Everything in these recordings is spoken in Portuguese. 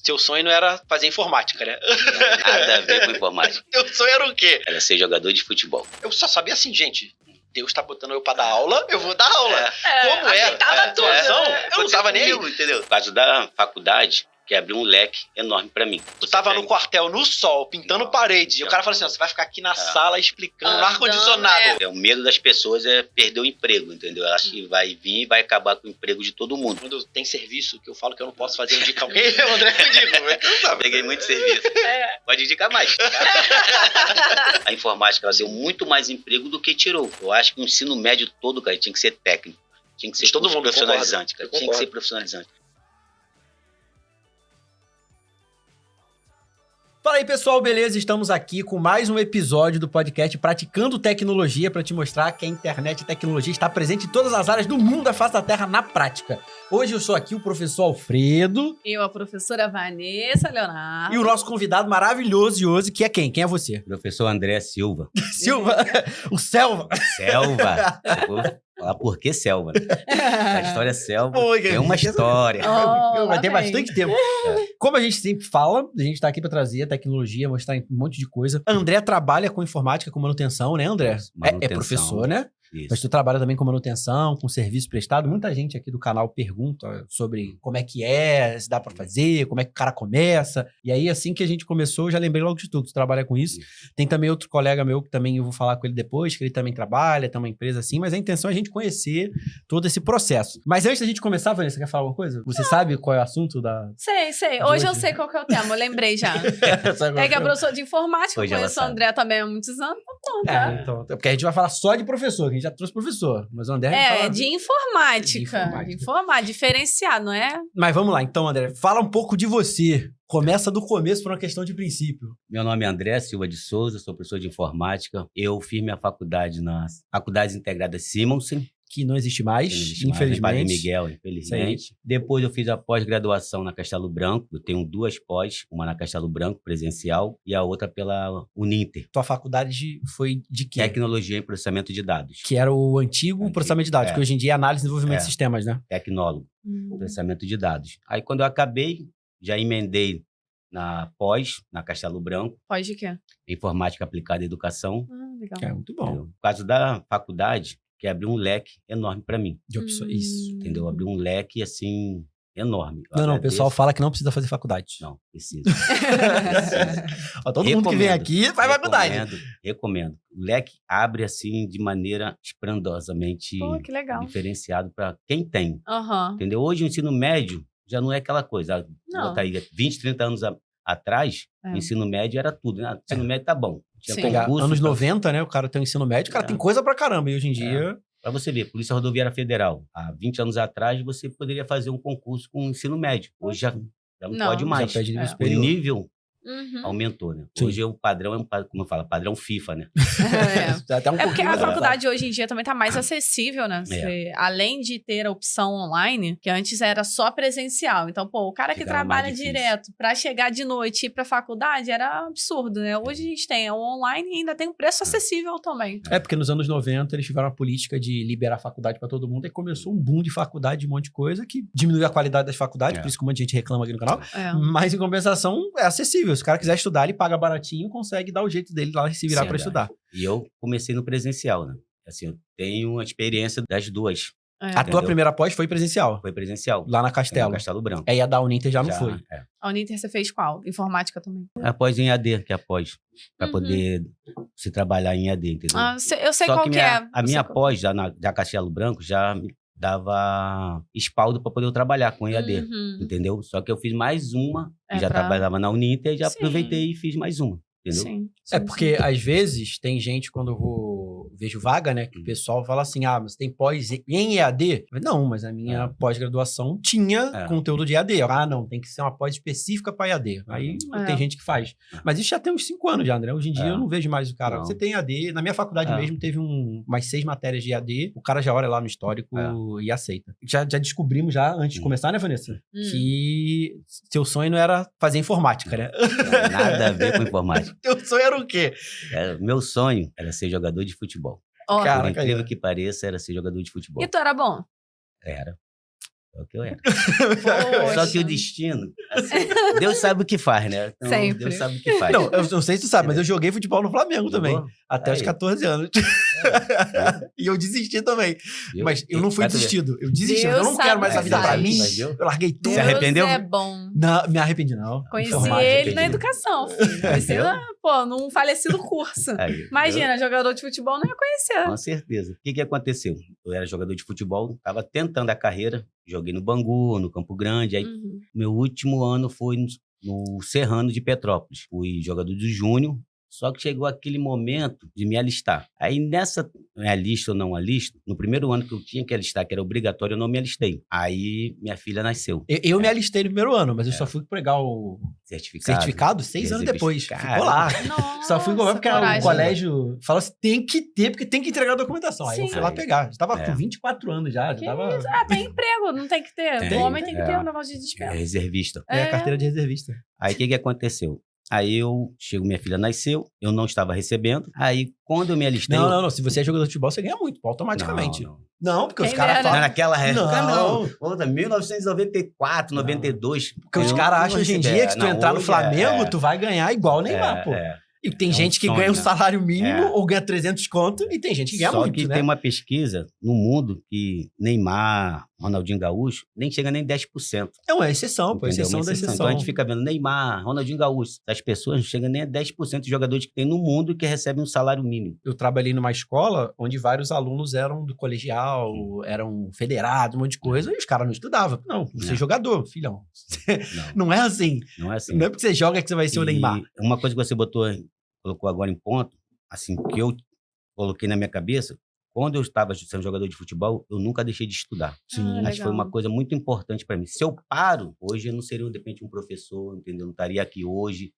Teu sonho não era fazer informática, né? Nada a ver com informática. Teu sonho era o quê? Era ser jogador de futebol. Eu só sabia assim, gente, Deus tá botando eu pra dar aula, eu vou dar aula. Como ajeitava a atuação, tudo, né? eu não tava nem aí. Entendeu? Por causa da faculdade, que abriu um leque enorme pra mim. Tu tava no quartel, no sol, pintando parede. E o cara fala assim, ó, você vai ficar aqui na sala explicando no ar-condicionado. O medo das pessoas é perder o emprego, entendeu? Ela acha que vai vir e vai acabar com o emprego de todo mundo. Quando tem serviço que eu falo que eu não posso fazer, indica alguém, o André indica. Peguei muito serviço. Pode indicar mais. A informática, ela deu muito mais emprego do que tirou. Eu acho que o ensino médio todo, cara, tinha que ser técnico. Tinha que ser todo mundo profissionalizante, concorda. cara. Tinha que ser profissionalizante. Fala aí, pessoal, beleza? Estamos aqui com mais um episódio do podcast Praticando Tecnologia para te mostrar que a internet e a tecnologia está presente em todas as áreas do mundo da face da Terra na prática. Hoje eu sou aqui o professor Alfredo. Eu, a professora Vanessa Leonardo. E o nosso convidado maravilhoso de hoje, que é quem? Quem é você? Professor André Silva. Silva, o Selva. Selva. Vou falar por que Selva. A história é Selva. É uma história. Vai ter bastante tempo. Como a gente sempre fala, a gente tá aqui para trazer a tecnologia, mostrar um monte de coisa. André trabalha com informática, com manutenção, né, André? É professor, né? Isso. Mas tu trabalha também com manutenção, com serviço prestado. Muita gente aqui do canal pergunta sobre como é que é, se dá pra fazer, como é que o cara começa. E aí, assim que a gente começou, eu já lembrei logo de tudo. Tu trabalha com isso. Tem também outro colega meu que também eu vou falar com ele depois, que ele também trabalha, tem uma empresa assim. Mas a intenção é a gente conhecer todo esse processo. Mas antes da gente começar, Vanessa, quer falar alguma coisa? Você sabe qual é o assunto da... Sei. Hoje eu sei qual que é o tema, eu lembrei já. É que é professor de informática, eu conheço o André também há muitos anos, então então, porque a gente vai falar só de professor, que a gente já trouxe professor. Mas o André vai falar... de informática. De informática, diferenciado, não é? Mas vamos lá, então, André. Fala um pouco de você. Começa do começo por uma questão de princípio. Meu nome é André Silva de Souza, sou professor de informática. Eu fiz minha faculdade nas Faculdades Integradas Simonsen. Que não existe mais, infelizmente. Padre Miguel, infelizmente. Depois eu fiz a pós-graduação na Castelo Branco. Eu tenho 2 pós, uma na Castelo Branco, presencial, e a outra pela Uninter. Tua faculdade foi de quê? Tecnologia em Processamento de Dados. Que era o antigo processamento de dados, que hoje em dia é análise e desenvolvimento de sistemas, né? Tecnólogo, processamento de dados. Aí quando eu acabei, já emendei na pós, na Castelo Branco. Pós de quê? Informática aplicada à educação. Legal. É muito bom. Por causa da faculdade, que abriu um leque enorme para mim. De opções. Isso. Entendeu? Abriu um leque, assim, enorme. Não, o pessoal fala que não precisa fazer faculdade. Não, precisa. Ó, todo mundo que vem aqui faz faculdade. Recomendo. O leque abre, assim, de maneira esplendorosamente que legal. diferenciado para quem tem. Uhum. Entendeu? Hoje o ensino médio já não é aquela coisa. Não. Botar aí 20, 30 anos atrás, o ensino médio era tudo. Né? O ensino médio tá bom. Tinha concurso, anos 90, né? O cara tem o ensino médio, o cara tem coisa pra caramba. E hoje em dia... Para você ver, Polícia Rodoviária Federal, há 20 anos atrás, você poderia fazer um concurso com ensino médio. Hoje já não pode mais. Já pede nível o superior. nível aumentou, né? Sim. Hoje o padrão é como eu falo, padrão FIFA, né? Até um porque a mais faculdade hoje em dia também tá mais acessível, né? Você, além de ter a opção online, que antes era só presencial. Então, o cara que trabalha direto pra chegar de noite e ir pra faculdade era absurdo, né? Hoje a gente tem o online e ainda tem um preço acessível também. Porque nos anos 90 eles tiveram a política de liberar a faculdade pra todo mundo e começou um boom de faculdade, de um monte de coisa que diminuiu a qualidade das faculdades, por isso que um monte de gente reclama aqui no canal. Mas em compensação é acessível. Se o cara quiser estudar, ele paga baratinho, consegue dar o jeito dele lá e se virar para estudar. E eu comecei no presencial, né? Assim, eu tenho uma experiência das duas. A tua primeira pós foi presencial? Foi presencial. Lá na Castelo? No Castelo Branco. E a da Uninter já não foi? A Uninter você fez qual? Informática também? A pós em AD, que é a pós. Para poder se trabalhar em AD, entendeu? Eu sei qual que é. A minha pós, já da Castelo Branco, já me dava espaldo para poder eu trabalhar com EAD, entendeu? Só que eu fiz mais uma, já trabalhava na Uninter, e já aproveitei e fiz mais uma, entendeu? Sim. Porque às vezes tem gente, quando eu vejo vaga, né, que o pessoal fala assim, mas tem pós em EAD? Não, mas a minha pós-graduação tinha conteúdo de EAD. Não, tem que ser uma pós específica para EAD. Aí tem gente que faz. Mas isso já tem uns 5 anos já, André. Hoje em dia eu não vejo mais o cara. Você tem EAD. Na minha faculdade mesmo teve umas 6 matérias de EAD. O cara já olha lá no histórico e aceita. Já descobrimos já, antes de começar, né, Vanessa? Que seu sonho não era fazer informática, né? Nada a ver com informática. Teu sonho era o quê? Meu sonho era ser jogador de futebol. Por incrível que pareça, era ser jogador de futebol. E tu era bom? Era. É o que eu era. Poxa. Só que o destino, assim, Deus sabe o que faz, né? Então, Sempre. Deus sabe o que faz. Não, eu não sei se tu sabe, mas eu joguei futebol no Flamengo também. Até os 14 anos. E eu desisti também. Mas eu não fui desistido. Eu desisti. Deus Eu não quero mais a vida pra sabe. mim. Eu larguei tudo. Se arrependeu? Deus é bom. Não, me arrependi, não. Conheci Formado, ele arrependi. na educação, filho. Conheci, num falecido curso. Aí, Imagina, jogador de futebol não ia conhecer. Com certeza. O que aconteceu? Eu era jogador de futebol, estava tentando a carreira, joguei no Bangu, no Campo Grande. Aí, meu último ano foi no Serrano de Petrópolis. Fui jogador do Júnior, só que chegou aquele momento de me alistar. Aí, nessa me alisto ou não alisto, no primeiro ano que eu tinha que alistar, que era obrigatório, eu não me alistei. Aí, minha filha nasceu. Eu me alistei no primeiro ano, mas eu só fui pegar o certificado 6 anos depois. Ficou lá. Nossa, Só fui embora porque coragem. o colégio falou assim, tem que ter, porque tem que entregar a documentação. Aí eu Sim. fui lá pegar. Já tava com 24 anos já. Que Tava... isso? Tem emprego, não tem que ter. O homem tem que ter um negócio de É despesa. reservista. É a carteira de reservista. Aí, o que aconteceu? Aí minha filha nasceu, eu não estava recebendo. Aí, quando eu me alistei... Não. Se você é jogador de futebol, você ganha muito, automaticamente. Não, porque Quem os caras dera. falam... Naquela época, Não. Outra, 1994, 92. Porque os caras acham hoje em dia que se tu entrar no hoje Flamengo, tu vai ganhar igual o Neymar, pô. E tem É gente um que sonho, ganha um né? salário mínimo ou ganha 300 conto e tem gente que ganha Só muito, que né? tem uma pesquisa no mundo que Neymar, Ronaldinho Gaúcho, nem chega nem 10%. É uma exceção, pô. Entendeu? Exceção Uma da exceção. Então a gente fica vendo Neymar, Ronaldinho Gaúcho. As pessoas não chegam nem a 10% de jogadores que tem no mundo que recebem um salário mínimo. Eu trabalhei numa escola onde vários alunos eram do colegial, eram federados, um monte de coisa, e os caras não estudavam. Não, você é jogador, filhão. Não é assim. Não é assim. Não é porque você joga que você vai ser o Neymar. Uma coisa que você colocou agora em ponto, assim, que eu coloquei na minha cabeça, quando eu estava sendo jogador de futebol, eu nunca deixei de estudar. Acho que foi uma coisa muito importante para mim. Se eu paro, hoje eu não seria, de repente, um professor, entendeu? Não estaria aqui hoje,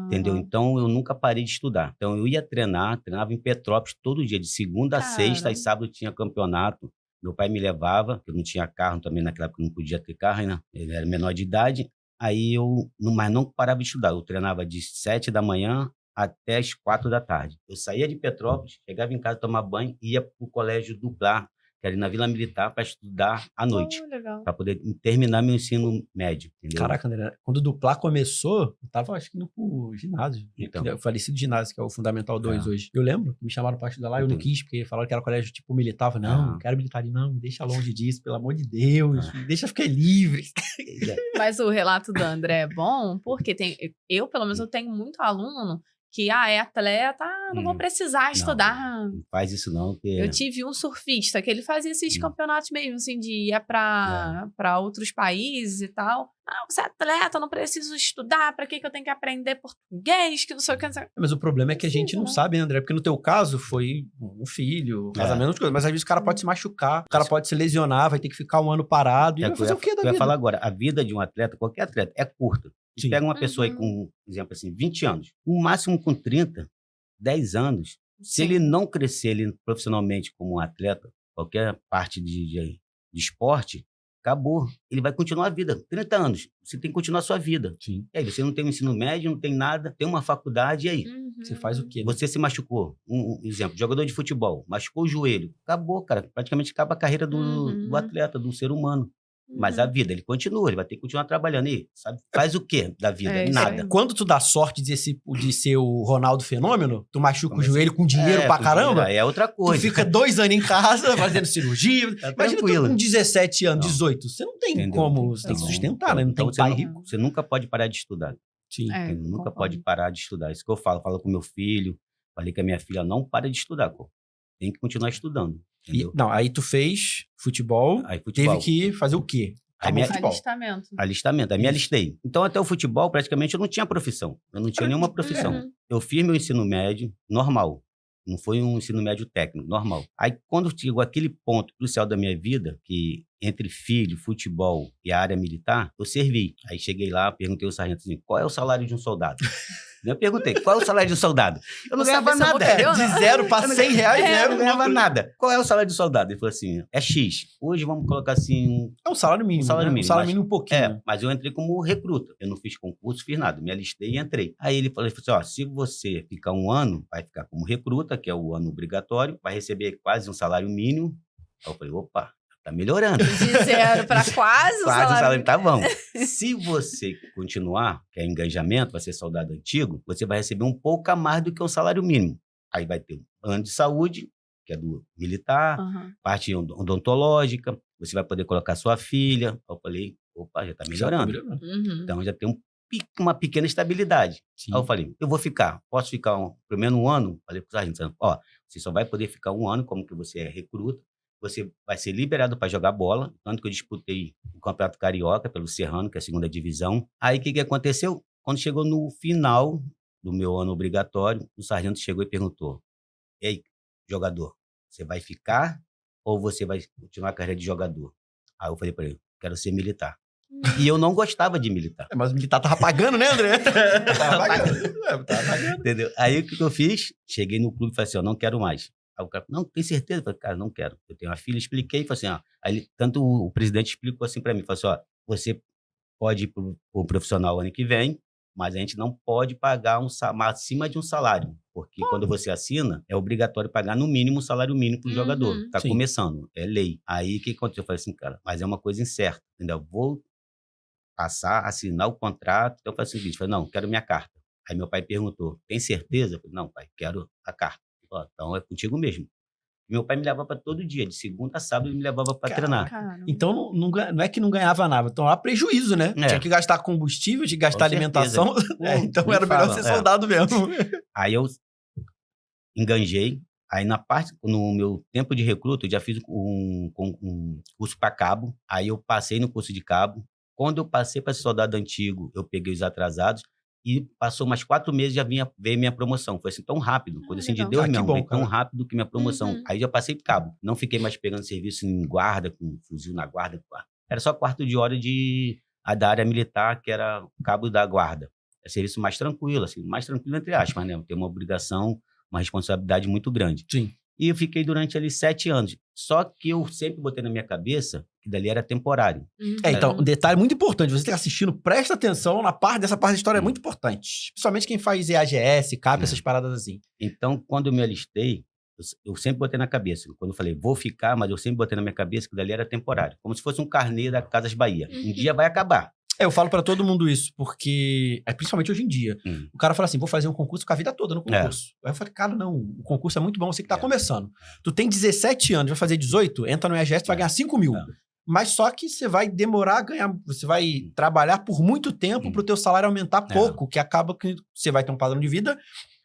entendeu? Então, eu nunca parei de estudar. Então, eu ia treinava em Petrópolis todo dia, de segunda a sexta, e sábado tinha campeonato. Meu pai me levava, eu não tinha carro também, naquela época eu não podia ter carro, né? Ele era menor de idade. Aí mas não parava de estudar. Eu treinava de 7 da manhã até as 4 da tarde. Eu saía de Petrópolis, chegava em casa, tomar banho e ia para o colégio Duplar, que era na Vila Militar, para estudar à noite. Para poder terminar meu ensino médio. Entendeu? Caraca, André, quando o Duplar começou, eu tava, acho que, indo pro ginásio. Então. O falecido ginásio, que é o Fundamental 2 hoje. Eu lembro, me chamaram para estudar lá, eu não quis, porque falaram que era colégio tipo militar. Eu falei, não quero militar ali, não, me deixa longe disso, pelo amor de Deus, me deixa ficar livre. Mas o relato do André é bom, porque eu, pelo menos, eu tenho muito aluno que é atleta, não vou precisar estudar. Não faz isso não. Porque... Eu tive um surfista que ele fazia esses campeonatos mesmo, assim, de ir para outros países e tal. Não, você é atleta, não preciso estudar, pra que eu tenho que aprender português, que não sei o que. Mas o problema é que a gente não sabe, né, André? Porque no teu caso foi um filho, casamento, coisa. Mas às vezes o cara pode se machucar, o cara pode se lesionar, vai ter que ficar um ano parado. E vai fazer o quê da vida? Eu ia falar agora, a vida de um atleta, qualquer atleta, é curta. Você pega uma pessoa aí com, por exemplo assim, 20 anos, no máximo com 30, 10 anos, se ele não crescer ele, profissionalmente como um atleta, qualquer parte de esporte, acabou. Ele vai continuar a vida. 30 anos, você tem que continuar a sua vida. Sim. E aí, você não tem um ensino médio, não tem nada, tem uma faculdade, e aí? Você faz o quê? Você se machucou. Um exemplo, jogador de futebol, machucou o joelho. Acabou, cara. Praticamente acaba a carreira do atleta, do ser humano. Mas a vida, ele continua, ele vai ter que continuar trabalhando. E sabe, faz o quê da vida? Nada. Quando tu dá sorte de ser o Ronaldo Fenômeno, tu machuca o joelho com dinheiro pra caramba. Dinheiro, é outra coisa. Tu fica 2 anos em casa fazendo cirurgia. Imagina tu com 17 anos, 18. Você não tem como, você tem que sustentar, né? Não tem pai rico. Você nunca pode parar de estudar. Sim. Nunca pode parar de estudar. Isso que eu falo com meu filho, falei com a minha filha, não para de estudar, pô. Tem que continuar estudando. Aí tu fez futebol, teve que fazer o quê? Alistamento. Aí me alistei. Então, até o futebol, praticamente, eu não tinha profissão. Eu não tinha nenhuma profissão. Eu fiz meu ensino médio normal. Não foi um ensino médio técnico, normal. Aí, quando chegou aquele ponto crucial da minha vida, que entre filho, futebol e a área militar, eu servi. Aí cheguei lá, perguntei ao sargento assim, qual é o salário de um soldado? Eu perguntei, qual é o salário de um soldado? Eu não ganhava nada. De 0 para 100 reais, né? Eu não ganhava nada. Qual é o salário de soldado? Ele falou assim, é X. Hoje vamos colocar assim... É um salário mínimo, Um salário mínimo um pouquinho. Mas eu entrei como recruta. Eu não fiz concurso, fiz nada. Me alistei e entrei. Aí ele falou assim, se você ficar um ano, vai ficar como recruta, que é o ano obrigatório, vai receber quase um salário mínimo. Aí eu falei, opa, tá melhorando. De 0 para quase o salário tá bom. Se você continuar, que é engajamento, vai ser soldado antigo, você vai receber um pouco a mais do que um salário mínimo. Aí vai ter um plano de saúde, que é do militar, parte odontológica, você vai poder colocar sua filha. Eu falei, opa, já tá melhorando. Então já tem uma pequena estabilidade. Sim. Aí eu falei, eu vou ficar, posso ficar pelo menos um ano? Falei pro sargento, ó, você só vai poder ficar um ano, como que você é recruta, você vai ser liberado para jogar bola, tanto que eu disputei o Campeonato Carioca pelo Serrano, que é a 2ª divisão. Aí o que aconteceu? Quando chegou no final do meu ano obrigatório, o sargento chegou e perguntou, ei, jogador, você vai ficar ou você vai continuar a carreira de jogador? Aí eu falei para ele, quero ser militar. E eu não gostava de militar. Mas o militar tava pagando, né, André? Tava pagando. Entendeu? Aí o que eu fiz? Cheguei no clube e falei assim, ó, não quero mais. Aí o cara, não, tem certeza? Eu falei, cara, não quero. Eu tenho uma filha, expliquei, falei assim, ó. Aí tanto o presidente explicou assim pra mim, falou assim, ó, você pode ir pro profissional ano que vem, mas a gente não pode pagar acima de um salário. Porque quando você assina, é obrigatório pagar no mínimo o salário mínimo pro jogador. Tá começando, é lei. Aí o que aconteceu? Eu falei assim, cara, mas é uma coisa incerta. Ainda vou assinar o contrato. Então eu falei o seguinte, falei, não, quero minha carta. Aí meu pai perguntou, tem certeza? Eu falei, não, pai, quero a carta. Falei, então é contigo mesmo. Meu pai me levava para todo dia, de segunda a sábado ele me levava para treinar. Caramba. Então não é que não ganhava nada, então há prejuízo, né? Tinha que gastar combustível, tinha que gastar alimentação. Então era melhor ser soldado mesmo. Aí eu enganjei. Aí no meu tempo de recruta, eu já fiz um curso para cabo. Aí eu passei no curso de cabo. Quando eu passei para ser soldado antigo, eu peguei os atrasados. E passou mais 4 meses, já veio minha promoção. Foi assim, tão rápido. Coisa assim de Deus mesmo. Foi tão rápido que minha promoção. Aí já passei pro cabo. Não fiquei mais pegando serviço em guarda, com fuzil na guarda. Era só quarto de hora da área militar, que era o cabo da guarda. É serviço mais tranquilo, assim, mais tranquilo entre aspas, né? Tem uma obrigação, uma responsabilidade muito grande. Sim. E eu fiquei durante ali 7 anos. Só que eu sempre botei na minha cabeça que dali era temporário. Então, um detalhe muito importante. Você que está assistindo, presta atenção dessa parte da história, é muito importante. Principalmente quem faz EAGS, CAP, essas paradas assim. Então, quando eu me alistei, eu sempre botei na cabeça. Quando eu falei, vou ficar, mas eu sempre botei na minha cabeça que dali era temporário. Como se fosse um carnê da Casas Bahia. Um dia vai acabar. Eu falo pra todo mundo isso, porque, principalmente hoje em dia, o cara fala assim, vou fazer um concurso, ficar a vida toda no concurso. Aí eu falei, cara, não, o concurso é muito bom, você que tá começando. Tu tem 17 anos, vai fazer 18, entra no EAGS, tu vai ganhar 5 mil. Mas só que você vai demorar a ganhar, você vai trabalhar por muito tempo pro teu salário aumentar pouco, que acaba que você vai ter um padrão de vida,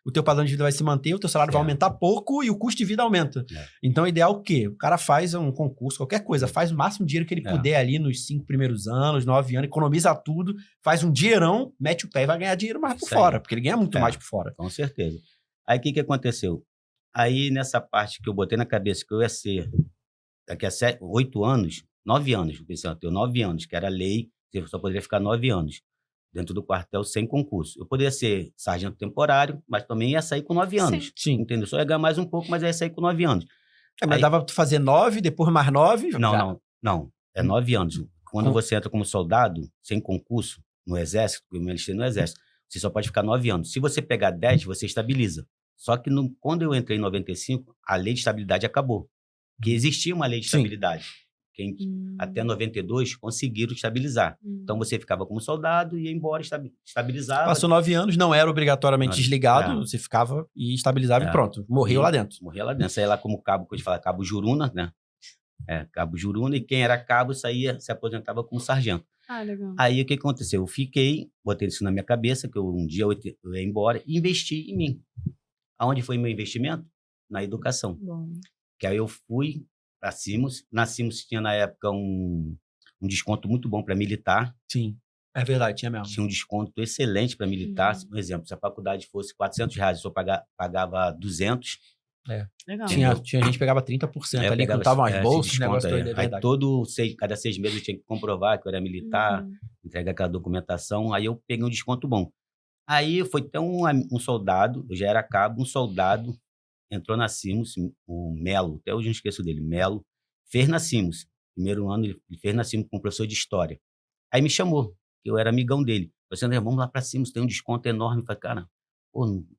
o teu padrão de vida vai se manter, o teu salário vai aumentar pouco e o custo de vida aumenta. Então, o ideal é o quê? O cara faz um concurso, qualquer coisa, faz o máximo de dinheiro que ele puder ali nos 5 primeiros anos, 9 anos, economiza tudo, faz um dinheirão, mete o pé e vai ganhar dinheiro mais por fora, porque ele ganha muito mais por fora. Com certeza. Aí, o que aconteceu? Aí, nessa parte que eu botei na cabeça que eu ia ser, daqui a 9 anos, eu pensei, eu tenho 9 anos, que era lei, você só poderia ficar 9 anos. Dentro do quartel sem concurso. Eu poderia ser sargento temporário, mas também ia sair com 9 anos. Sim. Entendeu? Só ia ganhar mais um pouco, mas ia sair com 9 anos. Mas dava pra tu fazer 9, depois mais 9? Não. É 9 anos. Quando você entra como soldado, sem concurso, no exército, eu me alistei no exército, você só pode ficar 9 anos. Se você pegar 10, você estabiliza. Só que quando eu entrei em 95, a lei de estabilidade acabou. Porque existia uma lei de estabilidade. Até 92 conseguiram estabilizar. Então você ficava como soldado, ia embora, estabilizava. Passou 9 anos, não era obrigatoriamente desligado, você ficava e estabilizava e pronto. Morreu lá dentro. Morria lá dentro. Saía lá como cabo, que a gente fala, cabo Juruna, né? Cabo Juruna, e quem era cabo saía, se aposentava como sargento. Legal. Aí o que aconteceu? Eu fiquei, botei isso na minha cabeça, que um dia eu ia embora e investi em mim. Aonde foi meu investimento? Na educação. Bom. Que aí eu fui para Simos. Na Simos tinha, na época, um desconto muito bom para militar. Sim, é verdade, tinha mesmo. Tinha um desconto excelente para militar. Por exemplo, se a faculdade fosse R$400, eu só pagava 200. Legal. Tinha gente que pegava 30% ali, que estavam as bolsas, negócio todo, é verdade. Aí cada 6 meses eu tinha que comprovar que eu era militar, entregar aquela documentação. Aí eu peguei um desconto bom. Aí foi tão um soldado, eu já era cabo, um soldado entrou na Simos, o Melo, até hoje eu não esqueço dele, Melo, fez na Simos. Primeiro ano ele fez na Simos com um professor de história. Aí me chamou, eu era amigão dele. Falei assim, André, vamos lá pra Simos, tem um desconto enorme. Eu falei, cara,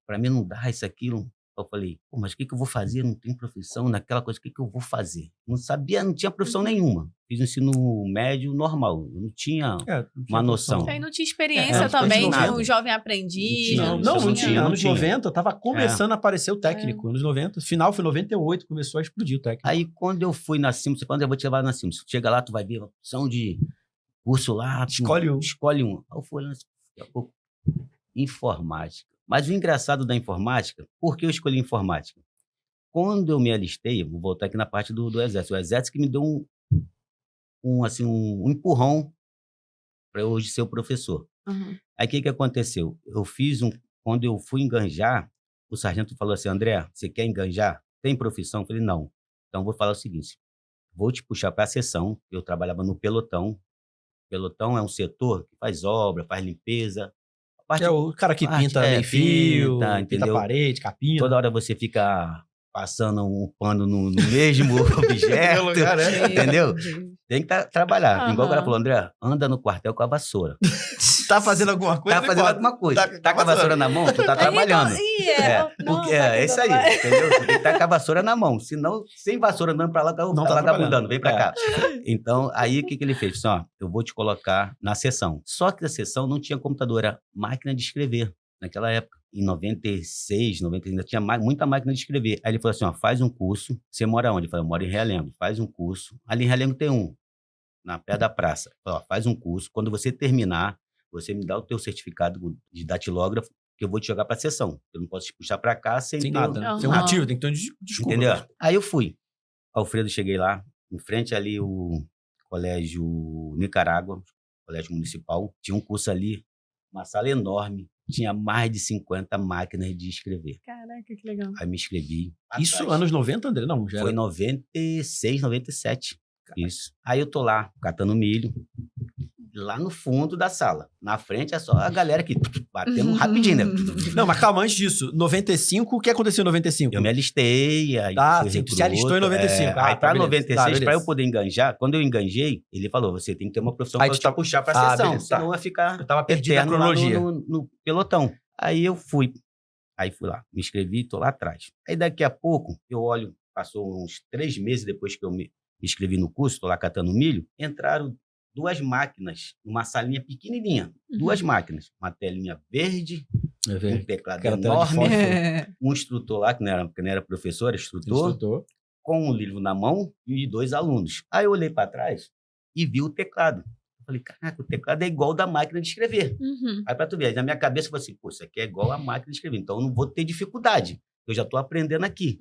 pra mim não dá isso, aquilo. Eu falei, pô, mas o que eu vou fazer? Não tem profissão naquela coisa, o que eu vou fazer? Não sabia, não tinha profissão nenhuma. Fiz ensino médio normal, eu não tinha uma noção. Aí não tinha experiência também de um jovem aprendiz. Não tinha. Anos 90, tava começando a aparecer o técnico. Anos 90, final foi 98, começou a explodir o técnico. Aí quando eu fui na Sims, você falou, eu vou te levar na Sims. Chega lá, tu vai ver a opção de curso lá. Escolhe um. Aí eu fui olhando, daqui a pouco, informática. Mas o engraçado da informática, por que eu escolhi informática? Quando eu me alistei, vou voltar aqui na parte do Exército. O Exército que me deu um empurrão para eu hoje ser o professor. Aí o que aconteceu? Quando eu fui enganjar, o sargento falou assim, André, você quer enganjar? Tem profissão? Eu falei, não. Então vou falar o seguinte, vou te puxar para a seção. Eu trabalhava no pelotão. Pelotão é um setor que faz obra, faz limpeza. O cara que pinta meio fio, pinta parede, capina. Toda hora você fica passando um pano no mesmo objeto, entendeu? Tem que trabalhar. Igual o cara falou, André, anda no quartel com a vassoura. Tá fazendo alguma coisa? Tá fazendo alguma coisa. Tá com a vassoura na mão, tu tá trabalhando. É isso aí, entendeu? Tu tem que estar com a vassoura na mão. Senão, sem vassoura andando pra lá, tá vagabundando, vem pra cá. Então, aí o que ele fez? Assim, ó, eu vou te colocar na sessão. Só que a sessão não tinha computador, era máquina de escrever naquela época. Em 96, 90, ainda tinha muita máquina de escrever. Aí ele falou assim, ó, faz um curso. Você mora onde? Eu falei, eu moro em Realengo. Faz um curso. Ali em Realengo tem na pé da praça. Falei, ó, faz um curso. Quando você terminar, você me dá o teu certificado de datilógrafo, que eu vou te jogar pra sessão. Eu não posso te puxar pra cá sem nada. Tem um motivo, tem que ter um desculpa. Entendeu? Aí eu fui. Alfredo, cheguei lá, em frente ali o Colégio Nicarágua, Colégio Municipal. Tinha um curso ali, uma sala enorme. Tinha mais de 50 máquinas de escrever. Caraca, que legal. Aí me inscrevi. Isso anos 90, André? Não, já foi 96, 97. Caraca. Isso. Aí eu tô lá, catando milho, lá no fundo da sala. Na frente é só a galera aqui, batendo rapidinho, né? Não, mas calma, antes disso, 95, o que aconteceu em 95? Eu me alistei, aí se alistou em 95. Aí pra 96, pra eu poder enganjar, quando eu enganjei, ele falou, você tem que ter uma profissão pra te puxar pra sessão, senão vai ficar eu tava perdido na cronologia. No pelotão. Aí eu fui. Aí fui lá, me inscrevi, tô lá atrás. Aí daqui a pouco, eu olho, passou uns 3 meses depois que eu me inscrevi no curso, tô lá catando milho, entraram 2 máquinas, numa salinha pequenininha, 2 máquinas, uma telinha verde, um teclado enorme, um instrutor lá, que não era professor, era instrutor, com um livro na mão e 2 alunos. Aí eu olhei para trás e vi o teclado. Eu falei, caraca, o teclado é igual da máquina de escrever. Aí para tu ver, na minha cabeça eu falei assim, pô, isso aqui é igual a máquina de escrever, então eu não vou ter dificuldade, eu já estou aprendendo aqui.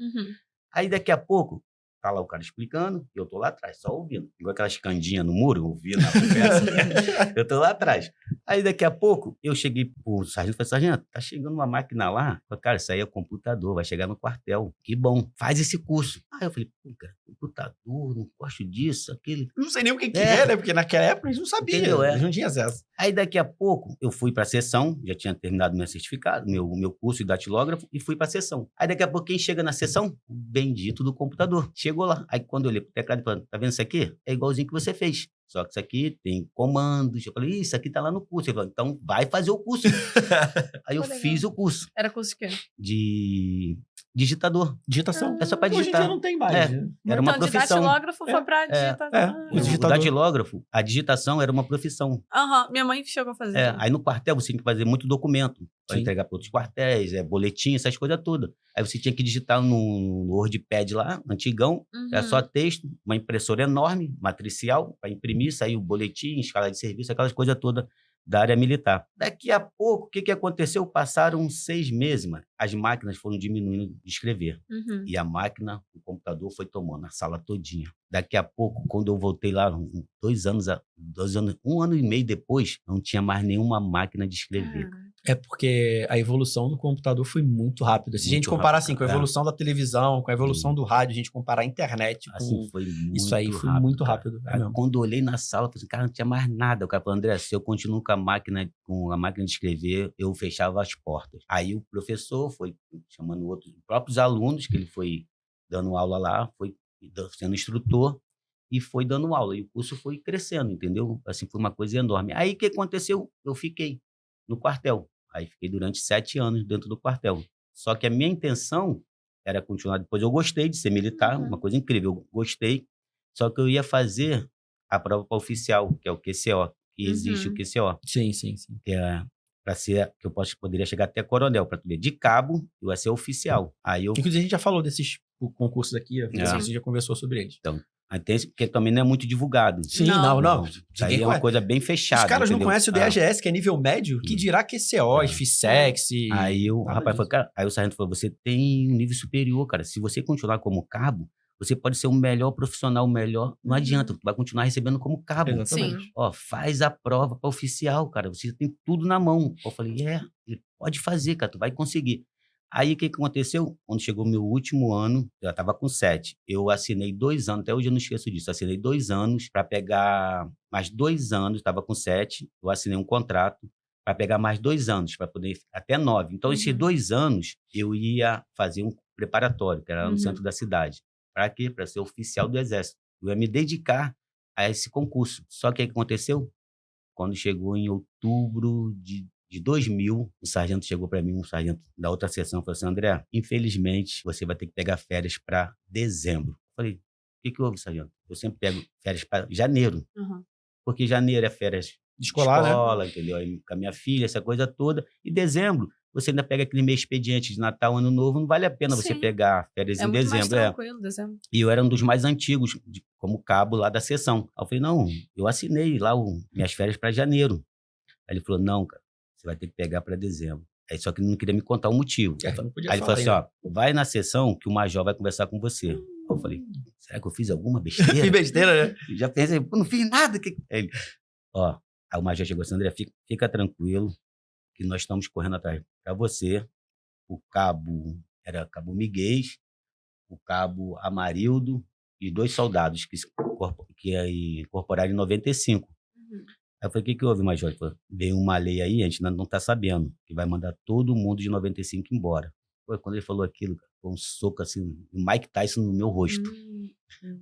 Aí daqui a pouco, tá lá o cara explicando, e eu tô lá atrás, só ouvindo. Igual aquelas candinhas no muro, ouvindo a conversa. Eu tô lá atrás. Aí, daqui a pouco, eu cheguei pro sargento e falei, sargento, tá chegando uma máquina lá. Eu falei, cara, isso aí é o computador, vai chegar no quartel. Que bom, faz esse curso. Aí eu falei, pô, cara, computador, não gosto disso, aquele... Não sei nem o que é, né? Porque naquela época a gente não sabia, eles não tinham acesso. Aí, daqui a pouco, eu fui pra sessão, já tinha terminado meu certificado, meu curso de datilógrafo, e fui pra sessão. Aí, daqui a pouco, quem chega na sessão? O bendito do computador. Chegou lá. Aí, quando eu olhei pro teclado, eu falei, tá vendo isso aqui? É igualzinho que você fez. Só que isso aqui tem comandos. Eu falei, isso aqui tá lá no curso. Ele falou, então vai fazer o curso. Aí eu fiz o curso. Era curso de quê? De digitador. Digitação. É só pra digitar. Hoje em dia não tem mais. Era uma profissão. O datilógrafo foi pra digitador. O datilógrafo, a digitação era uma profissão. Minha mãe chegou a fazer. Aí no quartel você tinha que fazer muito documento para entregar para outros quartéis, boletim, essas coisas todas. Aí você tinha que digitar no WordPad lá, antigão, era só texto, uma impressora enorme, matricial, para imprimir, sair o boletim, escala de serviço, aquelas coisas todas da área militar. Daqui a pouco, o que aconteceu? Passaram 6 meses, mano. As máquinas foram diminuindo de escrever. E a máquina, o computador foi tomando a sala todinha. Daqui a pouco, quando eu voltei lá, 2 anos, 1 ano e meio depois, não tinha mais nenhuma máquina de escrever. É porque a evolução do computador foi muito rápida. Se a gente comparar assim, com a evolução da televisão, com a evolução do rádio, a gente comparar a internet com... Assim, foi muito isso aí foi rápido, muito rápido. Quando eu olhei na sala, eu falei assim, cara, não tinha mais nada. O cara falou, André, se eu continuo com a máquina de escrever, eu fechava as portas. Aí o professor foi chamando outros próprios alunos, que ele foi dando aula lá, foi sendo instrutor, e foi dando aula. E o curso foi crescendo, entendeu? Assim, foi uma coisa enorme. Aí o que aconteceu? Eu fiquei no quartel. Aí fiquei durante 7 anos dentro do quartel. Só que a minha intenção era continuar depois. Eu gostei de ser militar, uma coisa incrível. Eu gostei, só que eu ia fazer a prova para oficial, que é o QCO, que existe o QCO. Sim. Que é para ser, que eu poderia chegar até coronel, para tu ver. De cabo, eu ia ser oficial. Aí eu... Inclusive, a gente já falou desses concursos aqui, a gente já conversou sobre eles. Então, porque também não é muito divulgado. Sim, não. Isso aí é uma coisa bem fechada. Os caras entendeu? não conhecem o DAGS, que é nível médio, que dirá QCO, FISEX. Aí o rapaz falou, cara, aí o sargento falou, você tem um nível superior, cara. Se você continuar como cabo, você pode ser o melhor profissional, o melhor. Não adianta, tu vai continuar recebendo como cabo. Exatamente. Sim. Ó, faz a prova para oficial, cara. Você tem tudo na mão. Eu falei, ele pode fazer, cara, tu vai conseguir. Aí, o que aconteceu? Quando chegou o meu último ano, eu estava com 7. Eu assinei 2 anos, até hoje eu não esqueço disso. Assinei 2 anos para pegar mais 2 anos, estava com 7. Eu assinei um contrato para pegar mais 2 anos, para poder até 9. Então, esses 2 anos, eu ia fazer um preparatório, que era no centro da cidade. Para quê? Para ser oficial do Exército. Eu ia me dedicar a esse concurso. Só que o que aconteceu? Quando chegou em outubro de 2000, o sargento chegou para mim, um sargento da outra seção, falou assim, André, infelizmente, você vai ter que pegar férias para dezembro. Eu falei, o que houve, sargento? Eu sempre pego férias para janeiro, porque janeiro é férias de escola, né? Entendeu? Aí, com a minha filha, essa coisa toda. E dezembro, você ainda pega aquele mês expediente de Natal, Ano Novo, não vale a pena você pegar férias em dezembro. Mais tranquilo, dezembro. E eu era um dos mais antigos, como cabo lá da seção. Aí eu falei, não, eu assinei lá minhas férias para janeiro. Aí ele falou, não, cara, você vai ter que pegar para dezembro. Aí só que ele não queria me contar o motivo. Aí ele falou assim, ó, vai na sessão que o major vai conversar com você. Eu falei, será que eu fiz alguma besteira? Que besteira, né? Já pensei, não fiz nada. Aí o major chegou assim, André, fica tranquilo, que nós estamos correndo atrás para você. O cabo, era cabo Miguel, o cabo Amarildo e 2 soldados que incorporaram em 95. Aí eu falei, o que houve, major? Ele falou, veio uma lei aí, a gente ainda não está sabendo, que vai mandar todo mundo de 95 embora. Pô, quando ele falou aquilo, foi um soco assim, um Mike Tyson no meu rosto.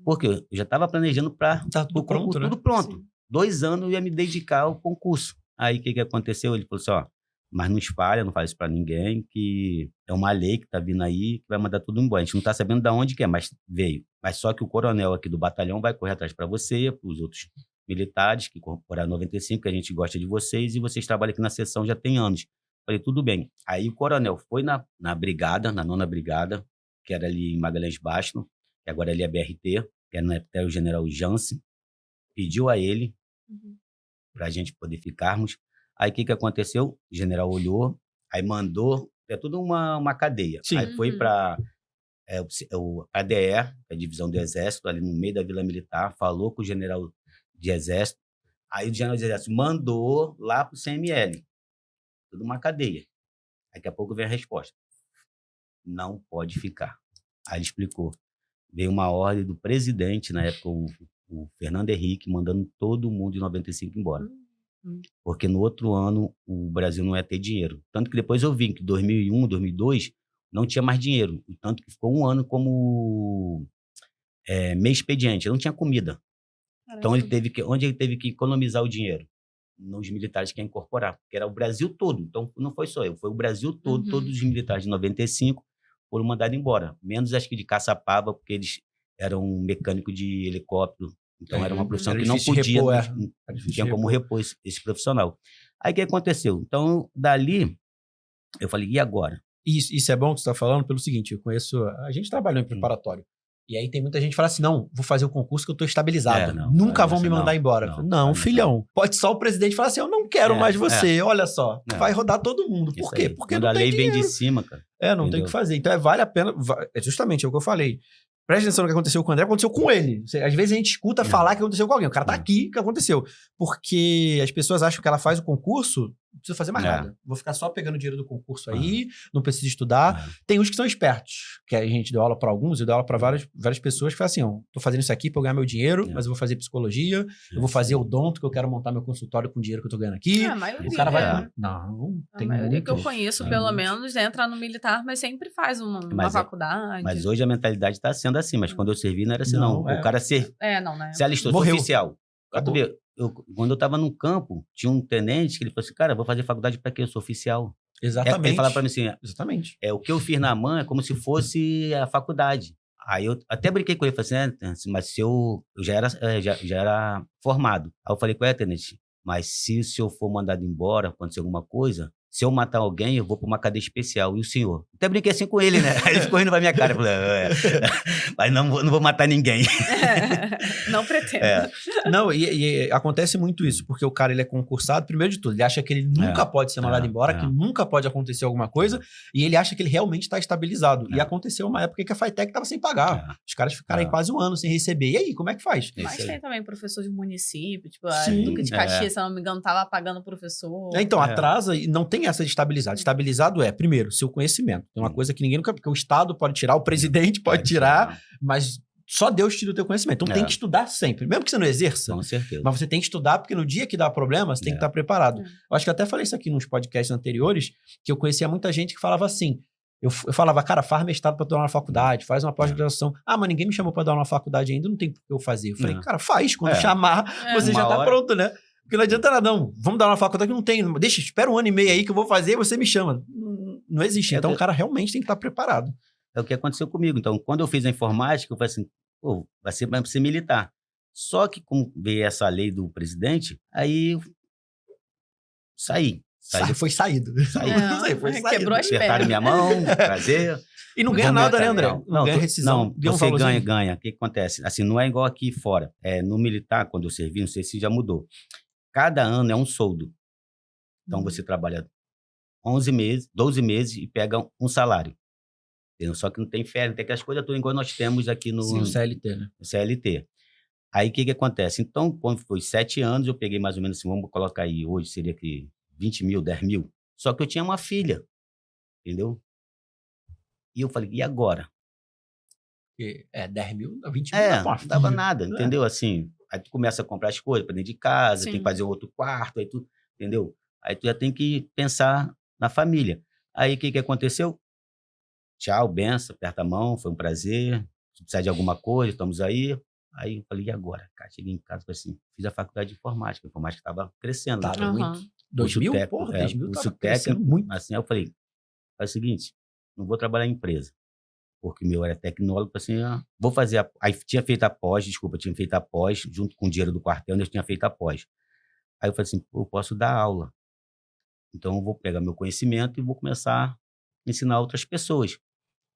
Porque eu já estava planejando para tudo pronto, né? Tudo pronto. Sim. 2 anos eu ia me dedicar ao concurso. Aí o que aconteceu? Ele falou assim, ó, mas não espalha, não faz isso para ninguém, que é uma lei que tá vindo aí, que vai mandar tudo embora. A gente não tá sabendo de onde que é, mas veio. Mas só que o coronel aqui do batalhão vai correr atrás para você, para os outros militares que incorporaram 95, que a gente gosta de vocês, e vocês trabalham aqui na seção já tem anos. Falei, tudo bem. Aí o coronel foi na brigada, na 9ª Brigada, que era ali em Magalhães Baixo, que agora ali é BRT, que era até o general Jansen, pediu a ele para a gente poder ficarmos. Aí o que aconteceu? O general olhou, aí mandou, é tudo uma cadeia. Sim. Aí foi para o ADE, a divisão do Exército, ali no meio da Vila Militar, falou com o general de Exército, aí o general de Exército mandou lá para o CML, tudo uma cadeia. Daqui a pouco vem a resposta. Não pode ficar. Aí ele explicou. Veio uma ordem do presidente, na época o Fernando Henrique, mandando todo mundo de 95 embora. Porque no outro ano o Brasil não ia ter dinheiro. Tanto que depois eu vi que em 2001, 2002 não tinha mais dinheiro. Tanto que ficou um ano como meio expediente, não tinha comida. Então onde ele teve que economizar o dinheiro? Nos militares que ia incorporar, porque era o Brasil todo. Então não foi só eu, foi o Brasil todo. Todos os militares de 95 foram mandados embora. Menos acho que de Caçapava, porque eles eram mecânico de helicóptero. Então era uma profissão que não podia, não tinha como repor esse profissional. Aí o que aconteceu? Então dali eu falei, e agora? Isso é bom que você está falando pelo seguinte, a gente trabalhou em preparatório. E aí tem muita gente que fala assim, não, vou fazer o concurso que eu tô estabilizado. Nunca vão me mandar embora. Não, filhão. Pode só o presidente falar assim, eu não quero mais você. Olha só, vai rodar todo mundo. Por quê? Porque não tem dinheiro. A lei vem de cima, cara. Não tem o que fazer. Então vale a pena, justamente é o que eu falei. Presta atenção no que aconteceu com o André, aconteceu com ele. Às vezes a gente escuta falar que aconteceu com alguém. O cara tá aqui, o que aconteceu? Porque as pessoas acham que ela faz o concurso, não precisa fazer mais nada. Vou ficar só pegando dinheiro do concurso aí, não precisa estudar. Tem uns que são espertos, que a gente deu aula para alguns, eu dei aula para várias pessoas que falam assim, ó, tô fazendo isso aqui pra eu ganhar meu dinheiro, mas eu vou fazer psicologia, eu vou fazer odonto, que eu quero montar meu consultório com o dinheiro que eu tô ganhando aqui. A maioria, o cara vai... Não, tem a maioria muitos. que eu conheço, pelo menos, entra no militar, mas sempre faz uma faculdade. Mas hoje a mentalidade tá sendo assim, mas quando eu servi não era assim, não. O cara se alistou, oficial. Quando eu tava no campo, tinha um tenente que ele falou assim, cara, vou fazer faculdade pra quê? Eu sou oficial. Exatamente. Ele fala para mim assim, exatamente. O que eu fiz na mão é como se fosse a faculdade. Aí eu até brinquei com ele, falei assim, mas se eu já era formado. Aí eu falei com ele, tenente, mas se o senhor for mandado embora, acontecer alguma coisa, se eu matar alguém, eu vou para uma cadeia especial. E o senhor? Até brinquei assim com ele, né? Aí ele ficou rindo pra minha cara. Eu falei, mas não vou matar ninguém. Não pretendo. Não, e acontece muito isso, porque o cara ele é concursado, primeiro de tudo, ele acha que ele nunca pode ser mandado embora, que nunca pode acontecer alguma coisa, e ele acha que ele realmente está estabilizado. E aconteceu uma época que a FATEC estava sem pagar. Os caras ficaram aí quase um ano sem receber. E aí, como é que faz? Mas tem também professor de município, tipo, a Duque de Caxias, se eu não me engano, tava pagando o professor. Então, atrasa e não tem essa de estabilizado. Estabilizado primeiro, seu conhecimento. Tem uma coisa que ninguém nunca... Porque o Estado pode tirar, o presidente pode tirar, mas só Deus tira o teu conhecimento. Então tem que estudar sempre. Mesmo que você não exerça. Com certeza. Mas você tem que estudar, porque no dia que dá problema, você tem que estar preparado. Eu acho que eu até falei isso aqui nos podcasts anteriores, que eu conhecia muita gente que falava assim... Eu falava, cara, faz mestrado pra tu dar na faculdade, faz uma pós-graduação. Mas ninguém me chamou pra dar na faculdade ainda, não tem o que eu fazer. Eu falei, cara, faz. Quando chamar, você já tá pronto, né? Porque não adianta nada, não. Vamos dar uma faculdade que não tem. Espera 1 ano e meio aí que eu vou fazer e você me chama. Não existe. Então o cara realmente tem que estar preparado. É o que aconteceu comigo. Então, quando eu fiz a informática, eu falei assim, vai ser militar. Só que como veio essa lei do presidente, aí saí. Foi saído. Foi saído. Quebrou as pernas. Apertaram minha mão, prazer. E não ganha nada, né, André? Não ganha rescisão. Não, você ganha. O que acontece? Assim, não é igual aqui fora. No militar, quando eu servi, não sei se já mudou. Cada ano é um soldo. Então, você trabalha 11 meses, 12 meses e pega um salário. Entendeu? Só que não tem férias, não tem aquelas coisas todas igual nós temos aqui no CLT, né? No CLT. Aí, o que acontece? Então, quando foi 7 anos, eu peguei mais ou menos assim, vamos colocar aí, hoje seria que 20 mil, 10 mil. Só que eu tinha uma filha, entendeu? E eu falei, e agora? 10 mil, 20 mil não dava nada, entendeu? Assim, aí tu começa a comprar as coisas para dentro de casa, tem que fazer outro quarto, aí tu, entendeu? Aí tu já tem que pensar na família. Aí o que aconteceu? Tchau, benção, aperta a mão, foi um prazer. Se precisar de alguma coisa, estamos aí. Aí eu falei, e agora? Cara, cheguei em casa, falei assim, fiz a faculdade de informática. A informática estava crescendo. Tava muito. 2000? Porra, 2000 tava crescendo muito. Assim, aí eu falei, faz o seguinte, não vou trabalhar em empresa. Porque o meu era tecnólogo, assim, vou fazer aí tinha feito a pós, junto com o dinheiro do quartel, onde eu tinha feito a pós. Aí eu falei assim, eu posso dar aula. Então eu vou pegar meu conhecimento e vou começar a ensinar outras pessoas.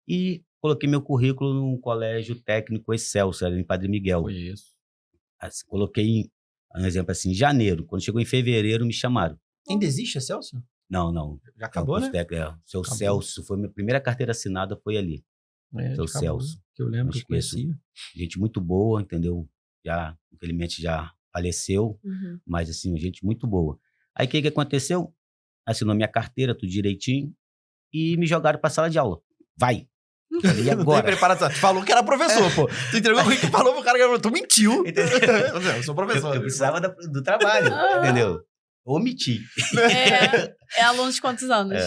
E coloquei meu currículo num colégio técnico Excelso, era em Padre Miguel. Foi isso. Assim, coloquei, um exemplo assim, em janeiro. Quando chegou em fevereiro, me chamaram. Ainda existe Excelso? Não. Já acabou, né? Seu acabou. Celso, foi minha primeira carteira assinada, foi ali. Seu Celso. Que eu lembro que eu conhecia. Gente muito boa, entendeu? Já, infelizmente, já faleceu, mas assim, gente muito boa. Aí o que aconteceu? Assinou minha carteira, tudo direitinho, e me jogaram pra sala de aula. Vai! E agora? Tu falou que era professor, pô. Tu entregou o currículo e falou pro cara que era professor. Tu mentiu. Eu sou professor. Eu precisava do trabalho, entendeu? Omiti. É aluno de quantos anos?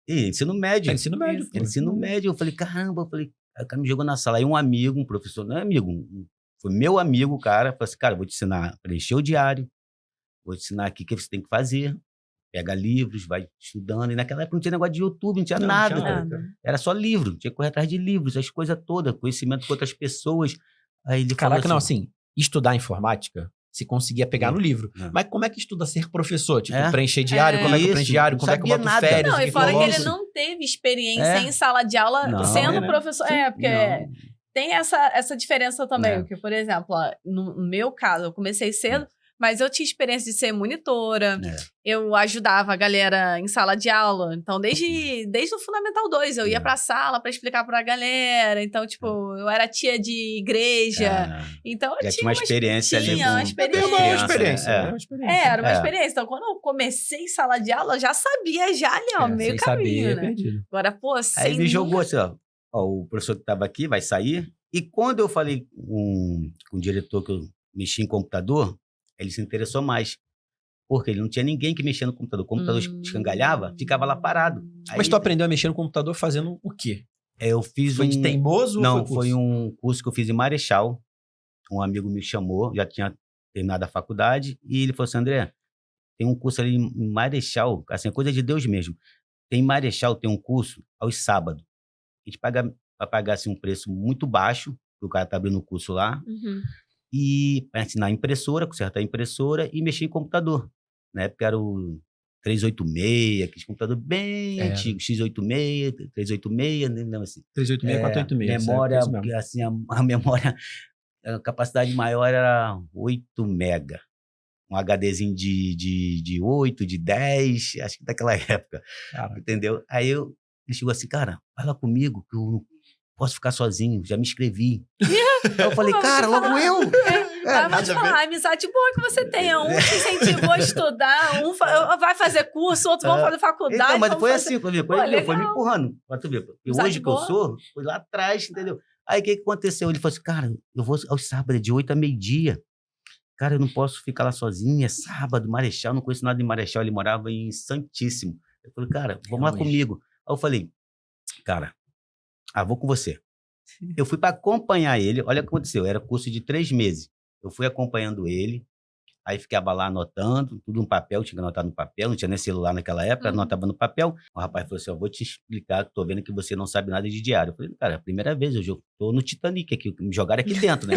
E ensino médio. Ensino médio. Ensino médio. Eu falei, caramba, aí o cara me jogou na sala. Aí um amigo, um professor, não é amigo, foi meu amigo, cara, falou assim, cara, vou te ensinar a preencher o diário, vou te ensinar aqui o que você tem que fazer. Pega livros, vai estudando. E naquela época não tinha negócio de YouTube, não tinha nada. Cara. Era só livro, tinha que correr atrás de livros, as coisas todas, conhecimento com outras pessoas. Aí ele falou assim, estudar informática, se conseguia pegar no livro. Mas como é que estuda ser professor? Tipo, preencher diário, como é que eu preencho diário, como é que eu boto férias? Não, e fora que ele não teve experiência em sala de aula sendo professor. Porque tem essa diferença também. Porque, por exemplo, no meu caso, eu comecei cedo, mas eu tinha experiência de ser monitora, eu ajudava a galera em sala de aula. Então, desde o Fundamental 2, eu ia pra sala pra explicar pra galera. Então, tipo, eu era tia de igreja. Então, eu tinha uma experiência ali. Era uma experiência. Era uma experiência. Então, quando eu comecei em sala de aula, eu já sabia ali, meio caminho, né? Agora, aí me jogou assim, o professor que tava aqui vai sair. E quando eu falei com o diretor que eu mexi em computador, ele se interessou mais, porque ele não tinha ninguém que mexia no computador. O computador escangalhava, ficava lá parado. Mas tu aprendeu a mexer no computador fazendo o quê? Eu fiz foi de teimoso? Não, foi um curso que eu fiz em Marechal. Um amigo me chamou, já tinha terminado a faculdade, e ele falou assim, André, tem um curso ali em Marechal, assim, coisa de Deus mesmo. Tem Marechal, tem um curso aos sábados. A gente vai pagar assim, um preço muito baixo, que o cara tá abrindo o curso lá, e para ensinar impressora, consertar a impressora e mexer em computador. Na época era o 386, aquele computador bem antigo, X86, 386, não assim. 386, 486. Memória, assim, a memória, a capacidade maior era 8 mega. Um HDzinho de 8, de 10, acho que daquela época. Caraca. Entendeu? Aí ele chegou assim, cara, vai lá comigo, que eu não posso ficar sozinho, já me inscrevi. Eu falei, cara, logo eu. Vou te falar, a amizade boa que você tem. Um te incentivou a estudar, um vai fazer curso, outro vai fazer faculdade. Então, mas foi assim comigo, ele foi me empurrando. Pra tu ver. E hoje que eu sou, fui lá atrás, entendeu? Aí o que aconteceu? Ele falou assim, cara, eu vou aos sábados, de 8 a meio-dia. Cara, eu não posso ficar lá sozinho, é sábado, Marechal, não conheço nada de Marechal, ele morava em Santíssimo. Eu falei, cara, vamos lá comigo. Aí eu falei, cara, vou com você. Eu fui para acompanhar ele, olha o que aconteceu, era curso de 3 meses. Eu fui acompanhando ele, aí ficava lá anotando, tudo no papel, tinha que anotar no papel, não tinha nem celular naquela época, anotava no papel. O rapaz falou assim, vou te explicar, que tô vendo que você não sabe nada de diário. Eu falei, cara, é a primeira vez, eu tô no Titanic aqui, me jogaram aqui dentro, né?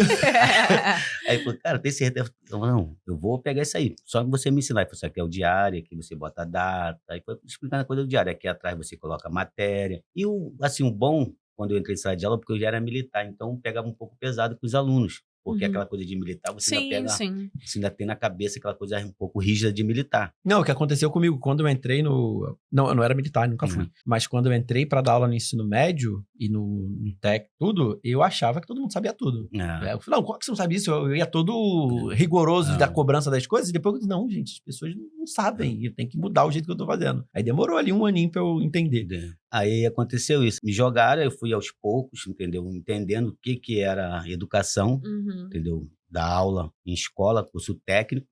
Aí ele falou, cara, tem certeza? Eu falei, não, eu vou pegar isso aí, só que você me ensinar. Ele falou assim, aqui é o diário, aqui você bota a data, aí foi explicando a coisa do diário, aqui atrás você coloca a matéria. E o bom, quando eu entrei em sala de aula, porque eu já era militar, então pegava um pouco pesado com os alunos. Porque aquela coisa de militar, você ainda pega... Você ainda tem na cabeça aquela coisa um pouco rígida de militar. Não, o que aconteceu comigo, quando eu entrei no... Não, eu não era militar, nunca fui. Mas quando eu entrei pra dar aula no ensino médio e no TEC, tudo, eu achava que todo mundo sabia tudo. Eu falei, não, como que você não sabe isso? Eu ia todo rigoroso da cobrança das coisas, e depois eu disse, não, gente, as pessoas não sabem, eu tenho que mudar o jeito que eu tô fazendo. Aí demorou ali 1 aninho pra eu entender. Aí aconteceu isso. Me jogaram, eu fui aos poucos, entendeu? Entendendo o que era educação, entendeu? Da aula em escola, curso técnico.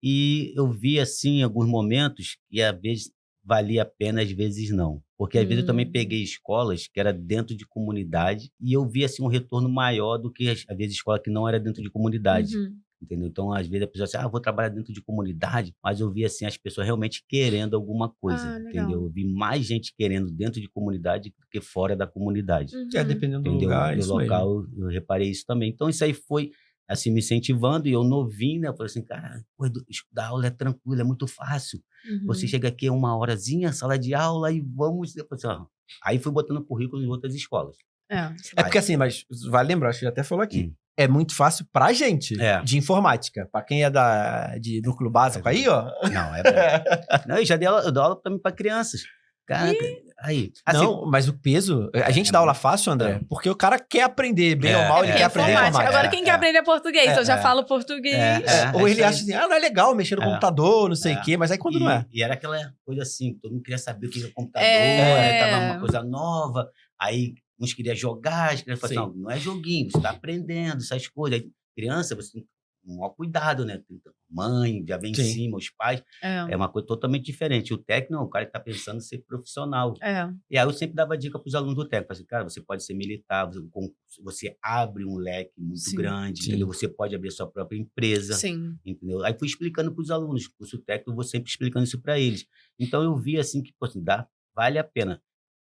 E eu vi, assim, em alguns momentos que às vezes valia a pena, às vezes não. Porque às vezes eu também peguei escolas que era dentro de comunidade e eu vi, assim, um retorno maior do que, às vezes, escola que não era dentro de comunidade. Entendeu? Então, às vezes, a pessoa assim, vou trabalhar dentro de comunidade, mas eu vi, assim, as pessoas realmente querendo alguma coisa, entendeu? Eu vi mais gente querendo dentro de comunidade do que fora da comunidade. Dependendo do lugar, do local, eu reparei isso também. Então, isso aí foi, assim, me incentivando, e eu novinho, né? Eu falei assim, cara, estudar aula é tranquilo, é muito fácil. Você chega aqui 1 horazinha, sala de aula, e vamos... Depois, aí fui botando currículo em outras escolas. É porque assim, mas vale lembrar, acho que já até falou aqui. É muito fácil pra gente, de informática. Pra quem é de núcleo básico aí, ó. Não, é bom. Não, eu dou aula também pra crianças. Caraca, aí. Assim, não, mas o peso... A gente dá aula fácil, André, porque o cara quer aprender, bem ou mal, ele quer aprender informática. Agora quem quer aprender português? Eu já falo português. Ou ele acha assim, não é legal mexer no computador, não sei o quê, mas aí quando não é. E era aquela coisa assim, todo mundo queria saber o que era o computador, tava uma coisa nova, aí... Uns queriam jogar, as crianças falavam, não é joguinho, você está aprendendo essas coisas. Aí, criança, você tem um maior cuidado, né? Mãe, já vem em cima, os pais. É uma coisa totalmente diferente. O técnico, não, o cara está pensando em ser profissional. E aí eu sempre dava dica para os alunos do técnico. Assim, cara, você pode ser militar, você abre um leque muito grande, entendeu? Você pode abrir a sua própria empresa, entendeu? Aí fui explicando para os alunos, o curso técnico, eu vou sempre explicando isso para eles. Então eu vi assim que, assim, vale a pena.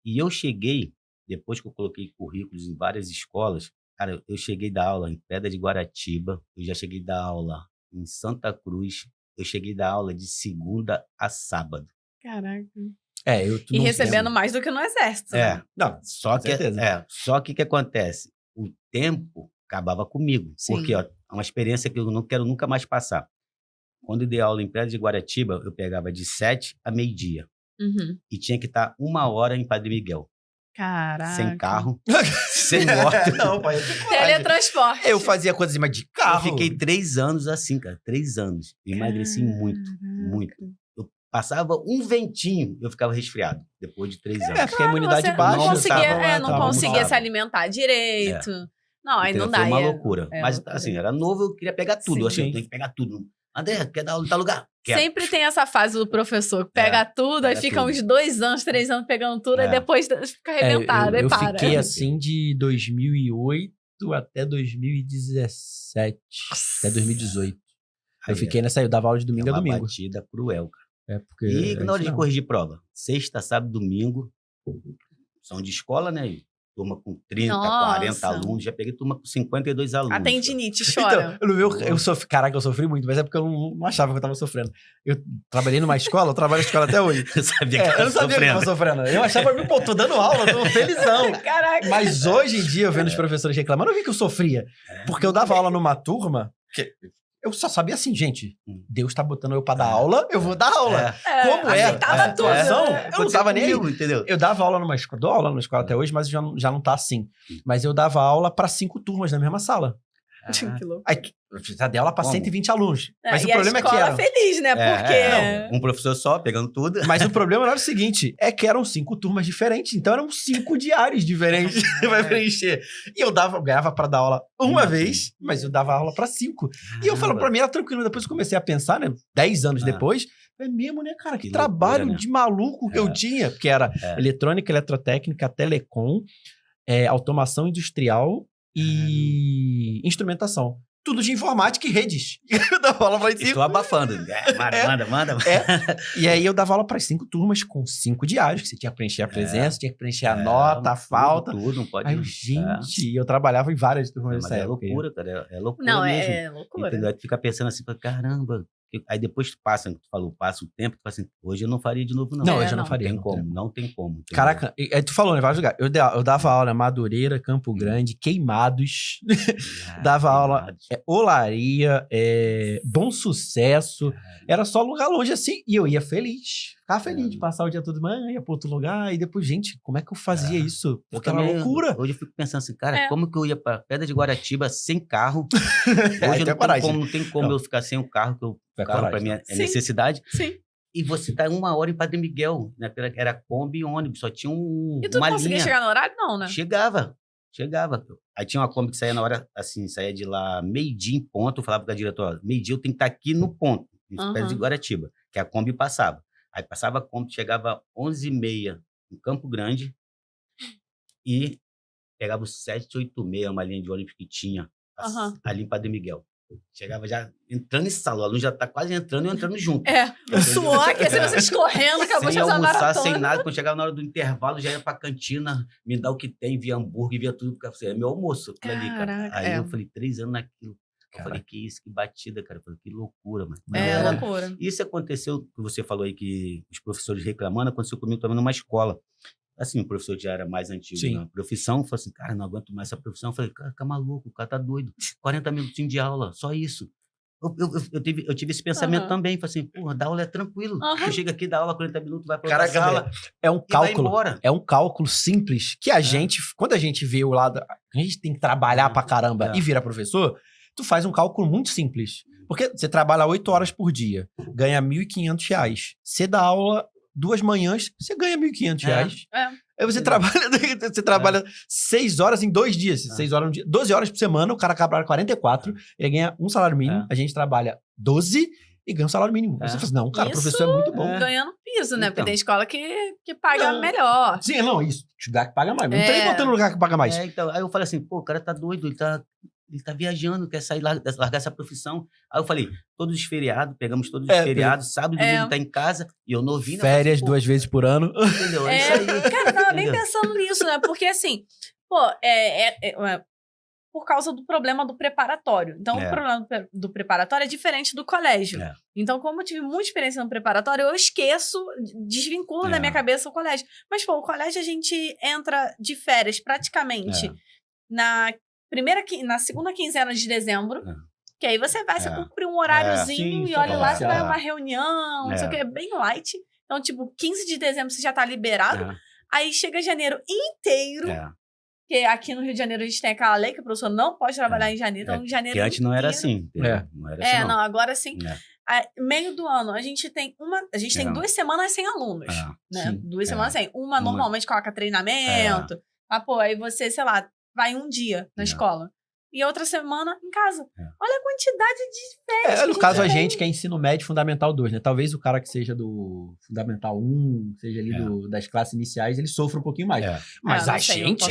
E eu cheguei, depois que eu coloquei currículos em várias escolas, cara, eu cheguei da aula em Pedra de Guaratiba, eu já cheguei da aula em Santa Cruz, eu cheguei da aula de segunda a sábado. Caraca. E recebendo mais do que no exército. Não, só que o que acontece? O tempo acabava comigo. Porque é uma experiência que eu não quero nunca mais passar. Quando eu dei aula em Pedra de Guaratiba, eu pegava de 7 a meio-dia. E tinha que estar 1 hora em Padre Miguel. Caraca. Sem carro, sem moto. Não, pai. Teletransporte. Eu fazia coisas mais de carro. Eu fiquei 3 anos assim, cara. 3 anos. Eu emagreci muito, muito. Eu passava um ventinho, eu ficava resfriado. Depois de 3 anos. Porque a imunidade baixa. Não conseguia se alimentar direito. Não, aí não dá. Foi uma loucura. Mas assim, era novo, eu queria pegar tudo. Eu achei, eu tenho que pegar tudo. André, quer dar aula em tal lugar? Sempre tem essa fase do professor que pega tudo, aí fica uns 2 anos, 3 anos pegando tudo, aí depois fica arrebentado, aí para. Eu fiquei assim de 2008 até 2017, até 2018. Eu fiquei nessa, eu dava aula de domingo a domingo. Uma batida cruel, cara. E na hora de corrigir prova? Sexta, sábado, domingo, são de escola, né? Turma com 30, 40 alunos. Já peguei turma com 52 alunos. A tendinite chora. Então, eu sofri muito, mas é porque eu não achava que eu tava sofrendo. Eu trabalhei numa escola, eu trabalho na escola até hoje. Eu sabia que eu não sabia que eu tava sofrendo. Eu achava, pô, tô dando aula, tô felizão. Caraca. Mas hoje em dia, eu vendo os professores reclamando, eu vi que eu sofria. Porque eu dava aula numa turma que eu só sabia assim, gente, Deus tá botando eu pra dar aula, eu vou dar aula. Como a situação, eu não tava nem aí. Entendeu? Eu dava aula numa escola, dou aula numa escola até hoje, mas já não tá assim. Mas eu dava aula pra 5 turmas na mesma sala. Que louco. Aí, eu já dei aula pra 120 alunos. Mas o problema é que era feliz, né? Porque... um professor só, pegando tudo. Mas o problema era o seguinte, é que eram 5 turmas diferentes, então eram 5 diários diferentes pra preencher. E eu ganhava pra dar aula uma vez, mas eu dava aula pra 5. E eu falo, pra mim era tranquilo. Depois eu comecei a pensar, né? 10 anos depois, é mesmo, né, cara? Que trabalho loucura, né? De maluco que eu tinha. Porque era eletrônica, eletrotécnica, telecom, automação industrial e instrumentação. Tudo de informática e redes. Eu dava aula para 5. Estou abafando. Manda. E aí eu dava aula para 5 turmas com 5 diários, que você tinha que preencher a presença, tinha que preencher a nota, a falta. Tudo, não pode... Aí gente, eu trabalhava em várias turmas nessa época. Loucura, cara. É loucura não, mesmo. É loucura. Entendeu? Aí tu fica pensando assim, caramba... Aí depois tu passa o tempo, tu fala assim, hoje eu não faria de novo, não. Não, hoje eu não faria. Não tem como. Entendeu? Caraca, tu falou em vários lugares. Eu dava aula em Madureira, Campo Grande, Queimados. Dava aula Olaria, Bom Sucesso. Era só lugar longe assim. E eu ia feliz. Ficava feliz de passar o dia todo, ia pra outro lugar. E depois, gente, como é que eu fazia isso? Porque era uma loucura. Hoje eu fico pensando assim, cara, como que eu ia pra Pedra de Guaratiba sem carro? Hoje não tem como eu ficar sem o carro, que o carro pra mim é necessidade. Sim. E você tá 1 hora em Padre Miguel, né? Era Kombi e ônibus, só tinha E tu não conseguia chegar no horário, não, né? Chegava. Aí tinha uma Kombi que saía na hora, assim, saía de lá meio-dia em ponto, eu falava com a diretora, meio-dia eu tenho que estar aqui no ponto, em Pedra de Guaratiba, que a Kombi passava. Aí passava a Kombi, chegava 11h30 em Campo Grande e pegava o 786, uma linha de ônibus que tinha ali em Padre Miguel. Chegava já entrando em sala, o aluno já tá quase entrando e eu entrando junto. O suor, que assim, vocês correndo, acabou de fazer a maratona. Sem nada, quando chegava na hora do intervalo, já ia pra cantina, me dá o que tem, via hambúrguer, via tudo, porque é meu almoço ali, cara. Aí eu falei, 3 anos naquilo. Eu falei, que isso, que batida, cara. Eu falei, que loucura, mano. Loucura. Isso aconteceu, que você falou aí, que os professores reclamando, aconteceu comigo também numa escola. Assim, o professor já era mais antigo na profissão, falou assim, cara, não aguento mais essa profissão. Eu falei, cara, tá maluco, o cara tá doido. 40 minutinhos de aula, só isso. Eu tive esse pensamento também. Falei assim, porra, dar aula é tranquilo. Tu chega aqui, dá aula 40 minutos, vai pra outra sala. É um cálculo. É um cálculo simples que a gente, quando a gente vê o lado, a gente tem que trabalhar pra caramba e virar professor, tu faz um cálculo muito simples. Porque você trabalha 8 horas por dia, ganha R$1.500. Você dá aula 2 manhãs, você ganha R$1.500. Aí você trabalha 6 horas em 2 dias. 6 horas no dia, 12 horas por semana, o cara trabalha 44, ele ganha um salário mínimo, a gente trabalha 12 e ganha um salário mínimo. Aí você fala assim, não, cara, o professor é muito bom. Ganhando piso, né? Porque tem escola que paga melhor. Sim, não, isso. Lugar que paga mais. Não tem botando lugar que paga mais. Então, aí eu falei assim, pô, o cara tá doido, ele tá viajando, quer sair, largar essa profissão. Aí eu falei, todos os feriados, pegamos todos os feriados, sábado e domingo tá em casa, e eu novinho. Férias assim, 2 vezes por ano. Entendeu? É isso aí. Cara, eu tava nem pensando nisso, né? Porque assim, pô, por causa do problema do preparatório. Então, o problema do preparatório é diferente do colégio. Então, como eu tive muita experiência no preparatório, eu esqueço, desvinculo da minha cabeça o colégio. Mas, pô, o colégio a gente entra de férias praticamente na segunda quinzena de dezembro, que aí você cumpre um horáriozinho e olha lá, você vai a uma reunião, não sei o que, é bem light. Então, tipo, 15 de dezembro você já tá liberado. Aí chega janeiro inteiro, porque aqui no Rio de Janeiro a gente tem aquela lei que o professor não pode trabalhar em janeiro, então em janeiro que antes não era assim. Não era assim, não, agora sim. Meio do ano, a gente tem 2 semanas sem alunos, né? Sim, 2 semanas sem. Uma normalmente coloca treinamento, pô, aí você, sei lá, vai um dia na escola. e outra semana em casa. Olha a quantidade de férias. No caso, a gente que é ensino médio Fundamental 2, né? Talvez o cara que seja do Fundamental 1, seja ali das classes iniciais, ele sofra um pouquinho mais. Mas a gente,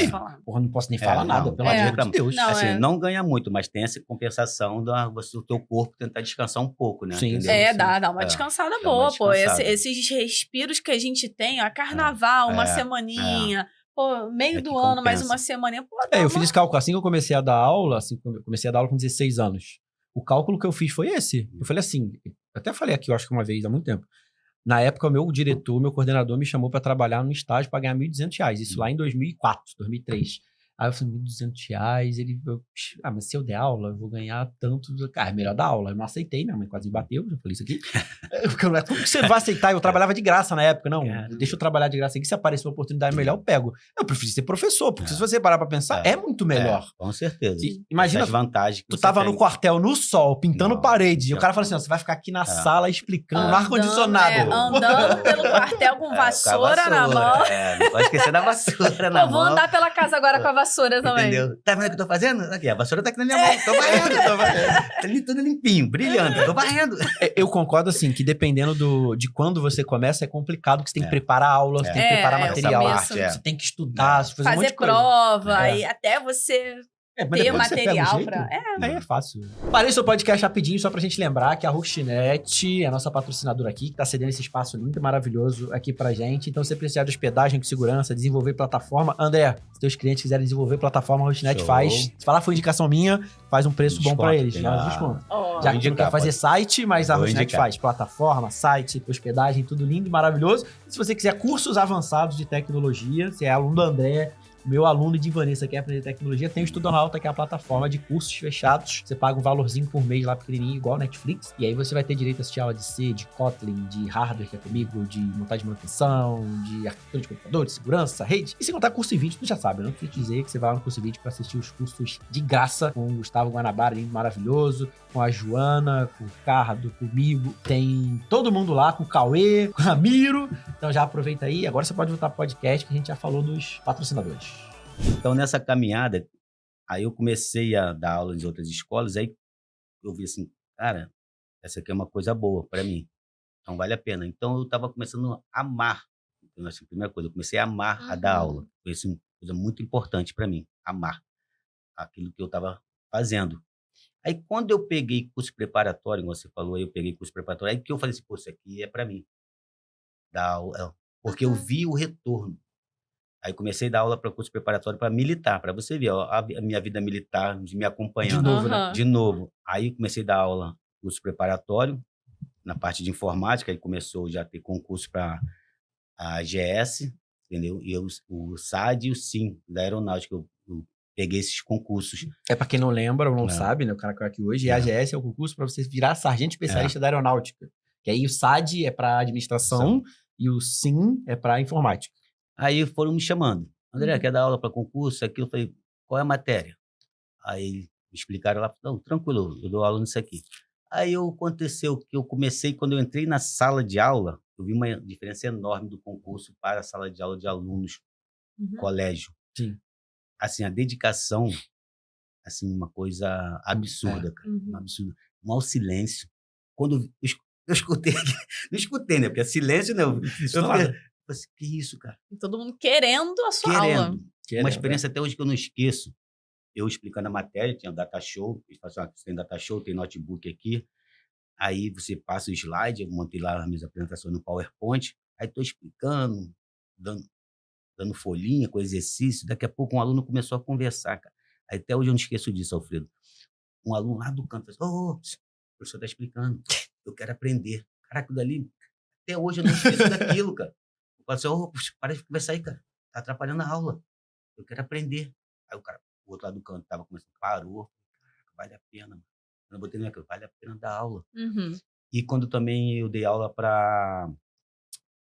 porra, não posso nem falar nada, pelo amor de Deus. Não, assim, não ganha muito, mas tem essa compensação do teu corpo tentar descansar um pouco, né? Sim. Dá uma descansada boa, pô. Esses respiros que a gente tem, a carnaval, uma semaninha... Pô, meio do ano, mais uma semaninha. Pô, eu fiz esse cálculo. Assim que eu comecei a dar aula, com 16 anos. O cálculo que eu fiz foi esse. Eu falei assim, eu até falei aqui, eu acho que uma vez, há muito tempo. Na época, meu coordenador me chamou para trabalhar no estágio para ganhar R$1.200. Isso lá em 2004, 2003. Aí eu falei, R$1.200, mas se eu der aula, eu vou ganhar tanto. Cara, melhor dar aula. Eu não aceitei, minha mãe quase me bateu, já falei isso aqui. Como que você vai aceitar? Eu trabalhava de graça na época, não. Deixa eu trabalhar de graça aqui, se aparecer uma oportunidade melhor, eu pego. Eu preferi ser professor, porque se você parar pra pensar, é muito melhor. Com certeza. Imagina, vantagens tu tava no quartel, no sol, pintando parede, e o cara fala assim, você vai ficar aqui na sala explicando, no ar-condicionado. Andando pelo quartel com vassoura na mão. Não pode esquecer da vassoura na mão. Eu vou andar pela casa agora com a vassoura também. Entendeu? Tá vendo o que eu tô fazendo? Aqui, a vassoura tá aqui na minha mão. Tô varrendo. Tá ali tudo limpinho, brilhante. Tô varrendo. Eu concordo, assim, que dependendo de quando você começa, é complicado, porque você tem que preparar aula, você tem que preparar material. Você tem que estudar, fazer um monte de coisa. Prova, e até você... ter material pra... Aí é fácil. Parei seu podcast rapidinho, só pra gente lembrar que a Rushnet é a nossa patrocinadora aqui, que tá cedendo esse espaço lindo e maravilhoso aqui pra gente. Então, se você precisar de hospedagem com segurança, desenvolver plataforma, André, se teus clientes quiserem desenvolver plataforma, a Rushnet faz. Se falar foi indicação minha, faz um preço bom pra eles. Já que não quer fazer site, mas a Rushnet faz plataforma, site, hospedagem, tudo lindo e maravilhoso. E se você quiser cursos avançados de tecnologia, você é aluno do André, meu aluno de Vanessa quer aprender tecnologia, tem o Estudo na Alta, que é a plataforma de cursos fechados. Você paga um valorzinho por mês lá pequenininho, igual Netflix. E aí você vai ter direito a assistir aula de C, de Kotlin, de hardware, que é comigo, de montagem de manutenção, de arquitetura de computador, de segurança, rede. E sem contar curso e vídeo, tu já sabe, eu não preciso dizer que você vai lá no curso e vídeo pra assistir os cursos de graça com o Gustavo Guanabara, lindo, maravilhoso, com a Joana, com o Ricardo, comigo. Tem todo mundo lá, com o Cauê, com o Ramiro. Então já aproveita aí. Agora você pode voltar pro podcast, que a gente já falou dos patrocinadores. Então, nessa caminhada, aí eu comecei a dar aula em outras escolas, aí eu vi assim, cara, essa aqui é uma coisa boa para mim, então vale a pena. Então, eu estava começando a amar. Então, assim, a primeira coisa, eu comecei a amar a dar aula. Foi assim, uma coisa muito importante para mim, amar aquilo que eu estava fazendo. Aí, quando eu peguei curso preparatório, como você falou, aí eu peguei curso preparatório, aí que eu falei assim, pô, isso aqui é para mim, dar aula, porque eu vi o retorno. Aí comecei a dar aula para curso preparatório para militar, para você ver ó, a minha vida militar me acompanhando. De novo, né? De novo. Aí comecei a dar aula curso preparatório, na parte de informática, aí começou já a ter concurso para a AGS, entendeu? E o SAD e o SIM, da aeronáutica, eu peguei esses concursos. É para quem não lembra ou não sabe, né? O cara que é aqui hoje, e a AGS é o concurso para você virar sargento especialista da aeronáutica. Que aí o SAD é para administração e o SIM é para informática. Aí foram me chamando. André, quer dar aula para concurso? Aqui eu falei, qual é a matéria? Aí me explicaram lá, não, tranquilo, eu dou aula nisso aqui. Aí aconteceu que eu comecei, quando eu entrei na sala de aula, eu vi uma diferença enorme do concurso para a sala de aula de alunos do colégio. Sim. Assim, a dedicação, assim, uma coisa absurda, cara. Um absurdo. Um mau silêncio. Quando eu escutei, não escutei, né? Porque é silêncio, né? Eu falei, que isso, cara? Todo mundo querendo a sua aula. Uma experiência até hoje que eu não esqueço. Eu explicando a matéria, tinha data show, eles falaram assim, tem data show, tem notebook aqui. Aí você passa o slide, eu montei lá as minhas apresentações no PowerPoint, aí estou explicando, dando folhinha com exercício. Daqui a pouco um aluno começou a conversar, cara. Aí até hoje eu não esqueço disso, Alfredo. Um aluno lá do canto falou, o professor está explicando, eu quero aprender. Caraca, dali, até hoje eu não esqueço daquilo, cara. Eu falei assim, para de conversar aí, cara. Tá atrapalhando a aula. Eu quero aprender. Aí o cara, o outro lado do canto, tava começando, parou. Caraca, vale a pena, mano. Eu botei na minha cara, vale a pena dar aula. E quando também eu dei aula para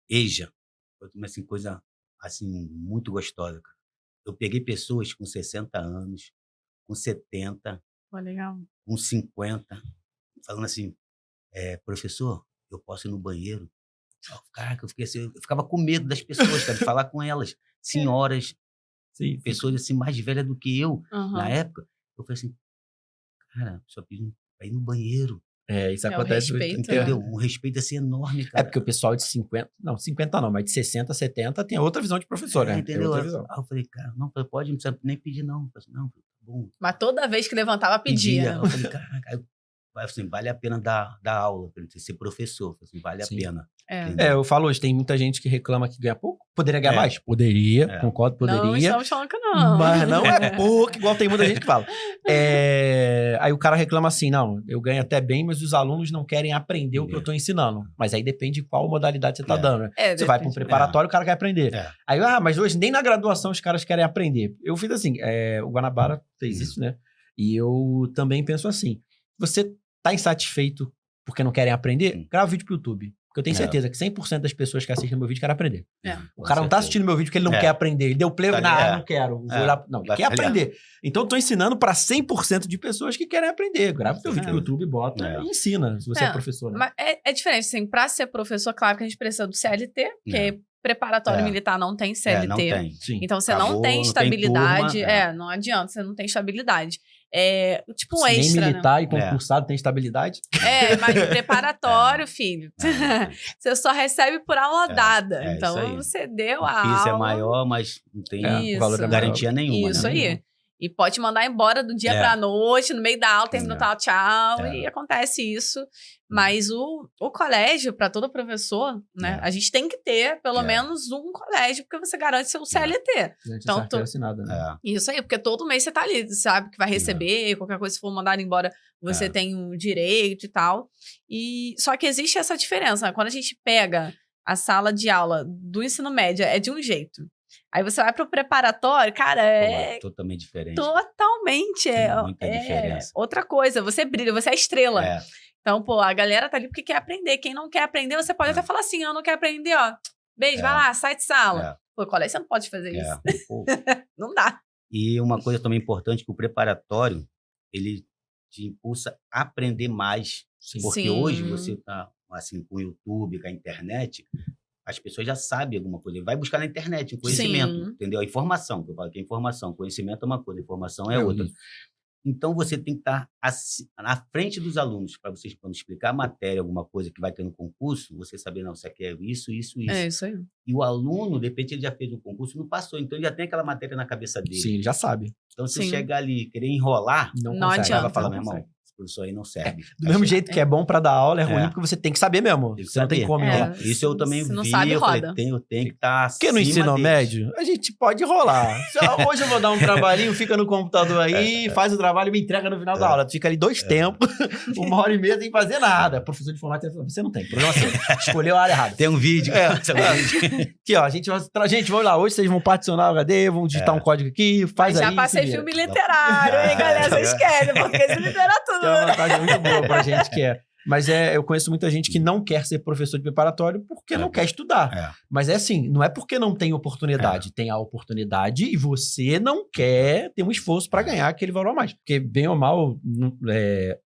EJA, foi uma assim, coisa assim, muito gostosa, cara. Eu peguei pessoas com 60 anos, com 70, legal. com 50, falando assim, professor, eu posso ir no banheiro? Caraca, eu ficava com medo das pessoas, cara, de falar com elas. Senhoras, pessoas assim, mais velhas do que eu, na época. Eu falei assim, cara, só pedi pra ir no banheiro. Isso acontece. Respeito, entendeu? Um respeito assim enorme, cara. Porque o pessoal de 50 não, mas de 60, 70 tem outra visão de professor, né? Entendeu? Outra visão. Aí eu falei, cara, não, pode, não precisa nem pedir, não. Eu falei, não, tá bom. Mas toda vez que levantava, pedia. Eu falei, caraca, assim, vale a pena dar aula, pra ser professor. Assim, vale a pena. Eu falo hoje, tem muita gente que reclama que ganha pouco. Poderia ganhar mais? Poderia, concordo, poderia. Não estamos falando que não. Mas não é pouco, igual tem muita gente que fala. Aí o cara reclama assim, não, eu ganho até bem, mas os alunos não querem aprender o que eu tô ensinando. Mas aí depende de qual modalidade você tá dando, né? Você vai para um preparatório, o cara quer aprender. Aí, mas hoje nem na graduação os caras querem aprender. Eu fiz assim, o Guanabara fez isso, né? E eu também penso assim, você tá insatisfeito porque não querem aprender? Grava vídeo pro YouTube. Porque eu tenho certeza que 100% das pessoas que assistem meu vídeo querem aprender. O cara não tá assistindo meu vídeo porque ele não quer aprender. Ele deu play, não quero. Vou lá. Não, ele quer aprender. Então eu tô ensinando para 100% de pessoas que querem aprender. Grava teu vídeo pro YouTube, bota e ensina, se você é professor. Né? Mas é diferente, assim, pra ser professor, claro que a gente precisa do CLT, porque preparatório militar não tem CLT. Não tem. Então você não tem estabilidade. Não adianta, você não tem estabilidade. Tipo um extra, nem militar né? e concursado tem estabilidade. Mas preparatório, filho. Você só recebe por aula dada. Então você deu a aula. Isso é maior, mas não tem garantia nenhuma. Isso né? aí. E pode mandar embora do dia pra noite, no meio da aula, terminou tchau, e acontece isso. Mas o colégio, para todo professor, né? A gente tem que ter pelo menos um colégio, porque você garante seu CLT. Então, assinada, né? Isso aí, porque todo mês você tá ali, sabe que vai receber, qualquer coisa, se for mandado embora, você tem um direito e tal. Só que existe essa diferença, né? Quando a gente pega a sala de aula do ensino médio, é de um jeito. Aí você vai pro preparatório, cara, é totalmente diferente. Totalmente. Tem muita diferença. Outra coisa, você brilha, você é a estrela. Então, a galera tá ali porque quer aprender. Quem não quer aprender, você pode até falar assim, eu não quero aprender, ó. Beijo, vai lá, sai de sala. Colégio, você não pode fazer isso. Não dá. E uma coisa também importante, que o preparatório, ele te impulsa a aprender mais. Porque hoje você tá, assim, com o YouTube, com a internet, as pessoas já sabem alguma coisa. Vai buscar na internet o conhecimento, entendeu? A informação, que eu falo que é informação. Conhecimento é uma coisa, informação é outra. Então, você tem que estar na frente dos alunos, para vocês, quando explicar a matéria, alguma coisa que vai ter no concurso, você saber, não, você quer isso. É isso aí. E o aluno, de repente, ele já fez um concurso e não passou. Então, ele já tem aquela matéria na cabeça dele. Sim, ele já sabe. Então, se você chegar ali e querer enrolar, não adianta. Vai falar, meu irmão, isso aí não serve. Do mesmo jeito que é bom pra dar aula, é ruim porque você tem que saber mesmo. Você não tem como enrolar. Isso eu também vi, não sabe, eu roda. falei, eu tenho que estar Porque no ensino médio, a gente pode enrolar. Hoje eu vou dar um trabalhinho, fica no computador aí, faz o trabalho e me entrega no final da aula. Tu fica ali 2 tempos, 1h30 sem fazer nada. Professor de informática, você não tem, problema seu. Escolheu a área errada. Tem um vídeo. Aqui, ó, gente, vamos lá, hoje vocês vão particionar o HD, vão digitar um código aqui, faz aí. Já passei filme literário, hein, galera? Vocês querem, porque de literatura. É uma vantagem muito boa pra gente que é. Mas eu conheço muita gente que não quer ser professor de preparatório porque não quer estudar. Mas é assim, não é porque não tem oportunidade. Tem a oportunidade e você não quer ter um esforço para ganhar aquele valor a mais. Porque, bem ou mal,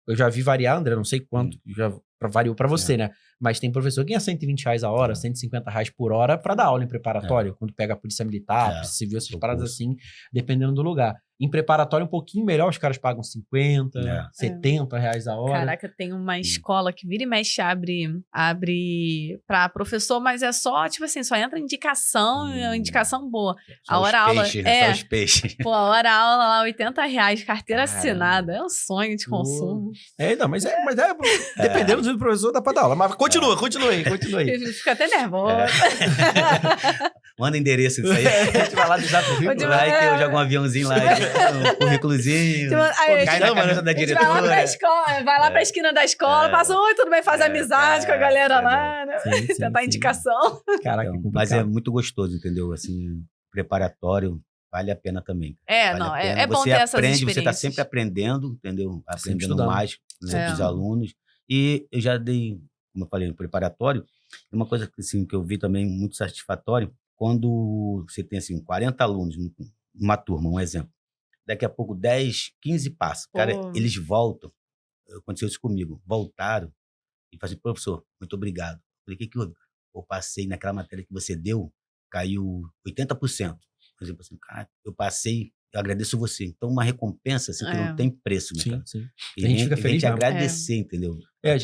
eu já vi variar, André, não sei quanto, já variou para você, né? Mas tem professor que ganha R$120 a hora, R$150 por hora para dar aula em preparatório. Quando pega a polícia militar, polícia civil, essas paradas assim, dependendo do lugar. Em preparatório, um pouquinho melhor, os caras pagam R$50, R$70 a hora. Caraca, tem uma escola que vira e mexe, abre pra professor, mas é só, tipo assim, só entra indicação, indicação boa. A hora aula. Só os peixes. Pô, a hora aula lá, R$80, carteira assinada. É um sonho de consumo. Não, mas dependendo do professor, dá pra dar aula. Mas continua aí. Fica até nervoso. Manda endereço isso aí. A gente vai lá deixar currículo. Vai que eu jogo um aviãozinho lá, um currículozinho. Cai na cabeça da diretora. Vai lá pra esquina da escola, passa, oi, tudo bem, faz amizade com a galera lá, né? Tentar indicação. Caraca, mas é muito gostoso, entendeu? Assim, preparatório vale a pena também. É bom ter essas experiências. Você tá sempre aprendendo, entendeu? Aprendendo mais dos alunos. E eu já dei, como eu falei, no preparatório, uma coisa assim, que eu vi também muito satisfatório, quando você tem assim 40 alunos numa turma, um exemplo. Daqui a pouco 10, 15 passam. Cara, eles voltam. Aconteceu isso comigo. Voltaram e falaram assim, professor, muito obrigado. Eu falei, o que eu passei naquela matéria que você deu? Caiu 80%. Por exemplo, assim, cara, eu passei eu agradeço você. Então, uma recompensa assim, que não tem preço, né, cara? Sim. E a gente fica feliz de agradecer, entendeu? A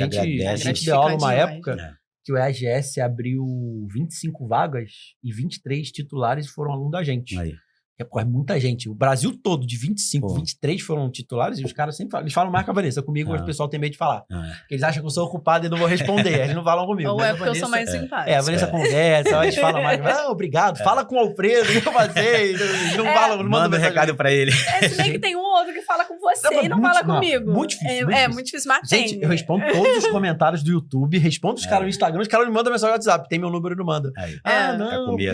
gente deu aula numa época que o EAGS abriu 25 vagas e 23 titulares foram alunos da gente. Aí. É muita gente. O Brasil todo, de 25, 23 foram titulares, e os caras sempre falam. Eles falam mais com a Vanessa. Comigo, o pessoal tem medo de falar. Porque eles acham que eu sou ocupado e não vou responder. Eles não falam comigo. Ou é porque eu sou mais simpática. A Vanessa conversa, eles falam mais. Obrigado, fala com o Alfredo, que eu passei. Não falam, não manda um recado pra ele. Se bem que tem um outro que fala com você e não fala comigo. Muito difícil. Muito difícil, mas tem. Gente, eu respondo todos os comentários do YouTube, respondo os caras no Instagram, os caras me mandam mensagem no WhatsApp. Tem meu número e não manda.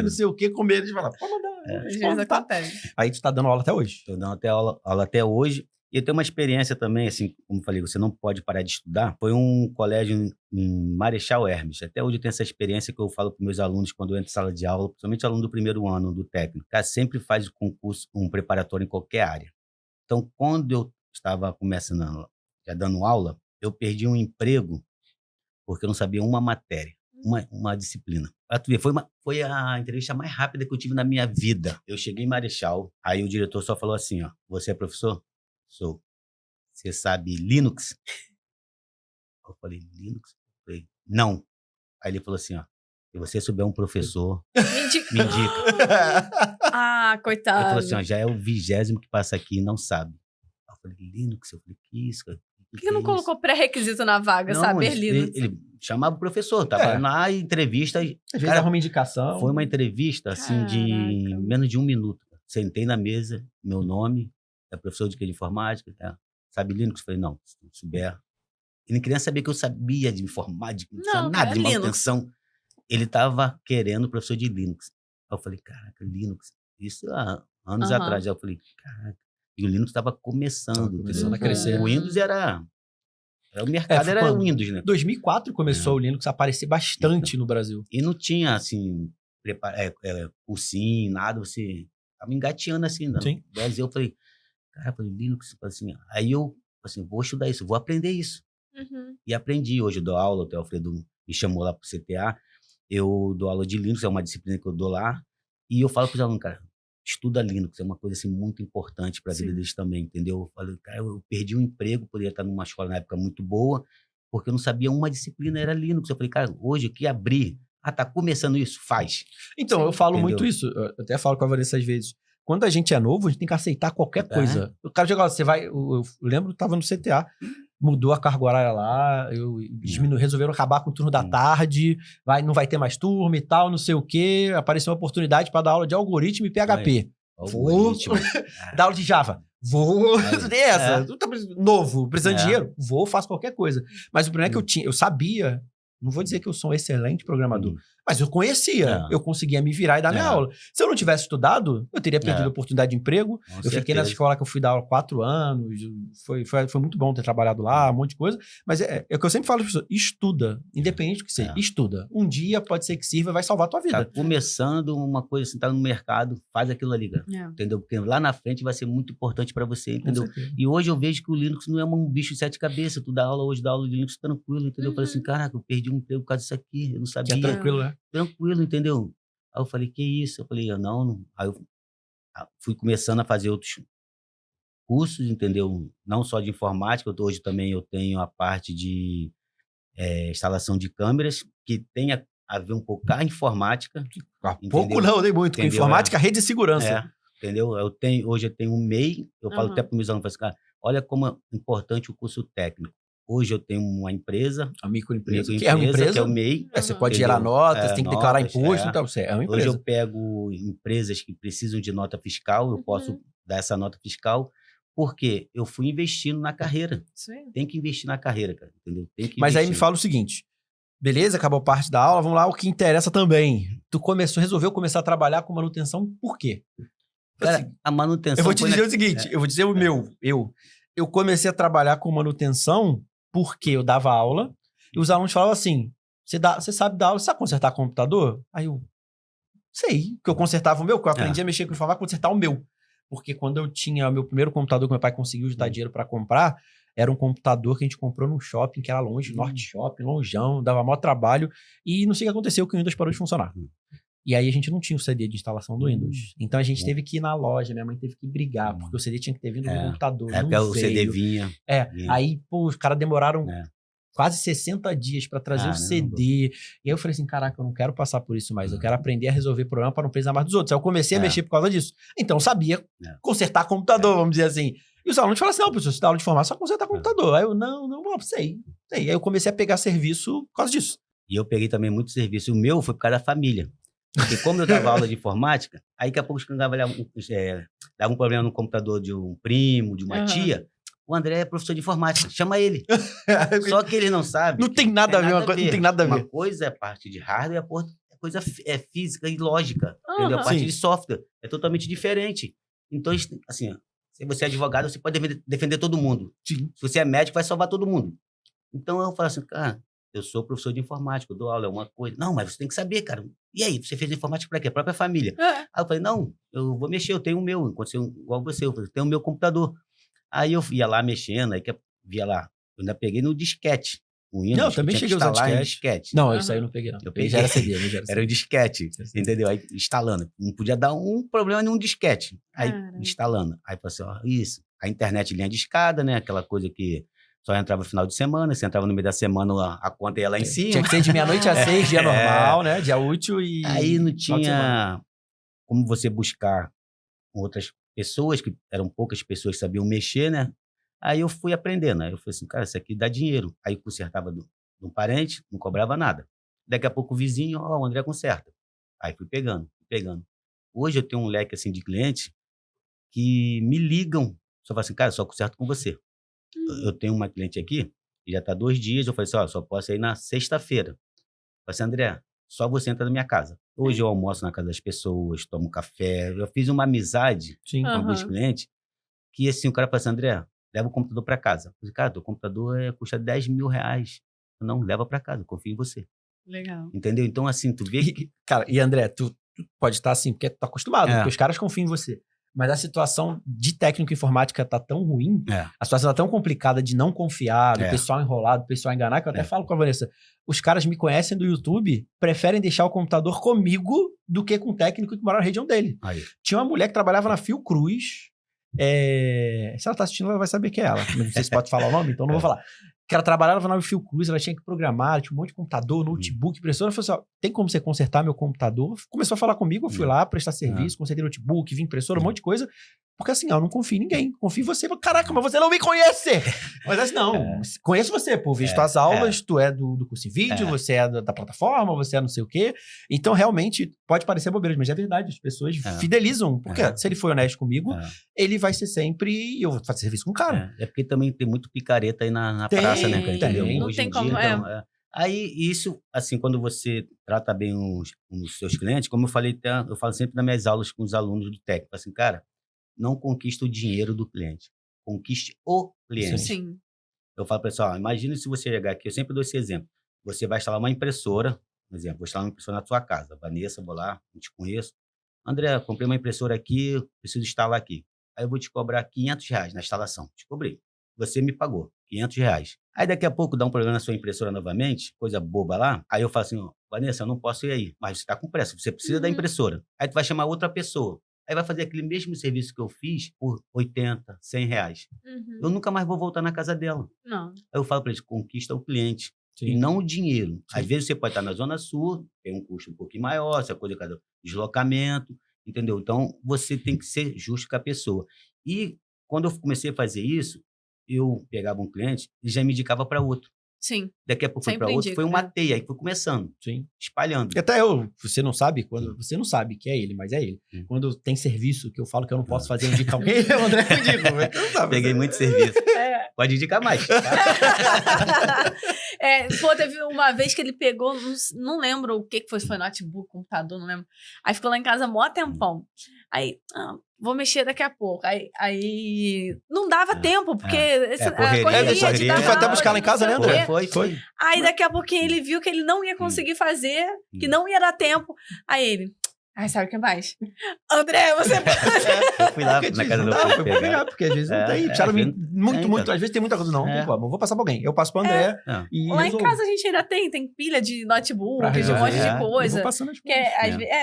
Não sei o que, com medo de falar. Pode mandar. Às vezes acontece. Aí tu tá dando aula até hoje. Tô dando aula até hoje. E eu tenho uma experiência também, assim, como eu falei, você não pode parar de estudar. Foi um colégio em Marechal Hermes. Até hoje eu tenho essa experiência que eu falo para meus alunos quando eu entro em sala de aula, principalmente aluno do primeiro ano do técnico. Cara, sempre faz o concurso, um preparatório em qualquer área. Então, quando eu estava começando, já dando aula, eu perdi um emprego porque eu não sabia uma matéria. Uma disciplina. Pra tu ver, foi a entrevista mais rápida que eu tive na minha vida. Eu cheguei em Marechal, aí o diretor só falou assim, ó, você é professor? Sou. Você sabe Linux? Eu falei, Linux? Eu falei, não. Aí ele falou assim, ó, se você souber um professor, me indica. Coitado. Ele falou assim, ó, já é o 20º que passa aqui e não sabe. Eu falei, Linux? Eu falei, que isso, cara? Por que não colocou pré-requisito na vaga, saber Linux? Ele chamava o professor, tava na entrevista. Às vezes arruma indicação. Foi uma entrevista, assim, de menos de 1 minuto. Sentei na mesa, meu nome, é professor de informática, sabe Linux? Eu falei, não, se não souber. Ele queria saber que eu sabia de informática, não sabia nada de manutenção. Ele tava querendo professor de Linux. Aí eu falei, caraca, Linux. Isso há anos atrás. Aí eu falei, caraca. E o Linux estava começando a crescer. O Windows o mercado era o Windows, né? 2004 começou o Linux a aparecer bastante no Brasil. E não tinha, assim, cursinho, nada, você tava engateando assim, não. Sim. Daí eu falei, cara, Linux, assim, aí eu, assim, vou estudar isso, vou aprender isso. E aprendi. Hoje eu dou aula, o Alfredo me chamou lá pro CTA, eu dou aula de Linux, é uma disciplina que eu dou lá, e eu falo pros alunos, cara, estuda Linux, é uma coisa assim muito importante para a vida deles também, entendeu? Eu falei, cara, eu perdi um emprego, poderia estar numa escola na época muito boa, porque eu não sabia uma disciplina, era Linux. Eu falei, cara, hoje aqui abrir, tá começando isso, faz. Então, eu falo muito isso, eu até falo com a Vanessa às vezes, quando a gente é novo, a gente tem que aceitar qualquer coisa. O cara chega lá, você vai, eu lembro, eu tava no CTA, mudou a carga horária lá, resolveram acabar com o turno da tarde, não vai ter mais turma e tal, não sei o quê. Apareceu uma oportunidade para dar aula de algoritmo e PHP. Vou. Dar aula de Java. Vou. Novo, precisando de dinheiro? Vou, faço qualquer coisa. Mas o problema é que eu sabia, não vou dizer que eu sou um excelente programador, mas eu conhecia, eu conseguia me virar e dar minha aula. Se eu não tivesse estudado, eu teria perdido a oportunidade de emprego. Eu fiquei nessa escola que eu fui dar aula 4 anos, foi muito bom ter trabalhado lá, um monte de coisa, mas é o que eu sempre falo para as pessoas, estuda, independente do que seja, estuda. Um dia pode ser que sirva e vai salvar a tua vida. Tá começando uma coisa assim, tá no mercado, faz aquilo ali, cara. Entendeu? Porque lá na frente vai ser muito importante para você, entendeu? E hoje eu vejo que o Linux não é um bicho de 7 cabeças, tu dá aula hoje, dá aula de Linux tranquilo, entendeu? Eu falei assim, caraca, eu perdi um emprego por causa disso aqui, eu não sabia. É tranquilo, né? Tranquilo, entendeu? Aí eu falei, que isso? Eu falei, não. Aí eu fui começando a fazer outros cursos, entendeu? Não só de informática, hoje também eu tenho a parte de instalação de câmeras, que tem a ver um pouco com a informática. Pouco não, nem muito. Com informática, rede de segurança. Entendeu? Hoje eu tenho um MEI, eu falo até para os meus alunos, cara, olha como é importante o curso técnico. Hoje eu tenho uma empresa. A microempresa. Que é uma empresa? Que é o MEI. Você pode gerar notas, tem que declarar imposto. Então, é uma empresa. Hoje eu pego empresas que precisam de nota fiscal, eu posso dar essa nota fiscal, porque eu fui investindo na carreira. Tem que investir na carreira, cara. Entendeu? Mas aí me fala o seguinte, beleza, acabou parte da aula, vamos lá, o que interessa também. Tu resolveu começar a trabalhar com manutenção, por quê? Cara, assim, a manutenção... Eu vou te dizer o seguinte, eu vou dizer o meu. Eu comecei a trabalhar com manutenção porque eu dava aula e os alunos falavam assim, você sabe dar aula, você sabe consertar computador? Aí eu, sei, que eu consertava o meu, que eu aprendi a mexer com informática, consertar o meu. Porque quando eu tinha o meu primeiro computador que meu pai conseguiu juntar dinheiro para comprar, era um computador que a gente comprou num shopping que era longe, Norte Shopping, longeão, dava maior trabalho e não sei o que aconteceu, que o Windows parou de funcionar. E aí a gente não tinha o CD de instalação do Windows. Então a gente teve que ir na loja, minha mãe teve que brigar, porque o CD tinha que ter vindo no computador. É, porque o CD vinha. Aí, pô, os caras demoraram quase 60 dias pra trazer o CD. E aí eu falei assim, caraca, eu não quero passar por isso mais. Eu quero aprender a resolver problema pra não precisar mais dos outros. Aí eu comecei a mexer por causa disso. Então eu sabia consertar computador, vamos dizer assim. E os alunos falaram assim, não, professor, você dá aula de informática, só consertar computador. Aí eu, não, sei. Aí eu comecei a pegar serviço por causa disso. E eu peguei também muito serviço. O meu foi por causa da família. Porque como eu dava aula de informática, aí daqui a pouco dava um problema no computador de um primo, de uma tia, o André é professor de informática, chama ele. Só que ele não sabe. Não tem nada a ver, não tem nada a ver. Uma coisa é a parte de hardware, a coisa é física e lógica, entendeu? A parte de software é totalmente diferente. Então, assim, se você é advogado, você pode defender todo mundo. Sim. Se você é médico, vai salvar todo mundo. Então, eu falo assim, cara, eu sou professor de informática, eu dou aula, é uma coisa. Não, mas você tem que saber, cara. E aí, você fez informática pra quê? A própria família. Aí eu falei, não, eu vou mexer, eu tenho o meu. Aconteceu igual você, eu tenho o meu computador. Aí eu ia lá mexendo, aí que via lá. Eu ainda peguei no disquete. Não, eu também cheguei a usar disquete. Não, isso aí eu não peguei, não. Eu peguei, já era CD. Era um disquete, entendeu? Aí instalando. Não podia dar um problema nenhum disquete. Aí instalando. Aí falei assim, ó, isso. A internet linha de escada, né? Aquela coisa que só entrava no final de semana, você entrava no meio da semana, a conta ia lá em cima. Tinha que ser de meia-noite a 6, dia normal, né? Dia útil e... Aí não tinha como você buscar outras pessoas, que eram poucas pessoas que sabiam mexer, né? Aí eu fui aprendendo. Aí eu falei assim, cara, isso aqui dá dinheiro. Aí consertava de um parente, não cobrava nada. Daqui a pouco o vizinho, o André conserta. Aí fui pegando. Hoje eu tenho um leque assim de clientes que me ligam, só falam assim, cara, eu só conserto com você. Eu tenho uma cliente aqui, que já está 2 dias, eu falei assim, ó, só posso ir na sexta-feira. Eu falei assim, André, só você entra na minha casa. Hoje eu almoço na casa das pessoas, tomo café. Eu fiz uma amizade com alguns clientes, que assim, o cara falou assim, André, leva o computador para casa. Eu falei, cara, teu computador custa R$10 mil. Não, leva para casa, confio em você. Legal. Entendeu? Então, assim, tu vê que... Cara, e André, tu pode estar assim, porque tu tá acostumado, porque os caras confiam em você. Mas a situação de técnico informática tá tão ruim, a situação tá tão complicada de não confiar, do pessoal enrolado, do pessoal enganar, que eu até falo com a Vanessa, os caras me conhecem do YouTube, preferem deixar o computador comigo do que com o técnico que mora na região dele. Aí. Tinha uma mulher que trabalhava na Fiocruz, se ela tá assistindo, ela vai saber que é ela. Não sei se pode falar o nome, então não vou falar. Que ela trabalhava na Fiocruz, ela tinha que programar, tinha um monte de computador, notebook, impressora. Ela falou assim, ó, tem como você consertar meu computador? Começou a falar comigo, eu fui lá prestar serviço, consertei notebook, vi impressora, um monte de coisa. Porque assim, eu não confio em ninguém, confio em você. Caraca, mas você não me conhece! Mas assim, não, conheço você, pô, visto as aulas, tu é do curso em vídeo, você é da plataforma, você é não sei o quê. Então, realmente, pode parecer bobeira, mas é verdade, as pessoas fidelizam. Porque se ele for honesto comigo, ele vai ser sempre... Eu vou fazer serviço com o cara. É porque também tem muito picareta aí na praça, né? Entendeu? Não Hoje tem em como... dia, então, aí, isso, assim, quando você trata bem os seus clientes, como eu falei, eu falo sempre nas minhas aulas com os alunos do técnico, assim, cara, não conquista o dinheiro do cliente, conquiste o cliente. Sim. Eu falo para o pessoal, imagina se você chegar aqui, eu sempre dou esse exemplo, você vai instalar uma impressora, por exemplo, vou instalar uma impressora na sua casa, Vanessa, vou lá, não te conheço, André, comprei uma impressora aqui, preciso instalar aqui, aí eu vou te cobrar R$500 na instalação, te cobrei, você me pagou R$500. Aí daqui a pouco dá um problema na sua impressora novamente, coisa boba lá, aí eu falo assim, Vanessa, eu não posso ir aí, mas você está com pressa, você precisa da impressora, aí tu vai chamar outra pessoa, aí vai fazer aquele mesmo serviço que eu fiz por R$80, R$100. Eu nunca mais vou voltar na casa dela. Não. Aí eu falo para eles, conquista o cliente. E não o dinheiro. Às vezes você pode estar na Zona Sul, tem um custo um pouquinho maior, essa coisa de deslocamento, entendeu? Então, você tem que ser justo com a pessoa. E quando eu comecei a fazer isso, eu pegava um cliente e já me indicava para outro. Sim. Daqui a pouco foi para outro, foi uma teia, aí foi começando, espalhando. E até você não sabe, você não sabe que é ele, mas é ele. Quando tem serviço que eu falo que eu não posso fazer, indicar alguém, eu André indico. Peguei muito serviço. Pode indicar mais. Teve uma vez que ele pegou, não lembro o que foi, se foi notebook, computador, não lembro. Aí ficou lá em casa mó tempão. Aí, vou mexer daqui a pouco. Aí não dava tempo, porque a correria de dar Tu foi até buscar lá em casa, né, André? Foi. Aí daqui a pouquinho ele viu que ele não ia conseguir fazer, que não ia dar tempo. Aí ele... sabe o que mais? André, você pode... fui lá na casa do Não, pegar, porque às vezes não tem. Tiraram muito, às vezes tem muita coisa. Não, tem como. Vou passar pra alguém. Eu passo pro André e lá em casa a gente ainda tem pilha de notebook, de um monte de coisa. Eu vou passando as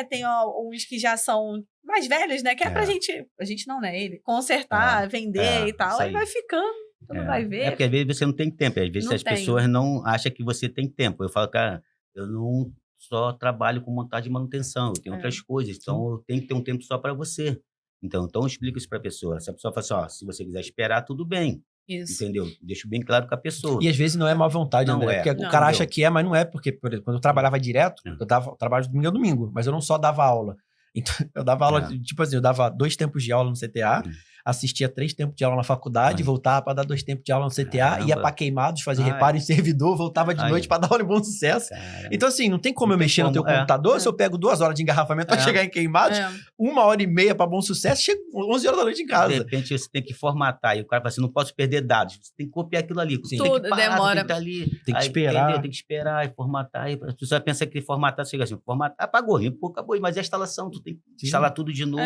tem uns que já são mais velhos, né? Que é pra gente, a gente não, né? Ele consertar, vender e tal. Aí vai ficando, tu não vai ver. É porque às vezes você não tem tempo. Às vezes as pessoas não acham que você tem tempo. Eu falo, cara, eu não só trabalho com montagem e manutenção, eu tenho outras coisas, então eu tenho que ter um tempo só para você. Então eu explico isso para a pessoa. Se a pessoa fala assim, se você quiser esperar, tudo bem. Isso. Entendeu? Deixo bem claro com a pessoa. E às vezes não é má vontade, André, porque o cara acha que é, mas não é, porque, por exemplo, quando eu trabalhava direto, eu trabalho de domingo a domingo, mas eu não só dava aula. Então, eu dava aula, tipo assim, eu dava 2 tempos de aula no CTA, assistia 3 tempos de aula na faculdade, voltava para dar 2 tempos de aula no CTA, ia para Queimados, fazer reparo em servidor, voltava de noite para dar aula em Bom Sucesso. Então, assim, não tem como eu mexer no teu computador se eu pego 2 horas de engarrafamento para chegar em Queimados, 1h30 para Bom Sucesso, chego 11 horas da noite em casa. De repente, você tem que formatar, e o cara fala assim, não posso perder dados, você tem que copiar aquilo ali. Tudo tem que parar, demora. Tem que esperar. Tem que esperar e formatar. E a pessoa pensa que formatar, chega assim, formatar, apagou, limpou, acabou, mas é a instalação, tu tem que instalar tudo de novo.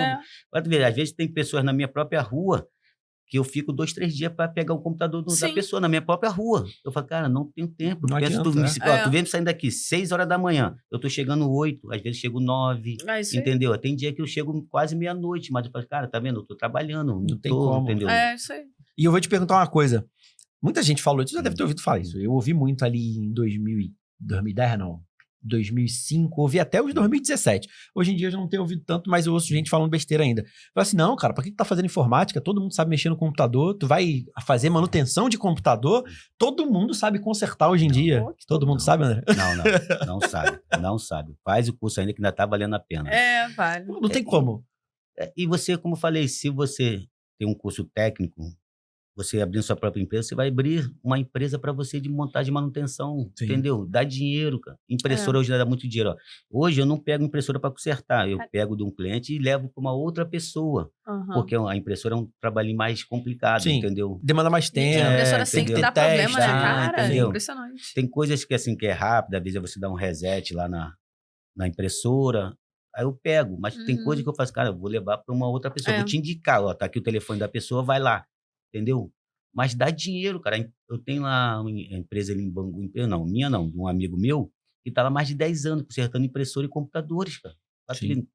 Pode ver, às vezes tem pessoas na minha própria rua que eu fico 2, 3 dias para pegar o computador da pessoa na minha própria rua. Eu falo, cara, não tenho tempo. Não adianta, tu vem saindo daqui 6 horas da manhã, eu tô chegando 8, às vezes chego 9, entendeu? Tem dia que eu chego quase meia-noite, mas eu falo, cara, tá vendo? Eu tô trabalhando, não tem como, entendeu? É, isso aí. E eu vou te perguntar uma coisa. Muita gente falou isso, já deve ter ouvido falar isso. Eu ouvi muito ali em 2010, não. 2005, ouvi até os 2017. Hoje em dia eu já não tenho ouvido tanto, mas eu ouço gente falando besteira ainda. Fala assim, não, cara, pra que tu tá fazendo informática? Todo mundo sabe mexer no computador, tu vai fazer manutenção de computador, todo mundo sabe consertar hoje em dia. Todo mundo sabe, André? Não sabe. Faz o curso ainda que ainda tá valendo a pena. Vale. Não tem como. E você, como eu falei, se você tem um curso técnico, você abrindo sua própria empresa, você vai abrir uma empresa para você de montagem e manutenção, entendeu? Dá dinheiro, cara. Impressora hoje dá muito dinheiro. Ó. Hoje eu não pego impressora para consertar, eu pego de um cliente e levo para uma outra pessoa, porque a impressora é um trabalho mais complicado, entendeu? Demanda mais tempo. A impressora sempre dá problema, né, cara? Entendeu? Impressionante. Tem coisas que assim que é rápida, às vezes você dá um reset lá na impressora. Aí eu pego, mas tem coisa que eu faço, cara, eu vou levar para uma outra pessoa, vou te indicar, ó, tá aqui o telefone da pessoa, vai lá. Entendeu? Mas dá dinheiro, cara. Eu tenho lá uma empresa ali em Bangu, minha não, de um amigo meu, que tá lá mais de 10 anos consertando impressora e computadores, cara. Sim.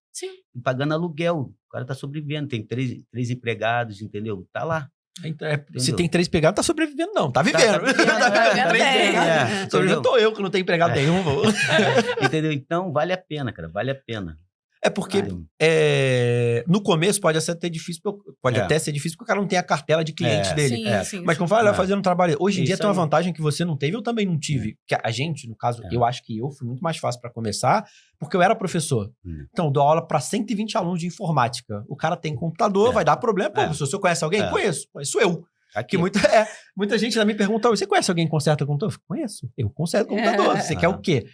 Pagando aluguel. O cara tá sobrevivendo. Tem 3 empregados, entendeu? Tá lá. Então, se tem 3 empregados, tá sobrevivendo, não. Tá vivendo. Sobrevivendo. Tô eu que não tenho empregado nenhum. Entendeu? Então, vale a pena, cara. Vale a pena. É porque no começo pode até ser difícil, porque o cara não tem a cartela de clientes dele. Mas como vai fazendo um trabalho. Hoje em dia tem uma vantagem que você não teve, eu também não tive. Que a gente, no caso, eu acho que eu fui muito mais fácil para começar, porque eu era professor. Então, eu dou aula para 120 alunos de informática. O cara tem computador, vai dar problema. Pô, professor, você conhece alguém? Conheço eu. Aqui. Muita gente me pergunta, você conhece alguém que conserta computador? Conheço, eu conserto computador. Você quer o quê?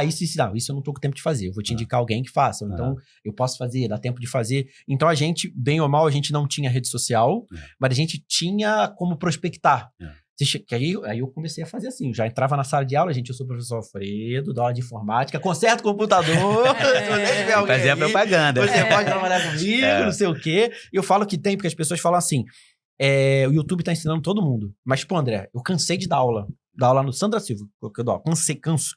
Isso eu não tô com tempo de fazer, eu vou te indicar alguém que faça. Então, eu posso fazer, dá tempo de fazer. Então, a gente, bem ou mal, a gente não tinha rede social, mas a gente tinha como prospectar. Aí eu comecei a fazer assim, já entrava na sala de aula, eu sou o professor Alfredo, dou aula de informática, conserto computador, fazia propaganda. Você pode trabalhar comigo, não sei o quê. Eu falo que tem, porque as pessoas falam assim, o YouTube tá ensinando todo mundo. Mas, pô, André, eu cansei de dar aula no Sandra Silva, que eu dou aula.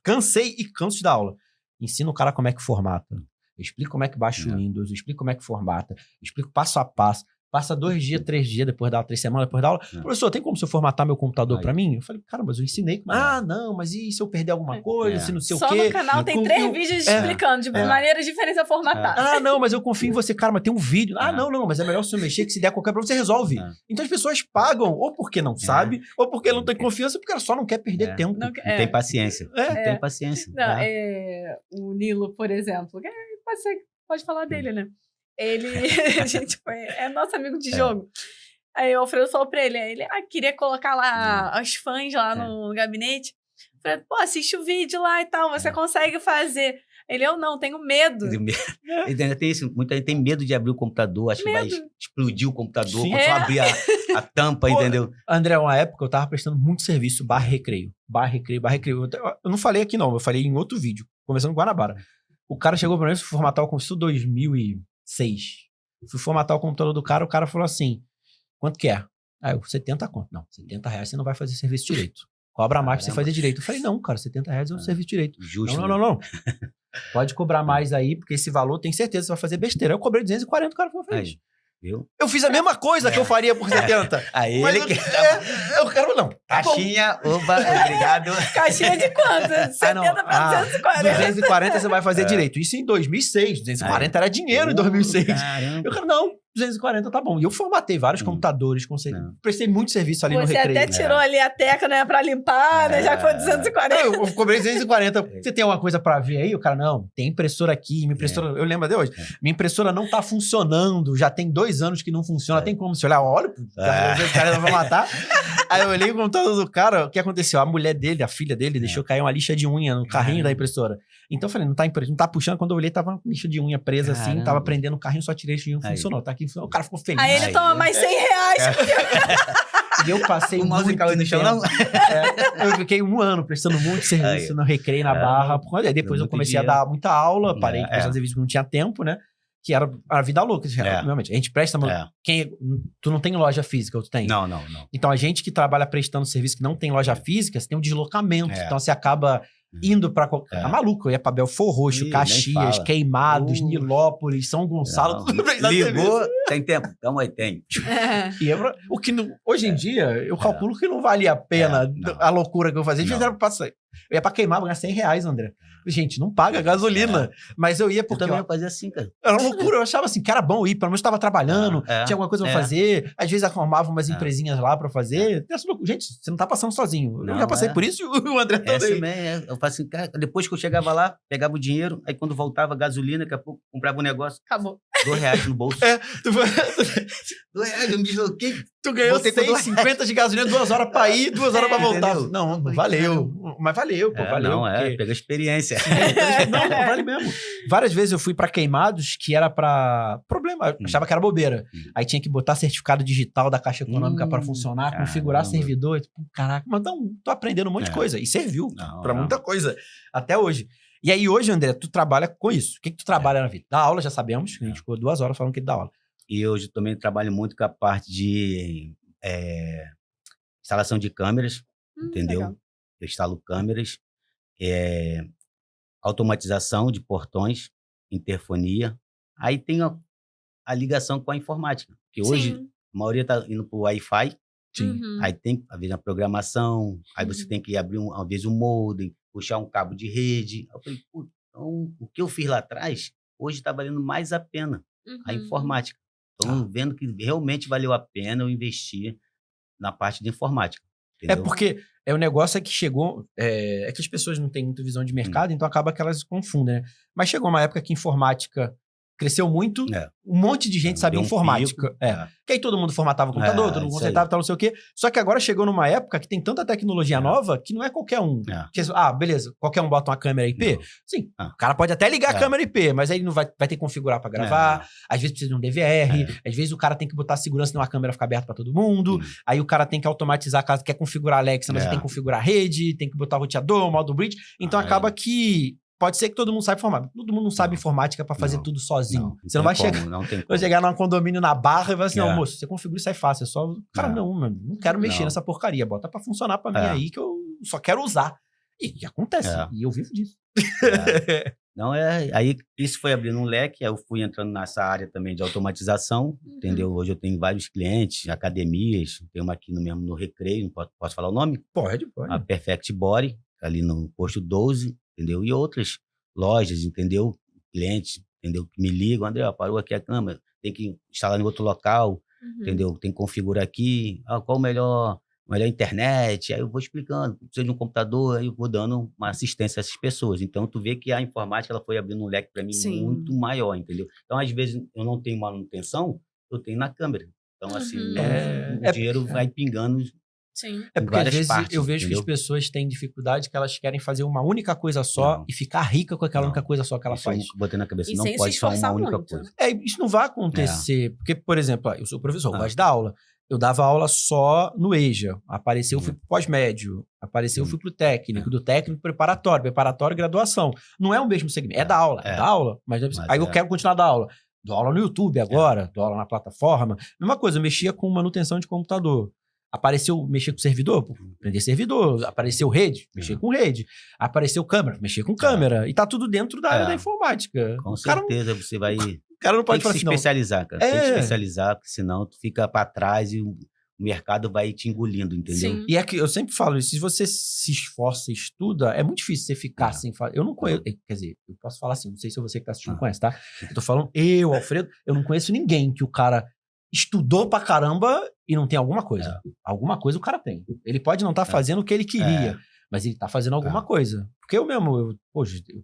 Cansei e canso de dar aula. Ensina o cara como é que formata. Eu explico como é que baixa o Windows, eu explico como é que formata, eu explico passo a passo. Passa 2 dias, 3 dias depois da aula, 3 semanas depois da aula. Professor, tem como você formatar meu computador pra mim? Eu falei, cara, mas eu ensinei. Não, mas e se eu perder alguma coisa, se não sei o quê? Só no canal tem 3 vídeos explicando de maneiras diferentes a formatar. Não, mas eu confio em você, cara, mas tem um vídeo. Não, mas é melhor se eu mexer, que se der qualquer problema, você resolve. Então as pessoas pagam, ou porque não sabe, ou porque não tem confiança, porque ela só não quer perder tempo. Não tem paciência. Tem paciência. O Nilo, por exemplo, pode falar dele, né? Ele, gente, é nosso amigo de jogo. Aí o Alfredo falou pra ele, queria colocar lá os fãs lá no gabinete. Eu falei, pô, assiste o vídeo lá e tal, você consegue fazer. Ele, eu não, tenho medo. Ele ainda tem isso, muita gente tem medo de abrir o computador, acha que vai explodir o computador, quando for abrir a tampa, entendeu? André, uma época eu tava prestando muito serviço /recreio. Eu não falei aqui não, eu falei em outro vídeo, conversando com o Guanabara. O cara chegou pra mim e formatar o computador 2006. Fui formatar o computador do cara, o cara falou assim, quanto que é? Aí eu, 70 conto. Não, 70 reais você não vai fazer serviço direito. Cobra mais pra você fazer direito. Eu falei, não, cara, 70 reais é um serviço direito. Justo. Não. Pode cobrar mais aí, porque esse valor tem certeza que você vai fazer besteira. Eu cobrei 240, o cara foi feliz. Viu? Eu fiz a mesma coisa que eu faria por 70. Aí mas ele eu quero, não. Caixinha, oba, obrigado. Caixinha de quanto? 70 pra 240. 240 você vai fazer direito. Isso em 2006. 240 era dinheiro em 2006. Caramba. Eu quero, não, 240 tá bom. E eu formatei vários computadores, prestei muito serviço ali no Você recreio. até tirou ali a teca, né, pra limpar, né, já que foi 240. Eu cobrei 240. Você tem alguma coisa pra ver aí? O cara, não, tem impressora aqui, minha impressora, eu lembro até hoje, minha impressora não tá funcionando, já tem 2 anos que não funciona, tem como você olhar, olha, os caras vão matar. Aí eu olhei o computador do cara, o que aconteceu? A mulher dele, a filha dele, deixou cair uma lixa de unha no carrinho da impressora. Então eu falei, não tá puxando, quando eu olhei, tava uma lixa de unha presa assim, tava prendendo o carrinho, só tirei a lixa de unha, funcionou, tá aqui, o cara ficou feliz. Aí ele toma mais 100 reais. E eu passei mouse caiu no chão, não? Eu fiquei 1 ano prestando muito serviço no recreio, na Barra. Depois eu comecei a dar muita aula, parei de prestar serviço porque não tinha tempo, né? Que era a vida louca. Realmente, a gente presta... Tu não tem loja física, ou tu tem? Não. Então, a gente que trabalha prestando serviço que não tem loja física, você tem um deslocamento. Então, você acaba indo pra qualquer... Tá maluco, eu ia pra Belfor Roxo, Caxias, Queimados, Nilópolis, São Gonçalo, tudo bem. Ligou, tem tempo? Então aí tem. E o que hoje em dia, eu calculo que não valia a pena a loucura que eu fazia. Eu ia pra Queimar, ganhar 100 reais, André. Gente, não paga gasolina. Mas eu ia porque... Eu também ia fazer assim, cara. Era uma loucura. Eu achava assim, que era bom ir. Pelo menos estava trabalhando, tinha alguma coisa pra fazer. Às vezes arrumava umas empresinhas lá pra fazer. Gente, você não tá passando sozinho. Eu já passei por isso e o André também. Também. Eu faço assim, cara, depois que eu chegava lá, pegava o dinheiro, aí quando voltava gasolina, daqui a pouco comprava um negócio. Acabou. R$2 no bolso. R$2, eu me desloquei. Tu ganhou 6,50 de gasolina, 2 horas pra ir, 2 horas pra voltar. Entendeu? Não valeu. Mas valeu, pô, valeu. Pega a experiência. Não, vale mesmo. Várias vezes eu fui pra Queimados, que era pra problema, eu achava que era bobeira. Aí tinha que botar certificado digital da Caixa Econômica pra funcionar, configurar servidor. Caraca, mas não, tô aprendendo um monte de coisa. E serviu pra muita coisa. Até hoje. E aí hoje, André, tu trabalha com isso. O que tu trabalha na vida? Da aula, já sabemos. A gente ficou 2 horas falando que dá aula. E hoje também trabalho muito com a parte de instalação de câmeras, entendeu? Legal. Eu instalo câmeras, automatização de portões, interfonia. Aí tem a ligação com a informática, que hoje a maioria está indo para o Wi-Fi. Aí tem, às vezes, a programação, aí você tem que abrir, às vezes, um modem, puxar um cabo de rede. Eu falei, então, o que eu fiz lá atrás, hoje está valendo mais a pena, a informática. Estão vendo que realmente valeu a pena eu investir na parte de informática. Entendeu? É porque o negócio que chegou... É que as pessoas não têm muita visão de mercado, então acaba que elas se confundem, né? Mas chegou uma época que informática cresceu muito, um monte de gente sabia informática. Que aí todo mundo formatava o computador, todo mundo consertava, tal, não sei o quê. Só que agora chegou numa época que tem tanta tecnologia nova que não é qualquer um. Beleza, qualquer um bota uma câmera IP? Não. Sim, o cara pode até ligar a câmera IP, mas aí não vai ter que configurar pra gravar, às vezes precisa de um DVR, às vezes o cara tem que botar segurança numa câmera ficar aberta pra todo mundo, aí o cara tem que automatizar, caso quer configurar a Alexa, mas ele tem que configurar a rede, tem que botar o roteador, o modo bridge, então acaba que pode ser que todo mundo saiba informática. Todo mundo não sabe informática pra fazer tudo sozinho. Você não vai chegar num condomínio na Barra e vai assim, não, moço, você configura isso aí fácil. É só... Cara, não quero mexer nessa porcaria. Bota pra funcionar pra mim aí que eu só quero usar. E acontece. E eu vivo disso. Não, aí isso foi abrindo um leque, aí eu fui entrando nessa área também de automatização, entendeu? Hoje eu tenho vários clientes, academias, tem uma aqui no Recreio, posso falar o nome? Pode. A Perfect Body, ali no posto 12, entendeu? E outras lojas, entendeu? Clientes, entendeu? Que me ligam, André, parou aqui a câmera, tem que instalar em outro local, entendeu? Tem que configurar aqui, qual o melhor internet, aí eu vou explicando, precisa de um computador, aí eu vou dando uma assistência a essas pessoas. Então, tu vê que a informática ela foi abrindo um leque para mim muito maior, entendeu? Então, às vezes, eu não tenho manutenção, eu tenho na câmera. Então, assim, o dinheiro vai pingando. Sim. É porque às vezes eu vejo que as pessoas têm dificuldade que elas querem fazer uma única coisa só e ficar rica com aquela única coisa só que ela faz. Botei na cabeça, E não pode só uma única coisa. Isso não vai acontecer. Porque, por exemplo, eu sou professor, eu gosto de dar aula. Eu dava aula só no EJA. Apareceu, eu fui pro pós-médio. Apareceu, eu fui pro técnico. Do técnico, preparatório, graduação. Não é o mesmo segmento. É da aula, mas aí eu quero continuar da aula. Dou aula no YouTube agora, dou aula na plataforma. Mesma coisa, eu mexia com manutenção de computador. Apareceu, mexer com servidor, aprender servidor. Apareceu rede, mexer com rede. Apareceu câmera, mexer com câmera. E tá tudo dentro da área da informática. Com certeza você vai... O cara não pode falar assim, se especializar, cara. Tem que se especializar, porque senão tu fica pra trás e o mercado vai te engolindo, entendeu? Sim. E é que eu sempre falo isso, se você se esforça e estuda, é muito difícil você ficar sem fazer. Eu não conheço, quer dizer, eu posso falar assim, não sei se você que tá assistindo conhece, tá? Eu tô falando, Alfredo, eu não conheço ninguém que o cara estudou pra caramba e não tem alguma coisa. Alguma coisa o cara tem. Ele pode não estar fazendo o que ele queria, mas ele tá fazendo alguma coisa. Porque eu mesmo, eu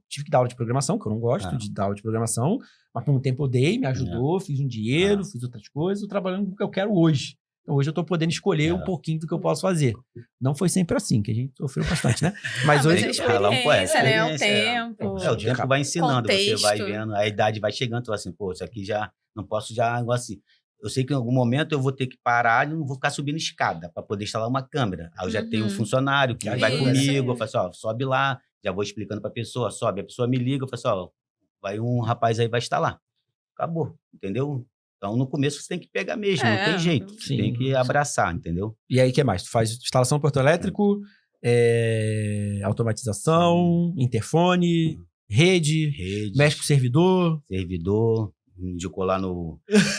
tive que dar aula de programação, que eu não gosto de dar aula de programação, mas por um tempo eu dei, me ajudou, fiz um dinheiro, fiz outras coisas, tô trabalhando com o que eu quero hoje. Então hoje eu tô podendo escolher um pouquinho do que eu posso fazer. Não foi sempre assim, que a gente sofreu bastante, né? Mas hoje... Mas né? O tempo. O tempo vai ensinando, contexto. Você vai vendo, a idade vai chegando, tu vai assim, pô, isso aqui já não posso já, assim... Eu sei que em algum momento eu vou ter que parar e não vou ficar subindo escada para poder instalar uma câmera. Aí eu já tenho um funcionário que vai comigo, eu falo assim, ó, sobe lá, já vou explicando para a pessoa, sobe, a pessoa me liga, eu falo assim, ó, vai um rapaz aí vai instalar. Acabou, entendeu? Então, no começo você tem que pegar mesmo, não tem jeito. Sim, tem que abraçar, entendeu? E aí, o que mais? Tu faz instalação do portão elétrico, automatização, interfone, rede, mexe com servidor. Indicou lá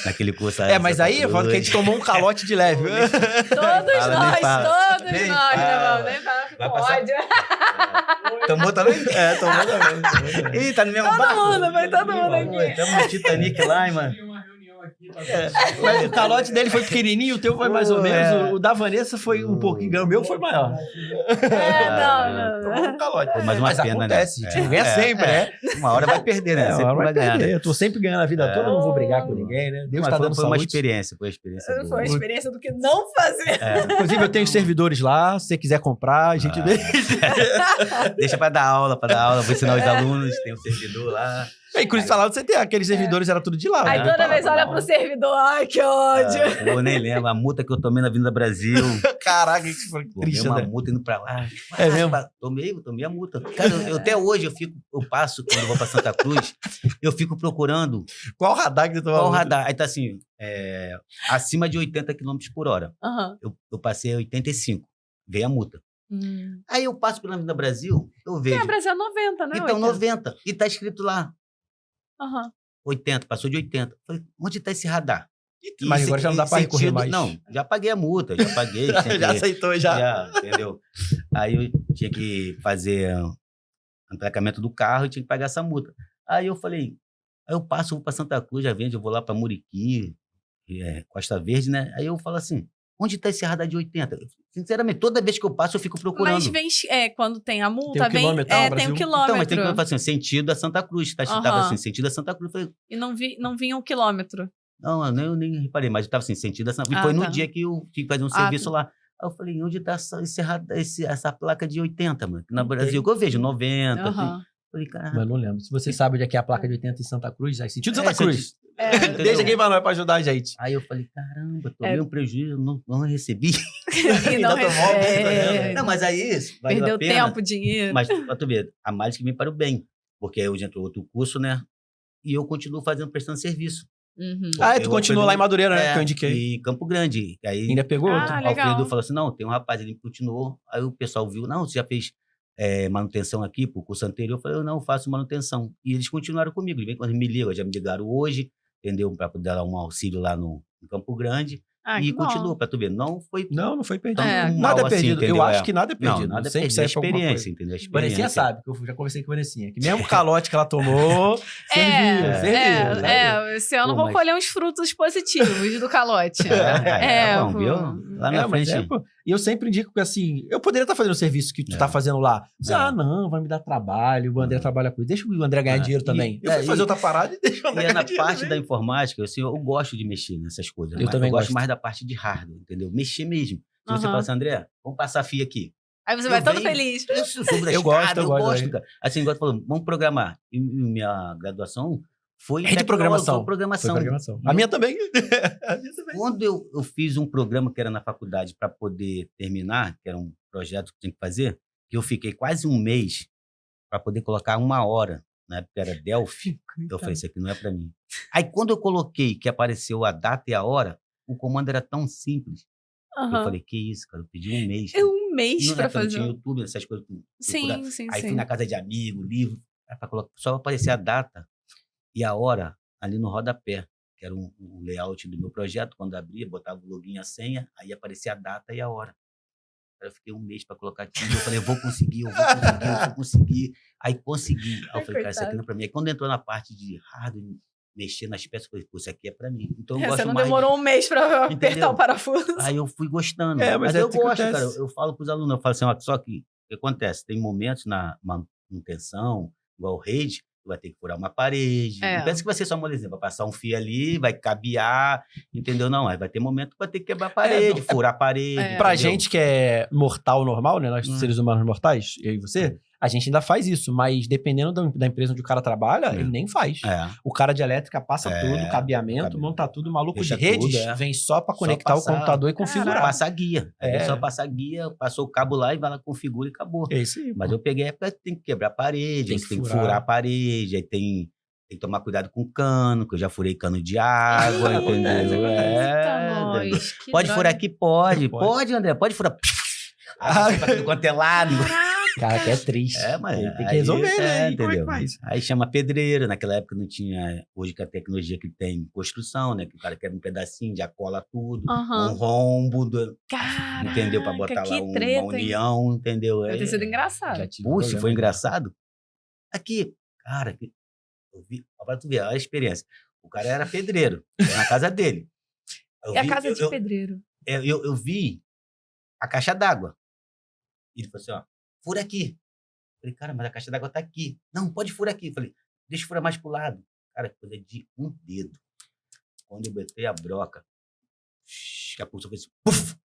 naquele curso. Mas aí eu falo que a gente tomou um calote de leve. Todos nós, né, mano? Nem fala, pode. Tomou também? Tomou também. Ih, tá no mesmo barco? Foi todo mundo aqui. Estamos no Titanic lá, hein, mano. Mas o calote dele foi pequenininho, o teu foi mais ou menos. O da Vanessa foi um pouquinho, o meu foi maior. Não. Um calote. Mas uma pena, acontece, né? A gente ganha sempre, né? Uma hora vai perder, né? Uma hora vai ganhar. Eu tô sempre ganhando a vida toda, não vou brigar com ninguém, né? Deus tá dando saúde. Foi uma experiência boa. Foi uma experiência do que não fazer. Inclusive, eu tenho servidores lá, se você quiser comprar, a gente deixa pra dar aula, vou ensinar os alunos, tem um servidor lá. Inclusive, falava você tem aqueles servidores, era tudo de lá. Aí toda vez olha pro servidor, ai, que ódio. Eu nem lembro, a multa que eu tomei na Avenida Brasil. Caraca, isso foi triste, uma multa indo pra lá. É mesmo? Tomei a multa. Cara, até hoje eu passo, quando eu vou pra Santa Cruz, eu fico procurando... Qual radar que você tomou? Qual radar? Aí tá assim, acima de 80 km por hora. Eu passei 85, veio a multa. Aí eu passo pela Avenida Brasil, eu vejo... Porque a Brasil é 90, né? Então, 90. E tá escrito lá. 80, passou de 80. Falei, onde tá esse radar? Mas agora já não dá pra recorrer mais. Não, já paguei a multa, já paguei. Já aceitou, já. Entendeu? Aí eu tinha que fazer emplacamento do carro e tinha que pagar essa multa. Aí eu falei, vou pra Santa Cruz, já vende, eu vou lá pra Muriqui, Costa Verde, né? Aí eu falo assim, onde tá esse radar de 80? Sinceramente, toda vez que eu passo, eu fico procurando. Mas vem, quando tem a multa, tem um tem um quilômetro. Então, mas tem que falar assim, sentido a Santa Cruz. Tava assim, sentido a Santa Cruz. Falei, e não vinha um quilômetro. Não, eu nem reparei, mas tava assim, sentido a Santa Cruz. Foi no dia que eu tive que fazer um serviço lá. Aí eu falei, onde tá essa placa de 80, mano? Na Brasil, que eu vejo 90. Falei, cara. Mas não lembro. Se você sabe onde é que é a placa de 80 em Santa Cruz, é sentido Santa Cruz. Deixa aqui pra nós, pra ajudar a gente. Aí eu falei, caramba, tomei um prejuízo, não recebi. E não recebeu. Não, mas aí perdeu tempo, dinheiro. Mas, pra tu ver, a mais que vem para o bem. Porque aí eu entrou outro curso, né? E eu continuo prestando serviço. Tu continuou lá em Madureira, né? Que eu indiquei. Em Campo Grande. Aí, ainda pegou outro. O Alfredo falou assim, não, tem um rapaz, ele continuou. Aí o pessoal viu, não, você já fez manutenção aqui pro curso anterior? Eu falei, eu não faço manutenção. E eles continuaram comigo. Quando me ligam, já me ligaram hoje, entendeu? Para poder dar um auxílio lá no Campo Grande. E continuou, pra tu ver. Não foi perdido. Nada é perdido. Assim, eu acho que nada é perdido. Não, nada é perdido. Experiência, entendeu? Vanessinha sabe, que eu já conversei com a Vanessinha. Que mesmo o calote que ela tomou, serviu. Esse ano eu vou colher uns frutos positivos do calote. Bom, viu? Lá na frente. E eu sempre indico que, assim, eu poderia estar fazendo o serviço que tu tá fazendo lá. Não, vai me dar trabalho, o André trabalha com isso. Deixa o André ganhar dinheiro também. Eu fui fazer outra parada e deixa o André ganhar dinheiro. E na parte da informática, assim, eu gosto de mexer nessas coisas. Eu também gosto mais da parte de hardware, entendeu? Mexer mesmo. Se você fala assim, André, vamos passar fio aqui. Aí você vai todo feliz. Eu gosto, cara. Assim, igual tu falou, vamos programar. E minha graduação foi de programação. Programação. A minha também. Quando eu fiz um programa que era na faculdade para poder terminar, que era um projeto que tinha que fazer, que eu fiquei quase um mês para poder colocar 1 hora na época era Delphi, eu falei, isso aqui não é para mim. Aí quando eu coloquei que apareceu a data e a hora, o comando era tão simples. Eu falei, que isso, cara, eu pedi um mês. É um mês para fazer. Não tinha YouTube, essas coisas. Sim. Aí fui na casa de amigo, livro, só aparecia a data e a hora ali no rodapé, que era um layout do meu projeto. Quando abria, botava o login e a senha, aí aparecia a data e a hora. Eu fiquei um mês para colocar aquilo. Eu falei, eu vou conseguir. Aí consegui. Aí eu falei, cara, isso aqui não é para mim. Aí quando entrou na parte de hardware, mexer nas peças, eu falei, pô, isso aqui é para mim. Então eu gosto mais. Você não demorou um mês para apertar o parafuso. Aí eu fui gostando. Mas eu gosto, cara. Eu falo pros alunos, eu falo assim, ó, só que o que acontece? Tem momentos na manutenção, igual rede, vai ter que furar uma parede. Não pensa que vai ser só molezinha, vai passar um fio ali, vai cabear, entendeu? Não, aí vai ter momento que vai ter que quebrar a parede, furar a parede. Pra gente que é mortal normal, né? Nós seres humanos mortais, eu e você, a gente ainda faz isso, mas dependendo da empresa onde o cara trabalha, ele nem faz. O cara de elétrica passa tudo, cabeamento, monta tudo, o maluco de redes vem só pra conectar o computador e configurar. Passar guia. É só passar guia, passou o cabo lá e vai lá, configura e acabou. É isso aí. Mas eu peguei, tem que quebrar a parede, tem que furar a parede, aí tem que tomar cuidado com o cano, que eu já furei cano de água, entendeu? Pode furar aqui? Pode, André, pode furar. Pra tudo quanto é lado. Cara, que é triste. Mas tem que resolver, né? Entendeu? Como é que faz? Aí chama pedreiro. Naquela época não tinha, hoje que a tecnologia que tem em construção, né? Que o cara quer um pedacinho, já cola tudo. Um rombo, entendeu? Pra botar lá uma união, entendeu? Deve ter sido engraçado. Puxa, foi engraçado? Aqui, cara, eu vi, pra tu ver, olha a experiência. O cara era pedreiro, era na casa dele. A casa de pedreiro. Eu vi a caixa d'água. Ele falou assim, ó, fura aqui. Eu falei, cara, mas a caixa d'água tá aqui. Não, pode furar aqui. Eu falei, deixa eu furar mais pro lado. Cara, coisa de um dedo. Quando eu botei a broca, a pulsa fez assim, puf!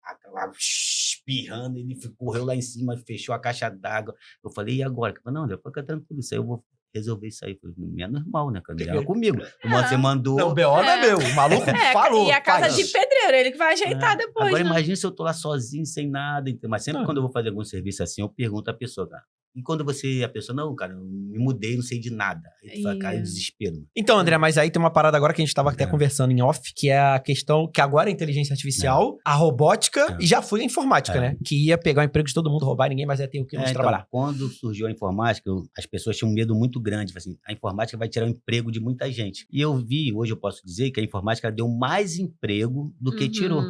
Aquela espirrando, ele correu lá em cima, fechou a caixa d'água. Eu falei, e agora? Eu falei, não, André, fica tranquilo, isso aí eu vou resolver isso aí. Eu falei, não é normal, né, cara? Era comigo. Você mandou... Não, o BO não é meu. O maluco falou. E a casa de pedreiro, ele que vai ajeitar depois. Agora, né? imagina se eu tô lá sozinho, sem nada. Mas sempre quando eu vou fazer algum serviço assim, eu pergunto à pessoa, cara. E quando a pessoa, não, cara, eu me mudei, não sei de nada. Aí tu fala, cara, eu desespero. Então, André, mas aí tem uma parada agora que a gente tava até conversando em off, que é a questão que agora a inteligência artificial, a robótica, e já foi a informática, né? Que ia pegar o emprego de todo mundo, roubar, ninguém mais ia ter o que trabalhar. Então, quando surgiu a informática, as pessoas tinham um medo muito grande. Assim, a informática vai tirar o emprego de muita gente. E eu vi, hoje eu posso dizer, que a informática deu mais emprego do que tirou.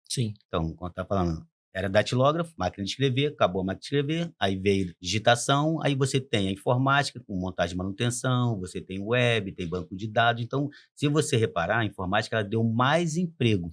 Sim. Então, quando tá falando... Era datilógrafo, máquina de escrever, acabou a máquina de escrever, aí veio digitação, aí você tem a informática com montagem e manutenção, você tem web, tem banco de dados. Então, se você reparar, a informática ela deu mais emprego.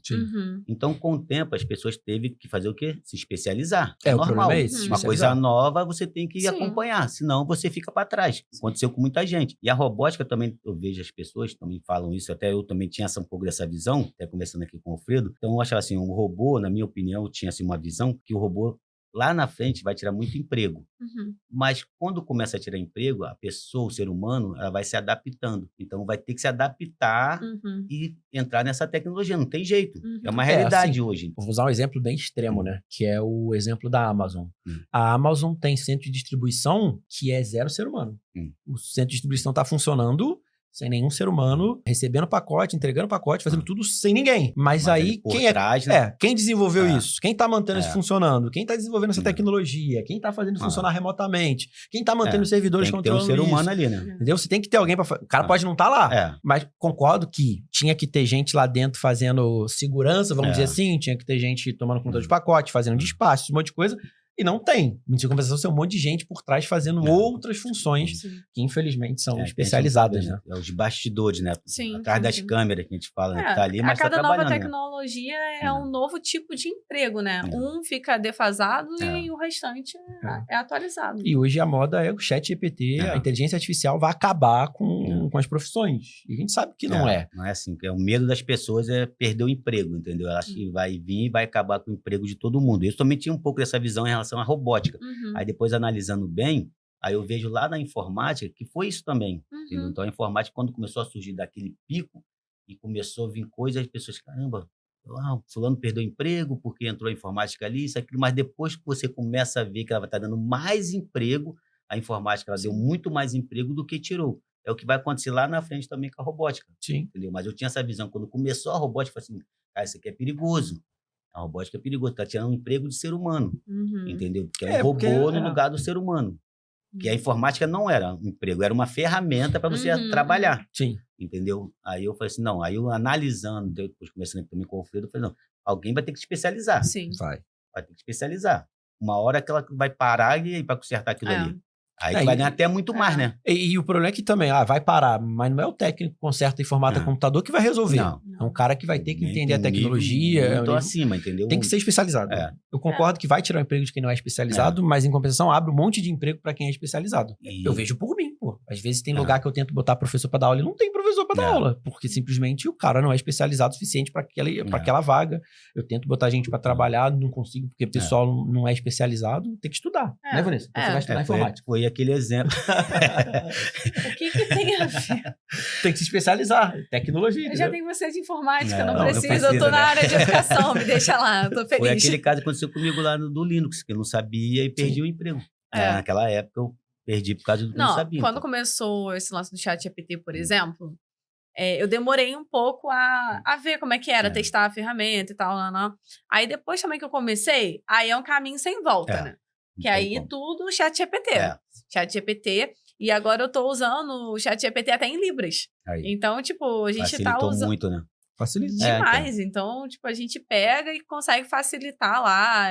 Então, com o tempo, as pessoas teve que fazer o quê? Se especializar. É normal. É esse, uma coisa nova, você tem que acompanhar, senão você fica para trás. Aconteceu com muita gente. E a robótica também, eu vejo as pessoas também falam isso, até eu também tinha um pouco dessa visão, até conversando aqui com o Alfredo. Então, eu achava assim, um robô, na minha opinião, tinha assim, uma visão que o robô lá na frente vai tirar muito emprego. Mas quando começa a tirar emprego, a pessoa, o ser humano, ela vai se adaptando. Então vai ter que se adaptar e entrar nessa tecnologia. Não tem jeito. É uma realidade hoje. Vou usar um exemplo bem extremo, né? Que é o exemplo da Amazon. A Amazon tem centro de distribuição que é zero ser humano. O centro de distribuição está funcionando sem nenhum ser humano, recebendo pacote, entregando pacote, fazendo tudo sem ninguém. Mas aí, quem desenvolveu isso? Quem tá mantendo isso funcionando? Quem tá desenvolvendo essa tecnologia? Quem tá fazendo funcionar remotamente? Quem tá mantendo os servidores controlando isso? Tem que ter um ser humano ali, né? Entendeu? Você tem que ter alguém pra... O cara pode não estar lá, mas concordo que tinha que ter gente lá dentro fazendo segurança, vamos dizer assim, tinha que ter gente tomando conta de pacote, fazendo despacho, um monte de coisa. E não tem. Em compensação, tem um monte de gente por trás fazendo outras funções que, infelizmente, são especializadas, né? Os bastidores, né? Atrás das câmeras que a gente fala, né? Que tá ali, mas cada tá nova tecnologia é um novo tipo de emprego, né? Um fica defasado e o restante é atualizado. E hoje a moda é o ChatGPT, a inteligência artificial vai acabar com as profissões. E a gente sabe que não é. Não é assim. O medo das pessoas é perder o emprego, entendeu? Elas que vai vir e vai acabar com o emprego de todo mundo. Eu também tinha um pouco dessa visão em relação à robótica. Aí depois, analisando bem, aí eu vejo lá na informática que foi isso também. Então a informática, quando começou a surgir daquele pico e começou a vir coisas, as pessoas, caramba, fulano perdeu emprego porque entrou a informática ali, isso, aquilo, mas depois que você começa a ver que ela vai estar dando mais emprego, a informática ela deu muito mais emprego do que tirou. É o que vai acontecer lá na frente também com a robótica. Sim. Entendeu? Mas eu tinha essa visão. Quando começou a robótica, eu falei assim, cara, isso aqui é perigoso. A robótica é perigoso, tá tirando um emprego de ser humano. Entendeu? Porque é um robô no lugar do ser humano. Que a informática não era um emprego, era uma ferramenta para você trabalhar. Sim. Entendeu? Aí eu falei assim, não. Aí eu analisando, depois começando também com o Alfredo, eu falei, não, alguém vai ter que se especializar. Sim. Vai ter que especializar. Uma hora que ela vai parar e para consertar aquilo ali. Aí tu vai ganhar até muito mais, né? E o problema é que também, vai parar, mas não é o técnico que conserta e formata computador que vai resolver. Não. É um cara que vai ter que entender a tecnologia. Muito acima, entendeu? Tem que ser especializado. Eu concordo que vai tirar o emprego de quem não é especializado, mas em compensação abre um monte de emprego para quem é especializado. Eu vejo por mim, pô. Às vezes tem lugar que eu tento botar professor para dar aula e não tem professor para dar aula, porque simplesmente o cara não é especializado o suficiente para aquela vaga. Eu tento botar gente para trabalhar, não consigo, porque o pessoal não é especializado, tem que estudar. Né, Vanessa? Então você vai estudar informática. Foi aquele exemplo. O que tem a ver? Tem que se especializar. Tecnologia. Eu já tenho você de informática, não precisa, preciso. Eu tô na área de educação, me deixa lá, eu tô feliz. Foi aquele caso que aconteceu comigo lá do Linux, que eu não sabia e perdi o emprego. Naquela época eu perdi por causa do que eu não sabia. Quando começou esse lance do ChatGPT, por exemplo, eu demorei um pouco a ver como é que era, testar a ferramenta e tal. Aí depois também que eu comecei, aí é um caminho sem volta, né? Que aí tudo ChatGPT. ChatGPT. E agora eu tô usando o ChatGPT até em Libras. Então, tipo, a gente tá usando... muito, né? Facilita. Demais. Então, tipo, a gente pega e consegue facilitar lá,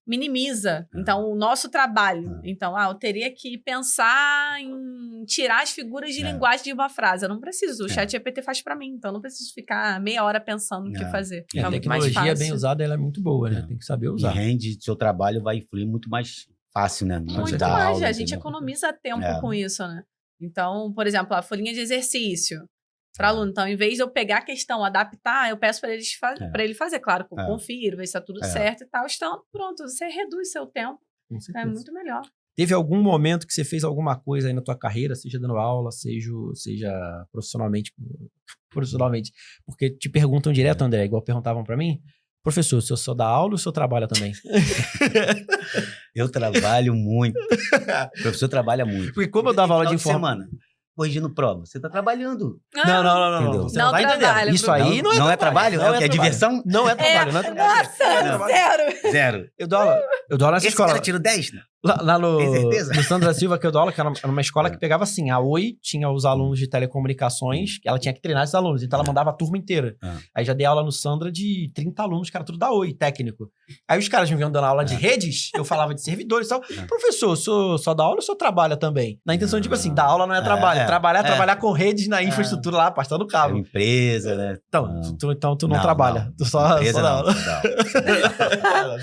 minimiza. Então, o nosso trabalho. Então, eu teria que pensar em tirar as figuras de linguagem de uma frase. Eu não preciso. O ChatGPT faz pra mim. Então, eu não preciso ficar meia hora pensando no que fazer. E a tecnologia bem usada, ela é muito boa, né? Tem que saber usar. E rende, seu trabalho vai fluir muito mais fácil, né? Muito mais. A gente economiza tempo com isso, né? Então, por exemplo, a folhinha de exercício para aluno. Então, em vez de eu pegar a questão, adaptar, eu peço para ele fazer. Claro, confiro, ver se está tudo certo e tal. Então, pronto, você reduz seu tempo. É muito melhor. Teve algum momento que você fez alguma coisa aí na tua carreira, seja dando aula, seja profissionalmente? Porque te perguntam direto, André, igual perguntavam para mim. Professor, o senhor só dá aula ou o senhor trabalha também? Eu trabalho muito. O professor trabalha muito. Porque como eu dava aula de informática... corrigindo prova. Você tá trabalhando. Não. Você não tá entendendo. Isso aí não é trabalho. Não é diversão? Não é trabalho. Não é trabalho. Nossa, zero. Eu dou aula nessa escola. Esse cara tira 10, né? Lá no Sandra Silva, que eu dou aula, que era uma escola que pegava assim, a Oi tinha os alunos de telecomunicações, que ela tinha que treinar esses alunos, então ela mandava a turma inteira. Aí já dei aula no Sandra de 30 alunos, que era tudo da Oi, técnico. Aí os caras me vinham dando aula de redes, eu falava de servidores e tal. Professor, o senhor só dá aula ou o senhor trabalha também? Na intenção de, tipo assim, dar aula não é trabalho. Trabalhar com redes na infraestrutura lá, pastando cabo. Empresa, né? Então tu não trabalha. Tu só dá aula.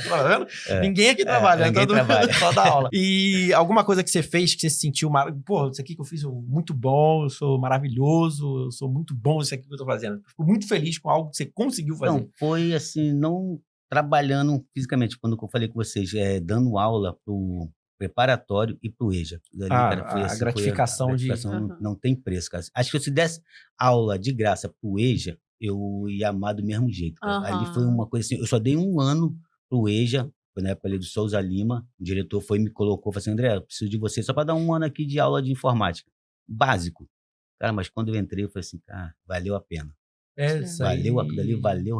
Tá vendo? Ninguém aqui trabalha. Ninguém trabalha. Só dá aula. E alguma coisa que você fez que você se sentiu... Pô, isso aqui que eu fiz é muito bom, eu sou maravilhoso, eu sou muito bom isso aqui que eu tô fazendo. Fico muito feliz com algo que você conseguiu fazer. Não, foi assim, não trabalhando fisicamente. Quando eu falei com vocês, dando aula pro preparatório e pro EJA. Ali, cara, foi, a gratificação não tem preço, cara. Acho que se eu desse aula de graça pro EJA, eu ia amar do mesmo jeito. Ali foi uma coisa assim, eu só dei 1 ano pro EJA, foi na época ali do Souza Lima, o diretor foi e me colocou, falou assim, André, eu preciso de você só para dar 1 ano aqui de aula de informática. Básico. Cara, mas quando eu entrei, eu falei assim, cara, valeu a pena.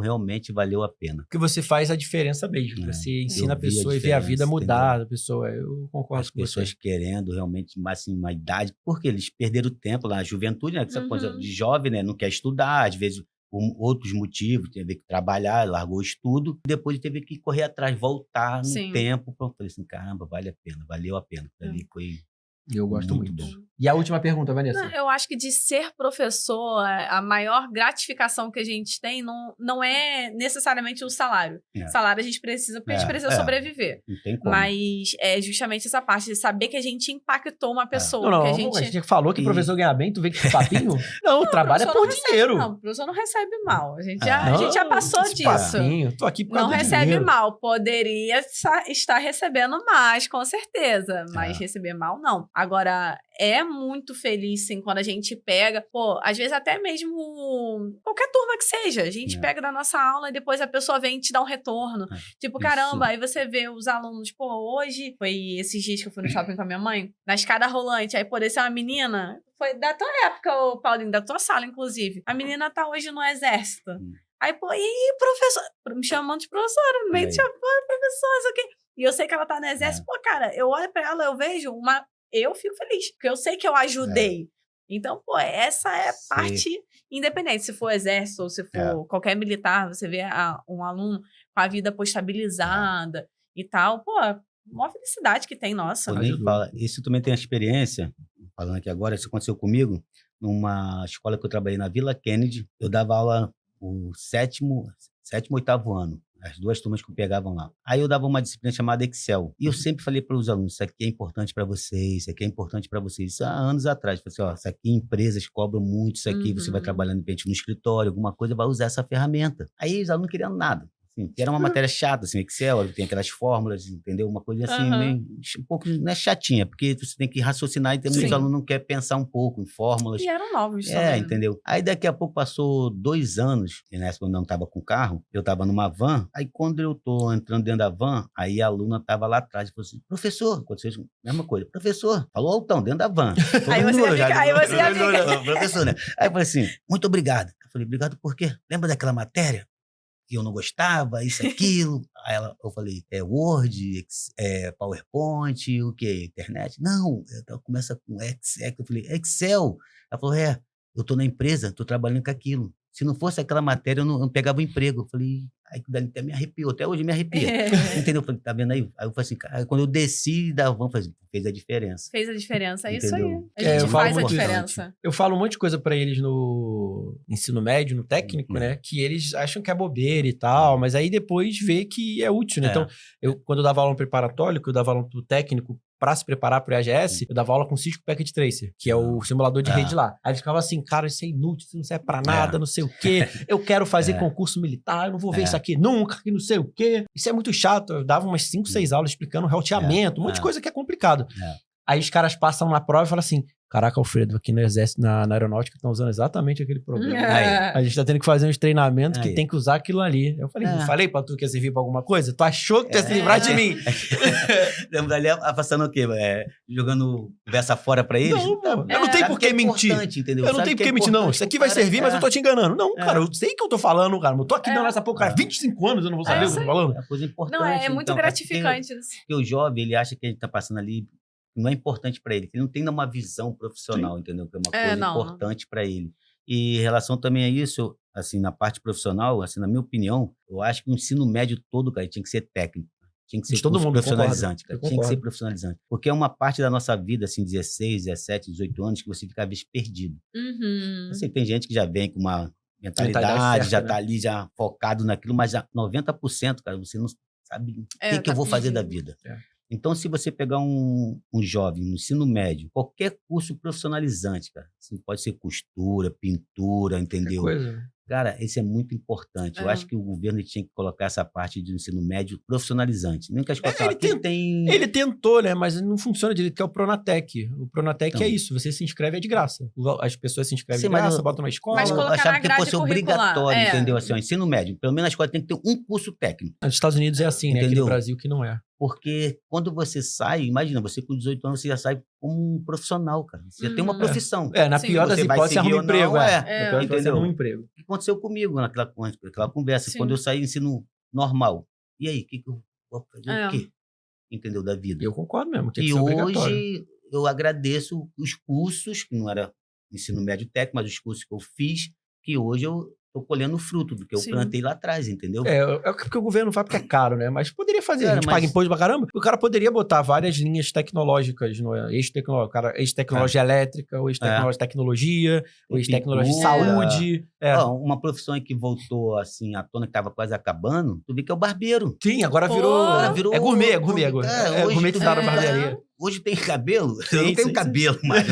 Realmente valeu a pena. Porque você faz a diferença mesmo. Você ensina a pessoa e vê a vida mudar da pessoa. Eu concordo As com você. As pessoas querendo realmente, assim, uma idade, porque eles perderam tempo lá na juventude, né? Essa coisa de jovem, né? Não quer estudar, às vezes por outros motivos, teve que trabalhar, largou o estudo, depois teve que correr atrás, voltar no tempo. Eu falei assim, caramba, vale a pena, valeu a pena. Ali foi... Eu gosto muito. E a última pergunta, Vanessa? Não, eu acho que de ser professor, a maior gratificação que a gente tem não é necessariamente o salário. Salário a gente precisa, porque a gente precisa sobreviver. Não tem como. Mas é justamente essa parte de saber que a gente impactou uma pessoa. Não, que a gente falou que o professor ganha bem, tu vê que papinho? Não, o trabalho é por dinheiro. Não, o professor não recebe mal. A gente já passou disso. Papinho, tô aqui por causa não do recebe dinheiro. mal. Poderia estar recebendo mais, com certeza. Mas receber mal, não. Agora, é muito feliz, sim, quando a gente pega, pô, às vezes até mesmo qualquer turma que seja, a gente pega da nossa aula e depois a pessoa vem te dar um retorno. Tipo, caramba, aí você vê os alunos, pô, hoje, foi esses dias que eu fui no shopping com a minha mãe, na escada rolante, aí por isso é uma menina, foi da tua época, ô Paulinho, da tua sala, inclusive. A menina tá hoje no exército. Aí, pô, e aí, professor? Me chamando de professora, no meio de chamando, professor, isso aqui. E eu sei que ela tá no exército, pô, cara, eu olho pra ela, eu vejo eu fico feliz, porque eu sei que eu ajudei. Então, pô, essa é a parte independente. Se for exército ou se for qualquer militar, você vê um aluno com a vida estabilizada e tal, pô, uma felicidade que tem, nossa. Isso também tem a experiência, falando aqui agora, isso aconteceu comigo, numa escola que eu trabalhei na Vila Kennedy, eu dava aula o sétimo, oitavo ano. As duas turmas que pegavam lá. Aí eu dava uma disciplina chamada Excel. E eu sempre falei para os alunos, isso aqui é importante para vocês, isso aqui é importante para vocês. Isso há anos atrás. Eu falei assim, isso aqui empresas cobram muito, isso aqui você vai trabalhando de repente no escritório, alguma coisa, vai usar essa ferramenta. Aí os alunos não queriam nada. Assim, era uma matéria chata, assim, Excel, tem aquelas fórmulas, entendeu? Uma coisa assim, meio, um pouco, não é chatinha, porque você tem que raciocinar e os alunos não querem pensar um pouco em fórmulas. E eram novos também. Entendeu? Aí daqui a pouco passou 2 anos, e nessa eu não estava com carro, eu estava numa van, aí quando eu tô entrando dentro da van, aí a aluna estava lá atrás e falou assim, professor, aconteceu a mesma coisa, professor, falou altão, dentro da van. Aí você ia ficar. Professor, né? Aí eu falei assim, muito obrigado. Eu falei, obrigado por quê? Lembra daquela matéria? Que eu não gostava, isso, aquilo. Aí eu falei, Word, PowerPoint, o quê? Internet? Não, começa com Excel. Eu falei, Excel. Ela falou, eu tô na empresa, tô trabalhando com aquilo. Se não fosse aquela matéria, eu não pegava o emprego. Eu falei, aí até me arrepiou, até hoje me arrepia. Entendeu? Eu falei, tá vendo aí? Aí eu falei assim, cara, quando eu desci da van, fez a diferença. Fez a diferença, é isso aí. A gente faz a diferença. Eu falo um monte de coisa pra eles no ensino médio, no técnico, né? Que eles acham que é bobeira e tal, mas aí depois vê que é útil, né? Então, quando eu dava aula no preparatório, que eu dava aula pro técnico, para se preparar pro IAGS, eu dava aula com Cisco Packet Tracer, que é o simulador de rede lá. Aí eles ficavam assim, cara, isso é inútil, isso não serve pra nada, não sei o quê. Eu quero fazer concurso militar, eu não vou ver isso aqui nunca, que não sei o quê. Isso é muito chato. Eu dava umas 5, 6 aulas explicando roteamento, um monte de coisa que é complicado. Aí os caras passam na prova e falam assim, caraca, Alfredo, aqui no Exército, na Aeronáutica, estão usando exatamente aquele programa. A gente tá tendo que fazer uns treinamentos que tem que usar aquilo ali. Eu falei, não falei pra tu que ia servir pra alguma coisa? Tu achou que tu ia se livrar de mim? Lembra dali passando o quê? Jogando conversa fora pra eles? Não, pô. Eu não tenho por que mentir. Entendeu? Eu não tenho por que mentir, não. Isso aqui vai servir, mas eu tô te enganando. Não, cara, eu sei que eu tô falando, cara. Eu tô aqui dando essa porra, 25 anos, eu não vou saber o que eu tô falando. É coisa importante. Não, é muito gratificante. Porque o jovem, ele acha que a gente tá passando ali, não é importante para ele, que ele não tem uma visão profissional, entendeu? Que é uma coisa importante para ele. E em relação também a isso, assim, na parte profissional, assim, na minha opinião, eu acho que o ensino médio todo, cara, tinha que ser técnico. Tinha que ser todo mundo profissionalizante, cara. Tinha que ser profissionalizante. Porque é uma parte da nossa vida, assim, 16, 17, 18 anos, que você fica, às vezes, perdido. Assim, tem gente que já vem com uma mentalidade certa, já tá ali, já focado naquilo, mas já 90%, cara, você não sabe o que eu vou fazer da vida. Então, se você pegar um jovem no ensino médio, qualquer curso profissionalizante, cara, assim, pode ser costura, pintura, entendeu? Cara, esse é muito importante. Eu acho que o governo tinha que colocar essa parte de ensino médio profissionalizante. Nem que as coisas ele tentou, né? Mas não funciona direito, que é o Pronatec. O Pronatec então, é isso, você se inscreve, é de graça. As pessoas se inscrevem de graça, botam na escola. Mas colocar achava na grade que fosse obrigatório, entendeu? Assim, ó, ensino médio. Pelo menos na escola tem que ter um curso técnico. Nos Estados Unidos é assim, né? Aqui no Brasil que não é. Porque quando você sai, imagina, você com 18 anos, você já sai como um profissional, cara. Você já tem uma profissão. Na pior das hipóteses, você arruma um emprego. Entendeu? Um emprego. O que aconteceu comigo naquela conversa, quando eu saí do ensino normal. E aí, o que eu vou fazer? O quê? Entendeu? Da vida. Eu concordo mesmo. E hoje eu agradeço os cursos, que não era ensino médio técnico, mas os cursos que eu fiz, que hoje eu tô colhendo o fruto do que eu plantei lá atrás, entendeu? É porque o governo faz porque é caro, né? Mas poderia fazer, a gente paga imposto pra caramba. O cara poderia botar várias linhas tecnológicas, ex-tecnologia elétrica, ou ex-tecnologia de tecnologia, ou ex-tecnologia de saúde. Uma profissão que voltou, assim, à tona, que tava quase acabando, tu vê que é o barbeiro. Sim, agora virou... É gourmet agora. É gourmetizado a barbearia. Hoje tem cabelo? Eu não tenho cabelo mais.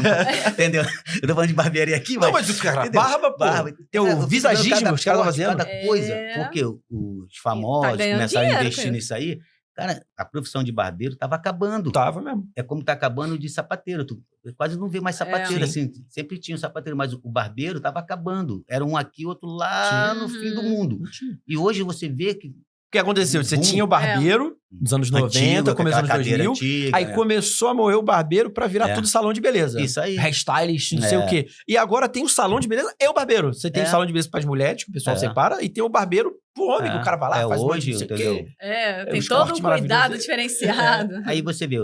Entendeu? Eu tô falando de barbearia aqui, mas... Não, mas os caras, barba. Tem o visagismo, os caras fazendo. Cada coisa. Porque os famosos começaram a investir nisso aí. Cara, a profissão de barbeiro estava acabando. Tava mesmo. É como tá acabando de sapateiro. Tu quase não vê mais sapateiro, assim. Sempre tinha um sapateiro, mas o barbeiro estava acabando. Era um aqui, outro lá no fim do mundo. E hoje você vê que... O que aconteceu? Você tinha o barbeiro nos anos 90, começou nos 2000, antiga, aí começou a morrer o barbeiro pra virar tudo salão de beleza. Isso aí. Hairstylist, não sei o quê. E agora tem o salão de beleza e o barbeiro. Você tem o salão de beleza para as mulheres, que o pessoal separa, e tem o barbeiro pro homem, que o cara vai lá, faz hoje, não sei entendeu? o quê. Tem todo um cuidado diferenciado. Aí você vê,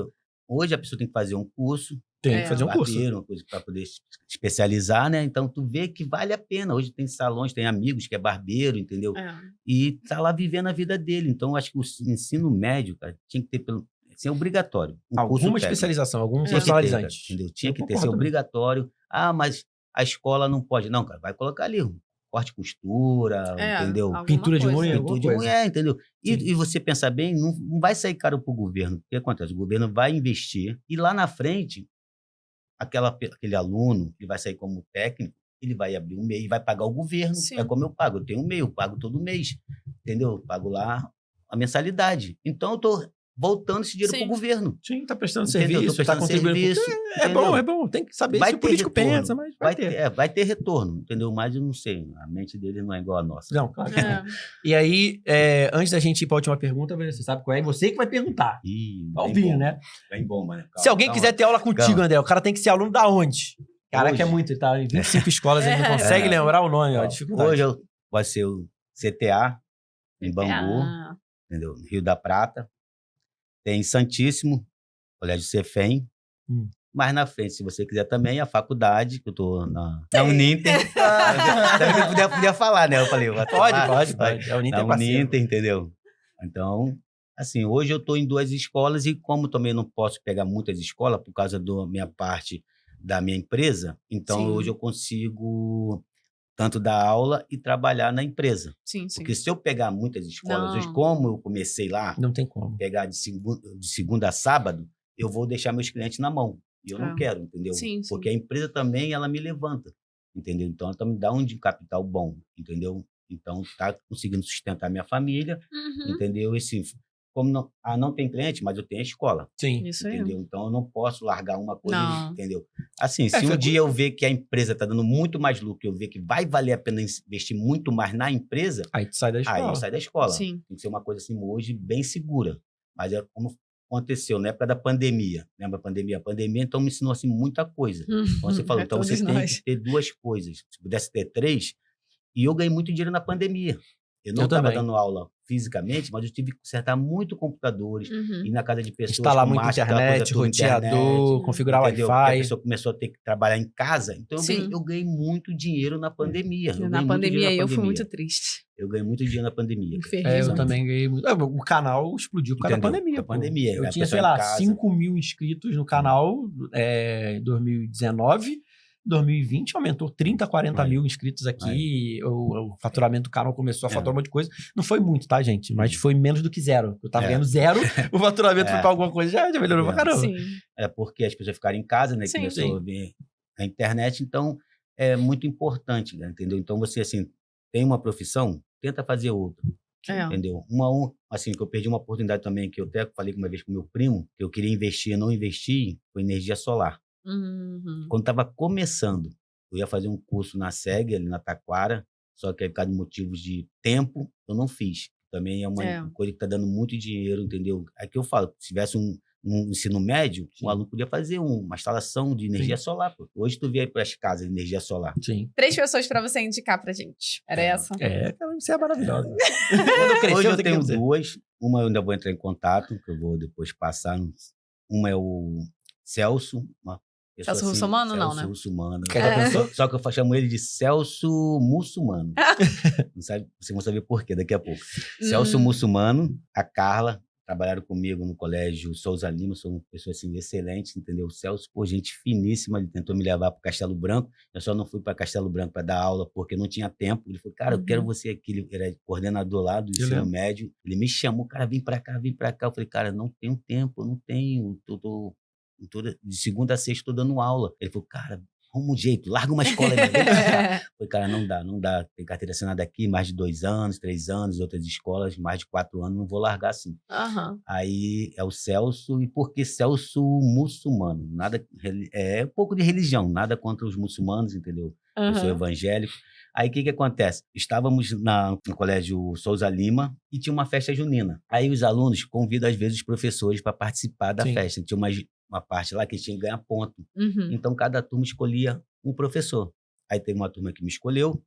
hoje a pessoa tem que fazer um curso. Tem que fazer um curso. Uma coisa para poder especializar, né? Então, tu vê que vale a pena. Hoje tem salões, tem amigos que é barbeiro, entendeu? E tá lá vivendo a vida dele. Então, acho que o ensino médio, cara, tinha que ter ser obrigatório. Alguma especialização, algum profissionalizante. Entendeu? Tinha que ter, ser obrigatório. Ah, mas a escola não pode. Não, cara, vai colocar ali corte e costura, entendeu? Pintura de unha, entendeu? E você pensar bem, não vai sair caro pro governo. O que acontece? O governo vai investir e lá na frente, aquele aluno que vai sair como técnico, ele vai abrir um MEI, vai pagar o governo. Sim. É como eu pago. Eu tenho um MEI, eu pago todo mês. Entendeu? Eu pago lá a mensalidade. Então, eu tô voltando esse dinheiro pro governo. Sim, tá prestando serviço, tá contribuindo. É bom. Tem que saber se o político pensa, mas vai ter. Vai ter retorno, entendeu? Mas eu não sei, a mente dele não é igual a nossa. Não, claro que não. E aí, antes da gente ir pra última pergunta, você sabe qual é? Você que vai perguntar. Alvinho, né? Bem bom, mano. Se alguém quiser ter aula contigo, André, o cara tem que ser aluno da onde? Caraca, é muito, ele tá em 25 escolas, ele não consegue lembrar o nome, ó, dificuldade. Hoje vai ser o CTA, em Bangu, entendeu? Rio da Prata. Tem Santíssimo, Colégio Cefem. Mais na frente, se você quiser também, a faculdade, que eu tô na Uninter. Eu podia falar, né? Eu falei, pode. A Uninter é Uninter, entendeu? Então, assim, hoje eu tô em 2 escolas e como também não posso pegar muitas escolas por causa da minha parte da minha empresa, então hoje eu consigo tanto dar aula e trabalhar na empresa. Sim. Porque se eu pegar muitas escolas, hoje, como eu comecei lá, não tem como pegar de segunda a sábado, eu vou deixar meus clientes na mão. E eu não quero, entendeu? Sim. Porque a empresa também, ela me levanta, entendeu? Então, ela me dá um capital bom, entendeu? Então, tá conseguindo sustentar minha família, entendeu? E assim, como não tem cliente, mas eu tenho a escola. Sim. Isso entendeu? aí. Então, eu não posso largar uma coisa, entendeu? Assim, se um dia eu ver que a empresa está dando muito mais lucro, eu ver que vai valer a pena investir muito mais na empresa, aí tu sai da escola. Aí eu saio da escola. Sim. Tem que ser uma coisa assim, hoje, bem segura. Mas é como aconteceu na época da pandemia. Lembra a pandemia? A pandemia, então, me ensinou assim, muita coisa. Então, você falou, então você tem que ter 2 coisas. Se pudesse ter 3, e eu ganhei muito dinheiro na pandemia. Eu não estava dando aula fisicamente, mas eu tive que consertar muito computadores, ir na casa de pessoas, instalar muito internet, roteador, configurar Wi-Fi. A pessoa começou a ter que trabalhar em casa. Então, eu ganhei muito dinheiro na pandemia. Na pandemia, eu fui muito triste. Eu ganhei muito dinheiro na pandemia. Eu também ganhei muito. O canal explodiu por causa da pandemia. Eu tinha, sei lá, 5 mil inscritos no canal em 2019. 2020 aumentou 30, 40 mil inscritos aqui. O faturamento do canal começou a faturar um monte de coisa. Não foi muito, tá, gente? Mas foi menos do que 0. Eu tava ganhando 0, o faturamento foi pra alguma coisa, já melhorou pra caramba. Sim. É porque as pessoas ficaram em casa, né? Começou a ver a internet, então é muito importante, né, entendeu? Então você, assim, tem uma profissão, tenta fazer outra. Entendeu? Assim, que eu perdi uma oportunidade também, que eu até falei uma vez com meu primo, que eu queria investir e não investi, foi energia solar. Quando estava começando, eu ia fazer um curso na SEG, ali na Taquara, só que aí, por causa de motivos de tempo, eu não fiz. Também é uma coisa que está dando muito dinheiro, entendeu? É que eu falo, se tivesse um ensino médio, um aluno podia fazer uma instalação de energia solar. Pô. Hoje tu vê aí para as casas de energia solar. 3 pessoas para você indicar pra gente. Era essa? Você é maravilhosa. Hoje eu tenho 2. Uma eu ainda vou entrar em contato, que eu vou depois passar. Uma é o Celso, Celso Russomano, não, né? Celso Russomano. Só que eu chamo ele de Celso Muçulmano. Não sabe, vocês vão saber por quê daqui a pouco. Celso Muçulmano, a Carla, trabalharam comigo no colégio Souza Lima, sou uma pessoa assim, excelente, entendeu? O Celso, gente finíssima, ele tentou me levar para Castelo Branco, eu só não fui para Castelo Branco para dar aula porque não tinha tempo. Ele falou, cara, eu quero você aqui. Ele era coordenador lá do ensino médio, ele me chamou, cara, vem para cá. Eu falei, cara, não tenho tempo, eu não tenho, de segunda a sexta estou dando aula. Ele falou, cara, arruma um jeito, larga uma escola. Falei, cara, não dá. Tem carteira assinada aqui, mais de 2 anos, 3 anos, outras escolas, mais de 4 anos, não vou largar assim. Aí é o Celso, e por que Celso muçulmano? Nada, é um pouco de religião, nada contra os muçulmanos, entendeu? Eu sou evangélico. Aí o que acontece? Estávamos no colégio Souza Lima e tinha uma festa junina. Aí os alunos convidam às vezes os professores para participar da festa. Tinha uma parte lá que eles tinham que ganhar ponto. Então cada turma escolhia um professor. Aí teve uma turma que me escolheu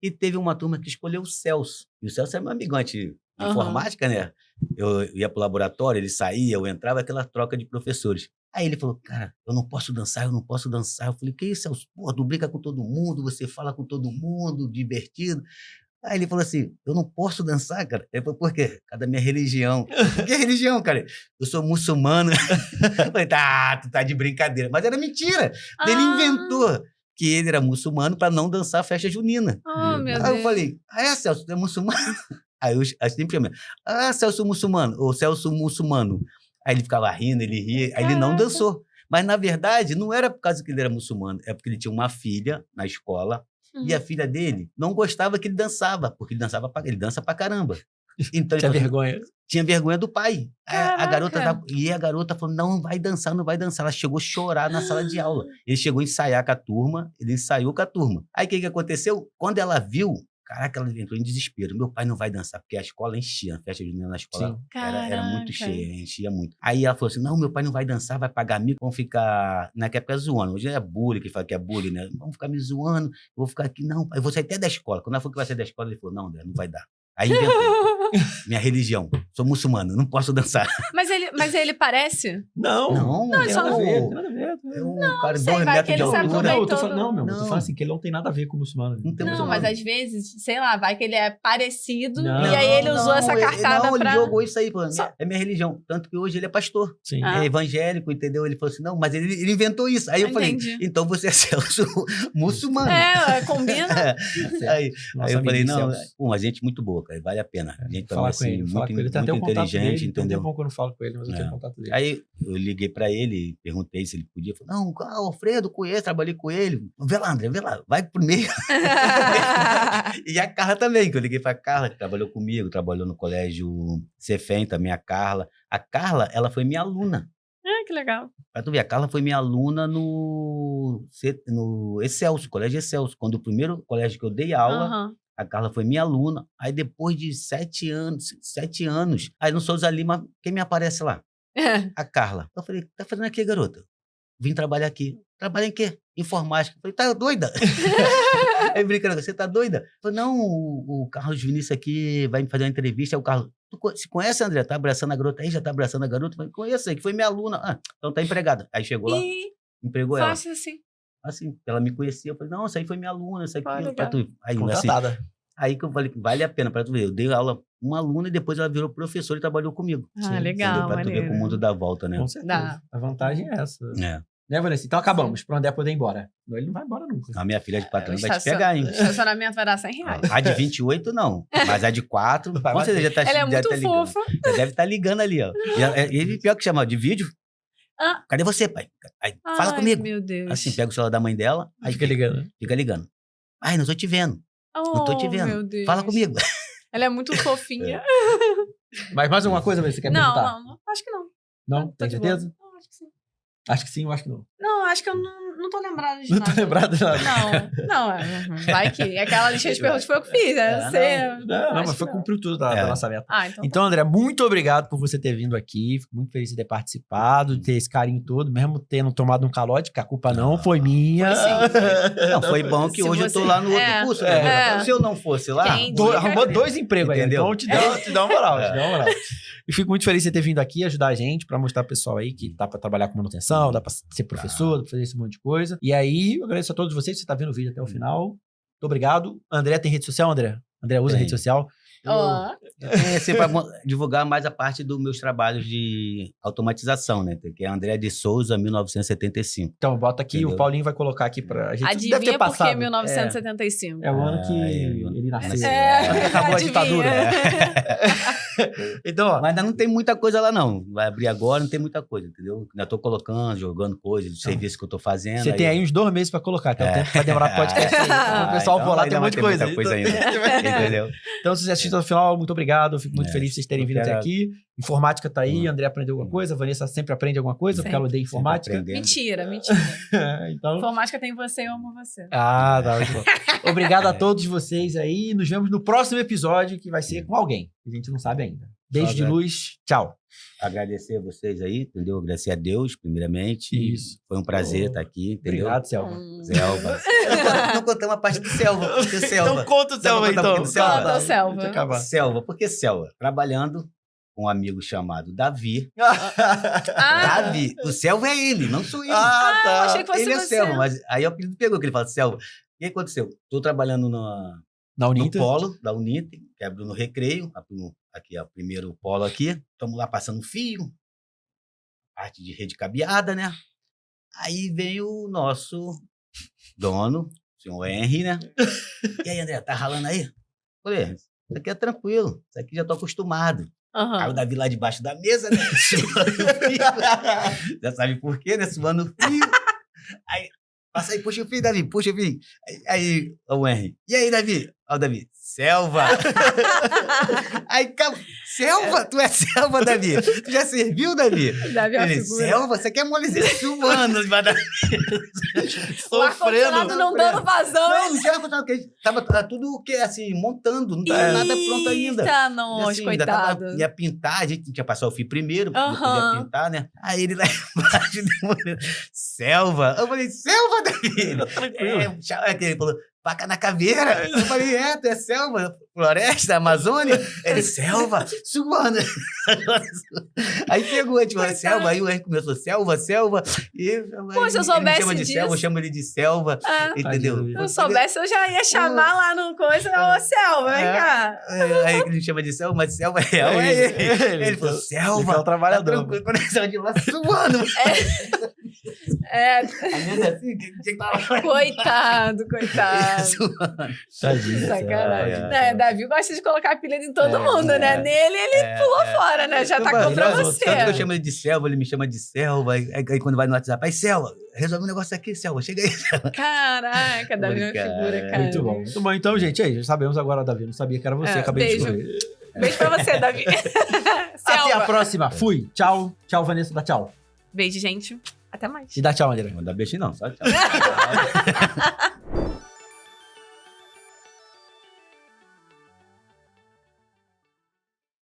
e teve uma turma que escolheu o Celso. E o Celso é meu amigante de informática, né? Eu ia pro laboratório, ele saía, eu entrava, aquela troca de professores. Aí ele falou, cara, eu não posso dançar. Eu falei, que isso, Celso? Pô, tu brinca com todo mundo, você fala com todo mundo, divertido. Aí ele falou assim, eu não posso dançar, cara. Ele falou, por quê? Por causa da minha religião. Que religião, cara? Eu sou muçulmano. Eu falei, tu tá de brincadeira. Mas era mentira. Ele inventou que ele era muçulmano para não dançar a festa junina. Meu Deus. Eu falei, Celso, tu é muçulmano? Aí eu sempre chamei, Celso muçulmano, ou Celso muçulmano. Aí ele ficava rindo, ele ria, aí ele não dançou. Mas, na verdade, não era por causa que ele era muçulmano, é porque ele tinha uma filha na escola, e a filha dele não gostava que ele dançava, porque ele dança pra caramba. Então, tinha vergonha. Tinha vergonha do pai. A garota falou, não vai dançar. Ela chegou a chorar na sala de aula. Ele chegou a ensaiar com a turma, ele ensaiou com a turma. Aí, o que aconteceu? Quando ela viu, caraca, ela entrou em desespero. Meu pai não vai dançar, porque a escola enchia. A festa junina na escola era muito cheia, enchia muito. Aí ela falou assim, não, meu pai não vai dançar, vai pagar mico, vão ficar, naquela época, zoando. Hoje é bullying, que fala que é bullying, né? Vamos ficar me zoando, eu vou ficar aqui, não, eu vou sair até da escola. Quando ela falou que vai sair da escola, ele falou, não, André, não vai dar. Aí inventou. Minha religião. Sou muçulmano, não posso dançar. Mas ele parece? Não, é só nada a ver. Não, cara, sei, vai que ele se aproveitou. Eu tô falando assim, que ele não tem nada a ver com o muçulmano. Não, mas às vezes, sei lá, vai que ele é parecido e aí ele usou essa cartada ele jogou isso aí, falando, é minha religião. Tanto que hoje ele é pastor. Sim. É evangélico, entendeu? Ele falou assim, não, mas ele inventou isso. Aí eu falei, então você é Celso muçulmano. Combina. Aí eu falei, não, uma gente muito boa, cara, vale a pena. A gente falar assim, com ele, muito inteligente, dele, entendeu? Tem tempo que eu não falo com ele, mas eu tenho contato dele. Aí eu liguei pra ele, perguntei se ele podia. Falei, não, o Alfredo, conheço, trabalhei com ele. Vê lá, André, vai pro meio. E a Carla também, que eu liguei pra Carla, que trabalhou comigo, trabalhou no colégio Cefem também, a Carla. A Carla, ela foi minha aluna. Que legal. Pra tu ver, a Carla foi minha aluna no Excelso, colégio Excelso. Quando o primeiro colégio que eu dei aula, a Carla foi minha aluna. Aí depois de 7 anos, aí no Souza Lima, quem me aparece lá? A Carla. Eu falei, tá fazendo aqui, garota? Vim trabalhar aqui. Trabalha em quê? Informática. Eu falei, tá doida? Aí brincando, você tá doida? Eu falei, não, o Carlos Vinícius aqui vai me fazer uma entrevista. Aí o Carlos, tu se conhece, André? Tá abraçando a garota aí? Já tá abraçando a garota? Eu falei, conheço aí, que foi minha aluna. Então tá empregada. Aí chegou lá, empregou ela. Fácil assim. Assim, ela me conhecia. Eu falei, não, essa aí foi minha aluna. Essa aqui, aí, contratada. Assim, aí que eu falei, vale a pena pra tu ver. Eu dei aula uma aluna e depois ela virou professora e trabalhou comigo. Legal, pra tu ver como o mundo dá volta, né? Com certeza. A vantagem é essa. Né, Vanessa? Então acabamos, pro André poder ir embora. Ele não vai embora nunca. A minha filha de 4 anos vai te pegar, hein? O estacionamento vai dar R$100. A de 28, não. Mas a de 4, você já tá Ela é muito ligando. fofa. Já deve estar ligando ali, ó. E pior que chama de vídeo. Cadê você, pai? Aí, fala comigo. Meu Deus. Assim, pega o celular da mãe dela. Aí fica ligando. Fica ligando. Ai, não tô te vendo. Não tô te vendo. Meu Deus. Fala comigo. Ela é muito fofinha. Mas mais alguma coisa você quer perguntar? Não. Acho que não. Não? Tem certeza? Não, acho que sim. Acho que sim, eu acho que não. Não, acho que eu não tô lembrada de nada. Não tô lembrada de nada? Não, vai que. Aquela lista de perguntas foi eu que fiz, né? Não, mas foi cumpriu tudo da nossa meta. Então, André, muito obrigado por você ter vindo aqui. Fico muito feliz de ter participado, de ter esse carinho todo, mesmo tendo tomado um calote, que a culpa não foi minha. Foi não, foi bom que hoje eu tô lá no outro curso, né? Se eu não fosse lá... Arrumou 2 empregos aí, entendeu? Então te dá uma moral, E fico muito feliz de você ter vindo aqui ajudar a gente, pra mostrar pro pessoal aí que dá pra trabalhar com manutenção, dá pra ser professor, dá pra fazer esse monte de coisa. E aí, eu agradeço a todos vocês que você tá vendo o vídeo até o final. Muito obrigado. André, tem rede social, André? André usa rede social? Eu tenho assim para divulgar mais a parte dos meus trabalhos de automatização, né? Que é André de Souza, 1975. Então, bota aqui, entendeu? O Paulinho vai colocar aqui pra gente. Adivinha deve ter passado. Por que 1975? É o ano que ele nasceu. Acabou a ditadura. Então, ó. Mas ainda não tem muita coisa lá, não. Vai abrir agora, não tem muita coisa, entendeu? Ainda tô colocando, jogando coisas, do serviço que eu tô fazendo. Você tem aí uns 2 meses pra colocar, que é o tempo que vai demorar pro podcast. O pessoal for lá, tem um monte de coisa. Muita coisa ainda. Entendeu? Então, se vocês assistiram até o final, muito obrigado. Fico muito feliz de vocês terem vindo até aqui. Informática tá aí, André aprendeu alguma coisa, Vanessa sempre aprende alguma coisa, porque ela odeia informática. Mentira. Então... Informática tem você, eu amo você. Ah, tá. Obrigado a todos vocês aí. Nos vemos no próximo episódio, que vai ser com alguém. A gente não sabe ainda. Beijo de luz. Tchau. Agradecer a vocês aí, entendeu? Agradecer a Deus, primeiramente. Isso. Foi um prazer estar aqui, entendeu? Obrigado, Selva. Selva. Não contamos a parte do Selva. Porque Selva. Então conta o Selva, então. Conta o Selva. Selva, porque Selva, trabalhando com um amigo chamado Davi. Davi, o Selva é ele, não sou eu. tá. Achei que fosse ele é você. Selva, mas aí o apelido pegou, que ele fala Selva. O que aconteceu? Estou trabalhando Na no Uninter. polo da Uninter, que é no Recreio, aqui é o primeiro polo aqui. Estamos lá passando fio, parte de rede cabeada, né? Aí vem o nosso dono, o senhor Henry, né? E aí, André, tá ralando aí? Falei, isso aqui é tranquilo, isso aqui já tô acostumado. Aí o Davi lá debaixo da mesa, né? Suando fio. Já sabe por quê, né? Suando fio. Aí, passa aí, puxa o fio, Davi, puxa o fio. Aí, o Henry. E aí, Davi? Ó, o Davi, Selva. Aí, calma. Selva? Tu é Selva, Davi? Tu já serviu, Davi? Davi é uma Ele, figura. Selva? Você quer molezinha suando debaixo da O ar-condicionado não dando vazão. Não tinha ar-condicionado, porque tava tudo que, assim, montando, não tava nada pronto ainda. Eita, nós, Assim, coitado. ia pintar, a gente tinha que passar o fio primeiro, depois ia pintar, né? Aí ele lá embaixo, Selva. Eu falei, Selva, Davi? Tranquilo. Ele falou, faca na caveira. Eu falei, tu é Selva? Floresta, Amazônia? Ele, Selva, suando. Aí pegou, a gente falou, Selva. Aí o Henrique começou, Selva. E, Pô, se eu soubesse ele me chama de disso. Selva, eu chamo ele de Selva. Entendeu? Se eu soubesse, eu já ia chamar lá no coisa, ô Selva, vem cá. Aí ele me chama de Selva, mas Selva real é ele. Ele falou, Selva. Ele é o trabalhador. Tá tranquilo, quando ele saiu de lá, suando. Assim, tinha que estar Coitado. Tadinho. Sacanagem. Davi gosta de colocar apelido em todo mundo, né? Nele, ele pulou fora, né? Já tá contra você. Tanto que eu chamo ele de Selva, ele me chama de Selva. Aí quando vai no WhatsApp, aí Selva, resolve um negócio aqui, Selva, chega aí, Selva. Caraca, Davi é uma figura, cara. Muito bom. Muito bom. Então, gente, aí, já sabemos agora, Davi. Não sabia que era você, acabei beijo. de descobrir. Beijo pra você, Davi. Até a próxima. Fui. Tchau. Tchau, Vanessa. Dá tchau. Beijo, gente. Até mais. E dá tchau, André. Não dá beijo não, só tchau.